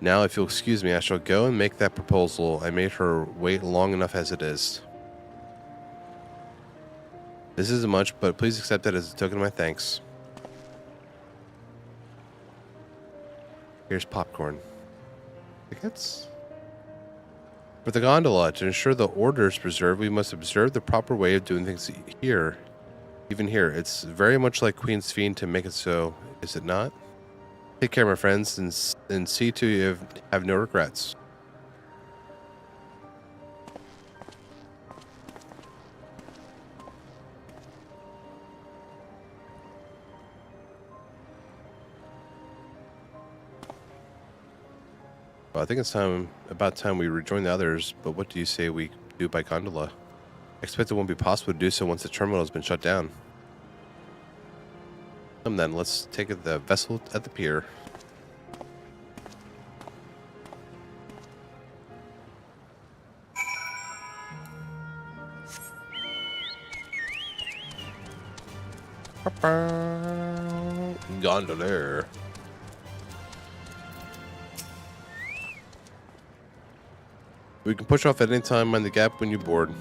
Now, if you'll excuse me, I shall go and make that proposal. I made her wait long enough as it is. This isn't much, but please accept it as a token of my thanks. Here's popcorn. Tickets? For the gondola, to ensure the order is preserved, we must observe the proper way of doing things here. Even here, it's very much like Queen Sphene to make it so, is it not? Take care, my friends, and see to you have no regrets. Well, I think it's about time we rejoin the others, but what do you say we do by gondola? I expect it won't be possible to do so once the terminal has been shut down. Come then, let's take the vessel at the pier. Gondolier. We can push off at any time, mind the gap when you board.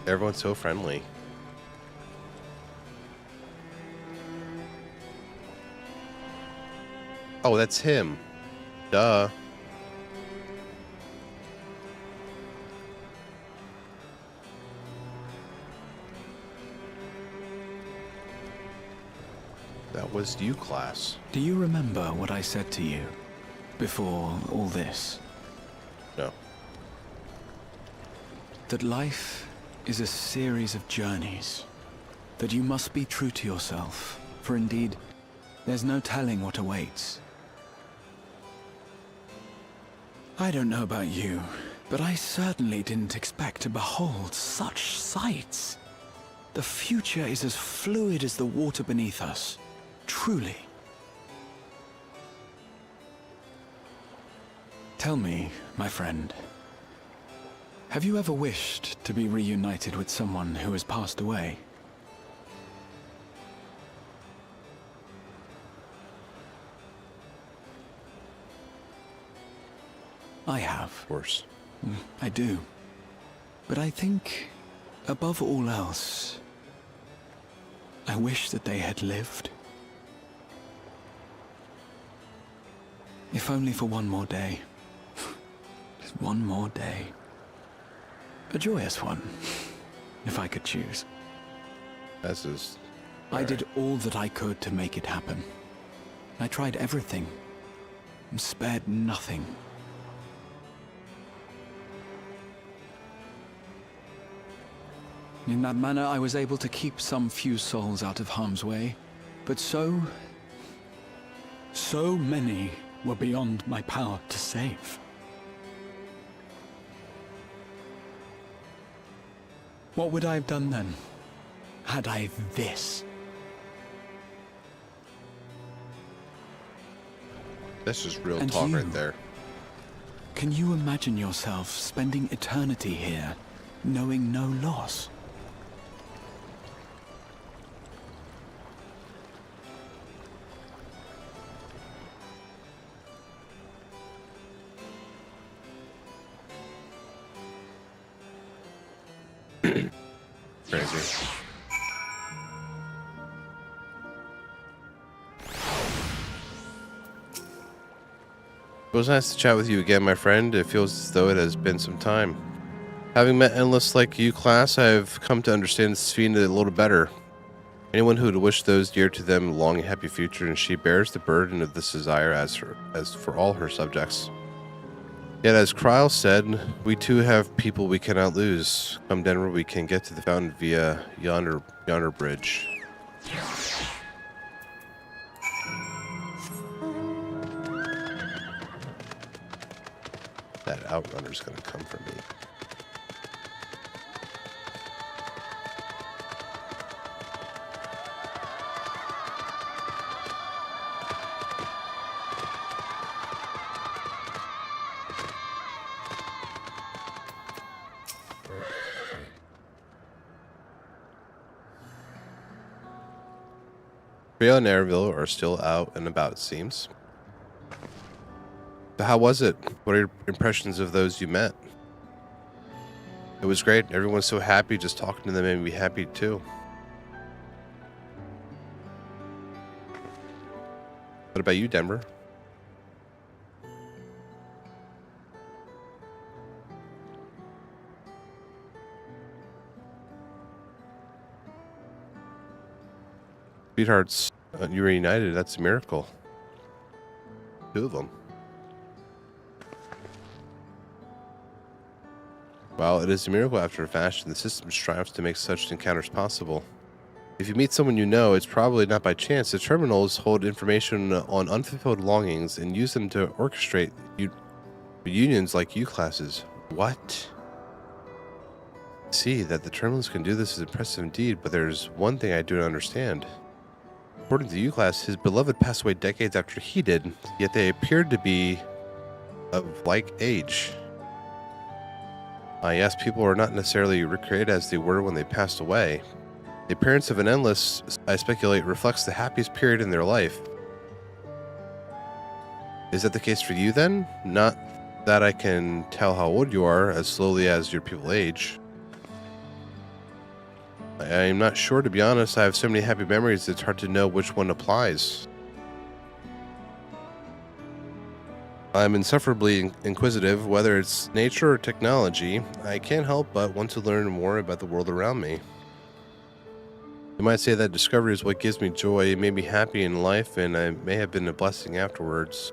Everyone's so friendly. Oh, that's him. Duh. That was you, class. Do you remember what I said to you before all this? No. That life is a series of journeys. That you must be true to yourself, for indeed, there's no telling what awaits. I don't know about you, but I certainly didn't expect to behold such sights. The future is as fluid as the water beneath us. Truly. Tell me, my friend, have you ever wished to be reunited with someone who has passed away? I have. Of course. I do. But I think, above all else, I wish that they had lived. If only for one more day. Just one more day. A joyous one, if I could choose. This is... I did all that I could to make it happen. I tried everything, and spared nothing. In that manner, I was able to keep some few souls out of harm's way, but so many were beyond my power to save. What would I have done then, had I this? This is real And talk you? right there. Can you imagine yourself spending eternity here, knowing no loss? Crazy. It was nice to chat with you again, my friend. It feels as though it has been some time. Having met Endless like you, class, I have come to understand Sphena a little better. Anyone who would wish those dear to them a long and happy future, and she bears the burden of this desire as for all her subjects. Yet, as Kryl said, we too have people we cannot lose. Come Denver, we can get to the fountain via yonder bridge. That outrunner's gonna come for me. Creel and Airville are still out and about, it seems. So how was it? What are your impressions of those you met? It was great. Everyone's so happy. Just talking to them made me happy too. What about you, Denver? Sweethearts, you were united. That's a miracle. Two of them. While it is a miracle after a fashion, the system strives to make such encounters possible. If you meet someone you know, it's probably not by chance. The terminals hold information on unfulfilled longings and use them to orchestrate reunions like you classes. What? See, that the terminals can do this is impressive indeed, but there's one thing I do not understand. According to U-Class, his beloved passed away decades after he did, yet they appeared to be of like age. Yes, people are not necessarily recreated as they were when they passed away. The appearance of an Endless, I speculate, reflects the happiest period in their life. Is that the case for you then? Not that I can tell how old you are as slowly as your people age. I'm not sure, to be honest. I have so many happy memories, it's hard to know which one applies. I'm insufferably inquisitive, whether it's nature or technology. I can't help but want to learn more about the world around me. You might say that discovery is what gives me joy. It made me happy in life, and I may have been a blessing afterwards.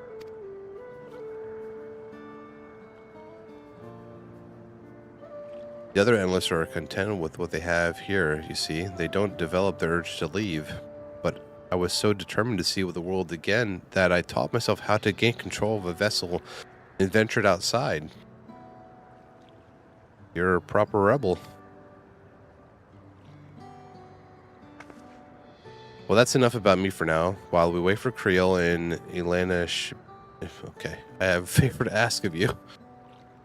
The other endless are content with what they have here, you see. They don't develop the urge to leave. But I was so determined to see the world again that I taught myself how to gain control of a vessel and ventured outside. You're a proper rebel. Well, that's enough about me for now. While we wait for Creel and Elena, okay, I have a favor to ask of you.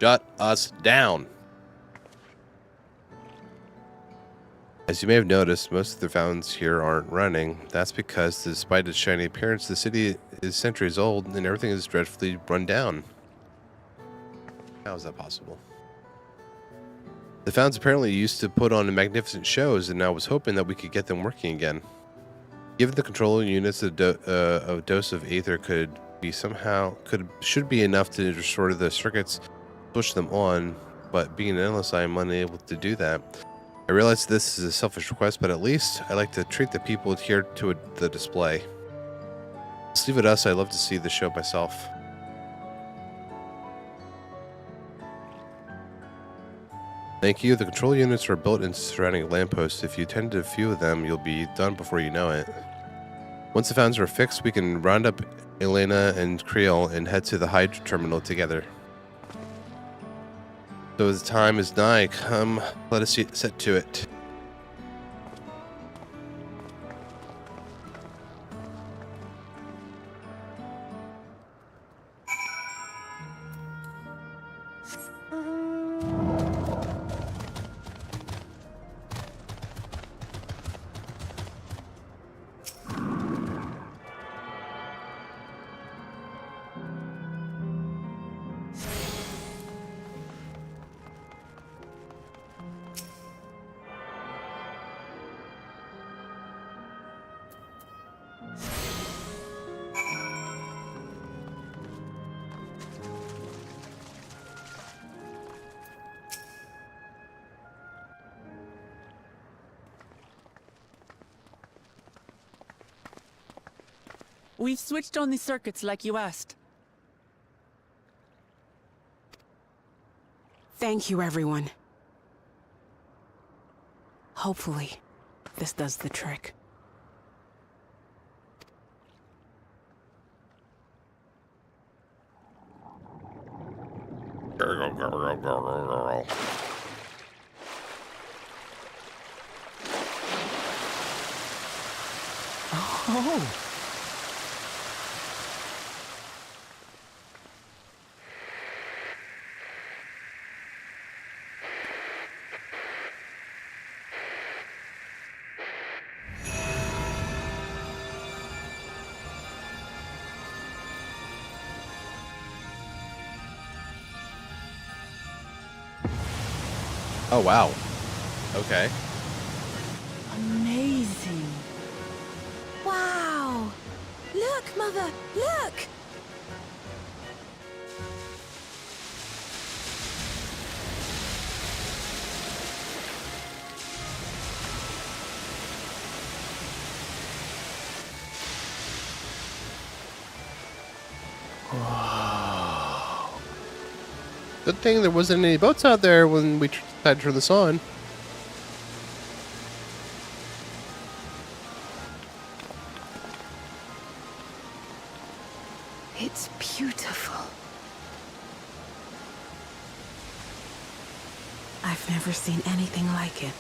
Shut us down. As you may have noticed, most of the fountains here aren't running. That's because, despite its shiny appearance, the city is centuries old and everything is dreadfully run down. How is that possible? The fountains apparently used to put on magnificent shows, and I was hoping that we could get them working again. Given the control units, a dose of aether should be enough to restore the circuits, switch them on. But being endless, I am unable to do that. I realize this is a selfish request, but at least I like to treat the people here to the display. Just leave it us. I love to see the show myself. Thank you. The control units are built into surrounding lampposts. If you tend to a few of them, you'll be done before you know it. Once the fountains are fixed, we can round up Elena and Creel and head to the Hydra terminal together. So the time is nigh. Come, let us set to it. We've switched on the circuits like you asked. Thank you, everyone. Hopefully, this does the trick. Oh! Oh, wow. Okay. Amazing. Wow! Look, Mother, look! Good thing there wasn't any boats out there when we tried to turn this on. It's beautiful. I've never seen anything like it.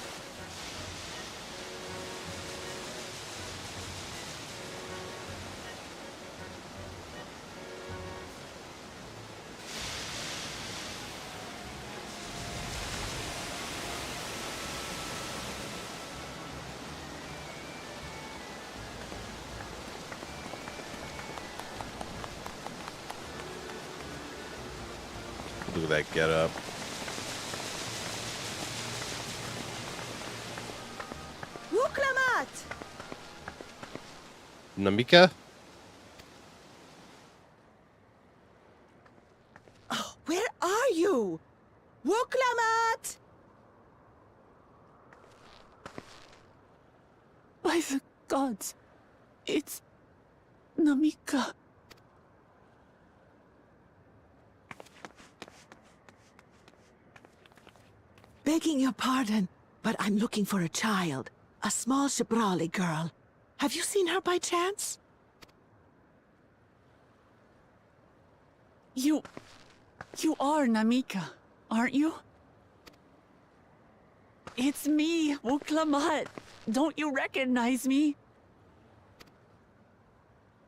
Look at that get up. Namika? Oh, where are you? Wuklamat! By the gods, it's Namika. Begging your pardon, but I'm looking for a child. A small Shibrali girl. Have you seen her by chance? You are Namika, aren't you? It's me, Wuklamat. Don't you recognize me?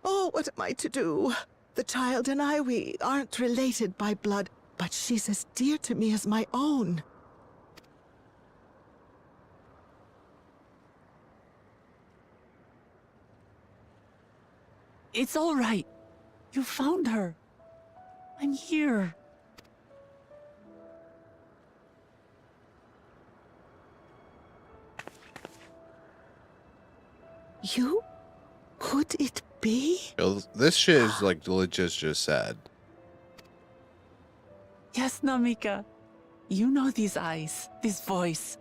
Oh, what am I to do? The child and I, we aren't related by blood, but she's as dear to me as my own. It's all right. You found her. I'm here. You? Could it be? Yo, this shit is like legit just sad. Yes, Namika. You know these eyes, this voice.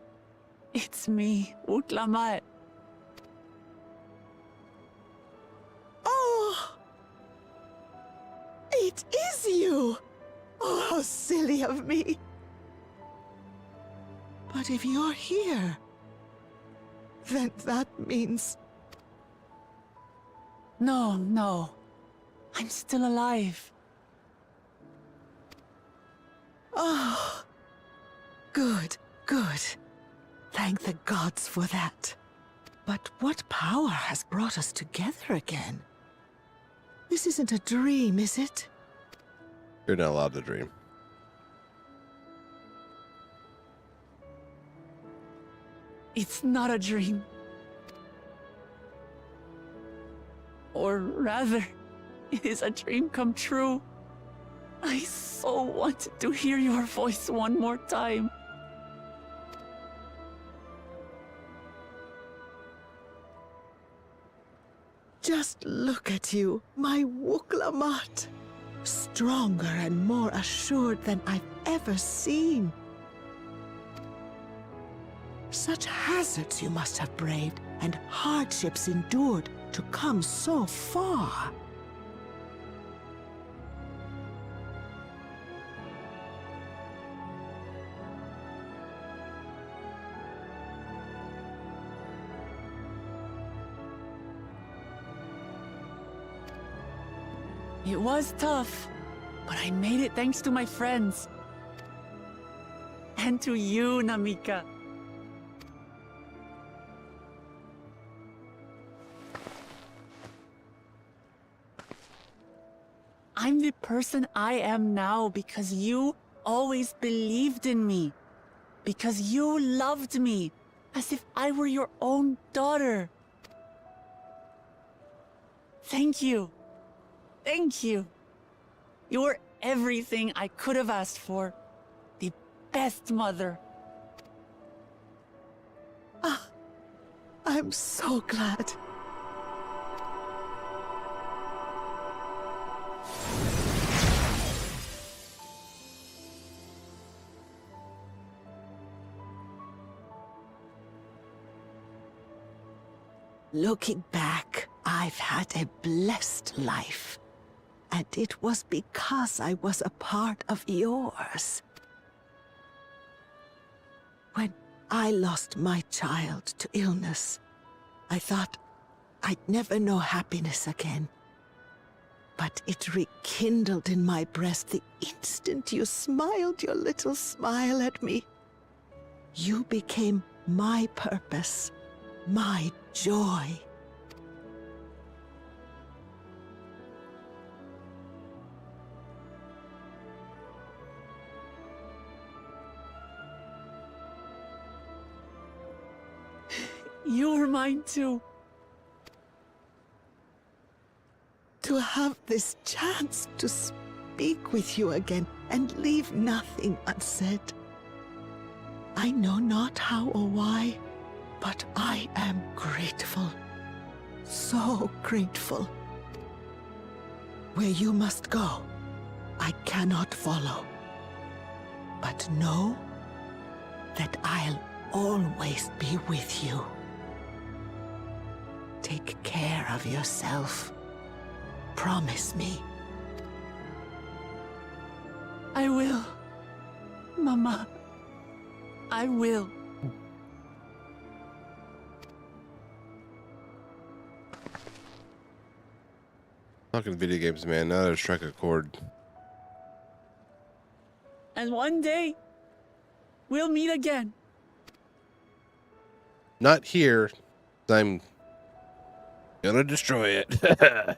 It's me, Wuklamat. Oh! It is you! Oh, how silly of me. But if you're here, then that means... No. I'm still alive. Oh, good. Thank the gods for that. But what power has brought us together again? This isn't a dream, is it? You're not allowed to dream. It's not a dream. Or rather, it is a dream come true. I so wanted to hear your voice one more time. Just look at you, my Wuklamat. Stronger and more assured than I've ever seen. Such hazards you must have braved, and hardships endured to come so far. It was tough, but I made it thanks to my friends. And to you, Namika. I'm the person I am now because you always believed in me. Because you loved me as if I were your own daughter. Thank you. Thank you. You're everything I could have asked for. The best mother. Ah, I'm so glad. Looking back, I've had a blessed life. And it was because I was a part of yours. When I lost my child to illness, I thought I'd never know happiness again. But it rekindled in my breast the instant you smiled your little smile at me. You became my purpose, my joy. You were mine too. To have this chance to speak with you again and leave nothing unsaid. I know not how or why, but I am grateful. so grateful. Where you must go, I cannot follow. But know that I'll always be with you. Take care of yourself. Promise me. I will. Mama. I will. Talking video games, man. Now to strike a chord. And one day, we'll meet again. Not here. I'm gonna destroy it.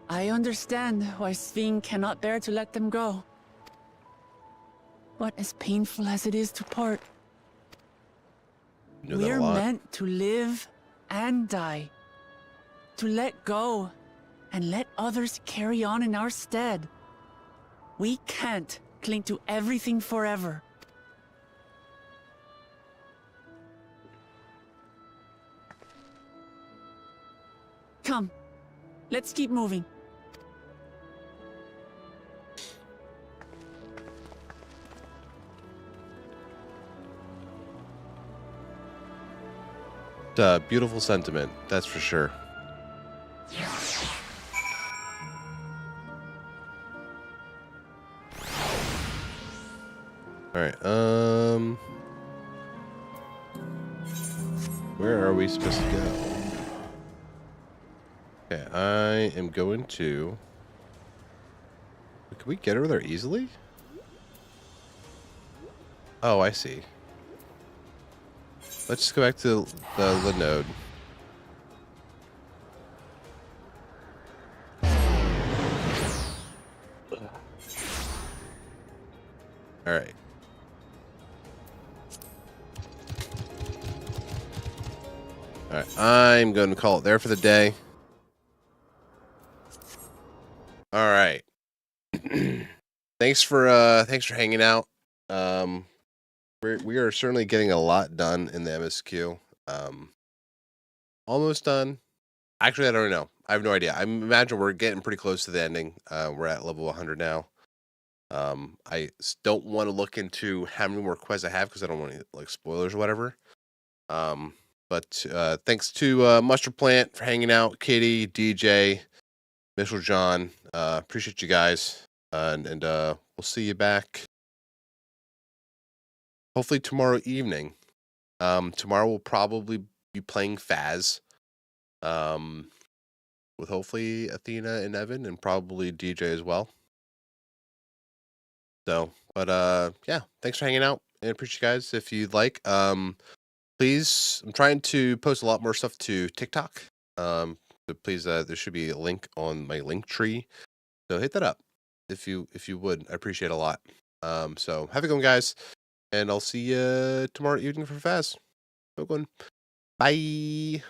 I understand why Sving cannot bear to let them go. But as painful as it is to part, we're meant to live and die. To let go and let others carry on in our stead. We can't cling to everything forever. Come, let's keep moving. Beautiful sentiment, that's for sure. All right, where are we supposed to go? Okay, I am going to... Can we get over there easily? Oh, I see. Let's just go back to the node. All right. All right, I'm going to call it there for the day. All right. Thanks for hanging out. We are certainly getting a lot done in the MSQ. Almost done. Actually, I don't know. I have no idea. I imagine we're getting pretty close to the ending. We're at level 100 now. I don't want to look into how many more quests I have because I don't want any like spoilers or whatever. But thanks to Mustard Plant for hanging out, Kitty, DJ, Mitchell, John. Appreciate you guys, and we'll see you back hopefully tomorrow evening. Tomorrow we'll probably be playing Faz. With hopefully Athena and Evan and probably DJ as well. So, but yeah, thanks for hanging out and appreciate you guys. If you'd like, please, I'm trying to post a lot more stuff to TikTok. So please, there should be a link on my link tree. So hit that up if you would. I appreciate it a lot. So have a good one, guys, and I'll see you tomorrow evening for Faz. Have a good one. Bye.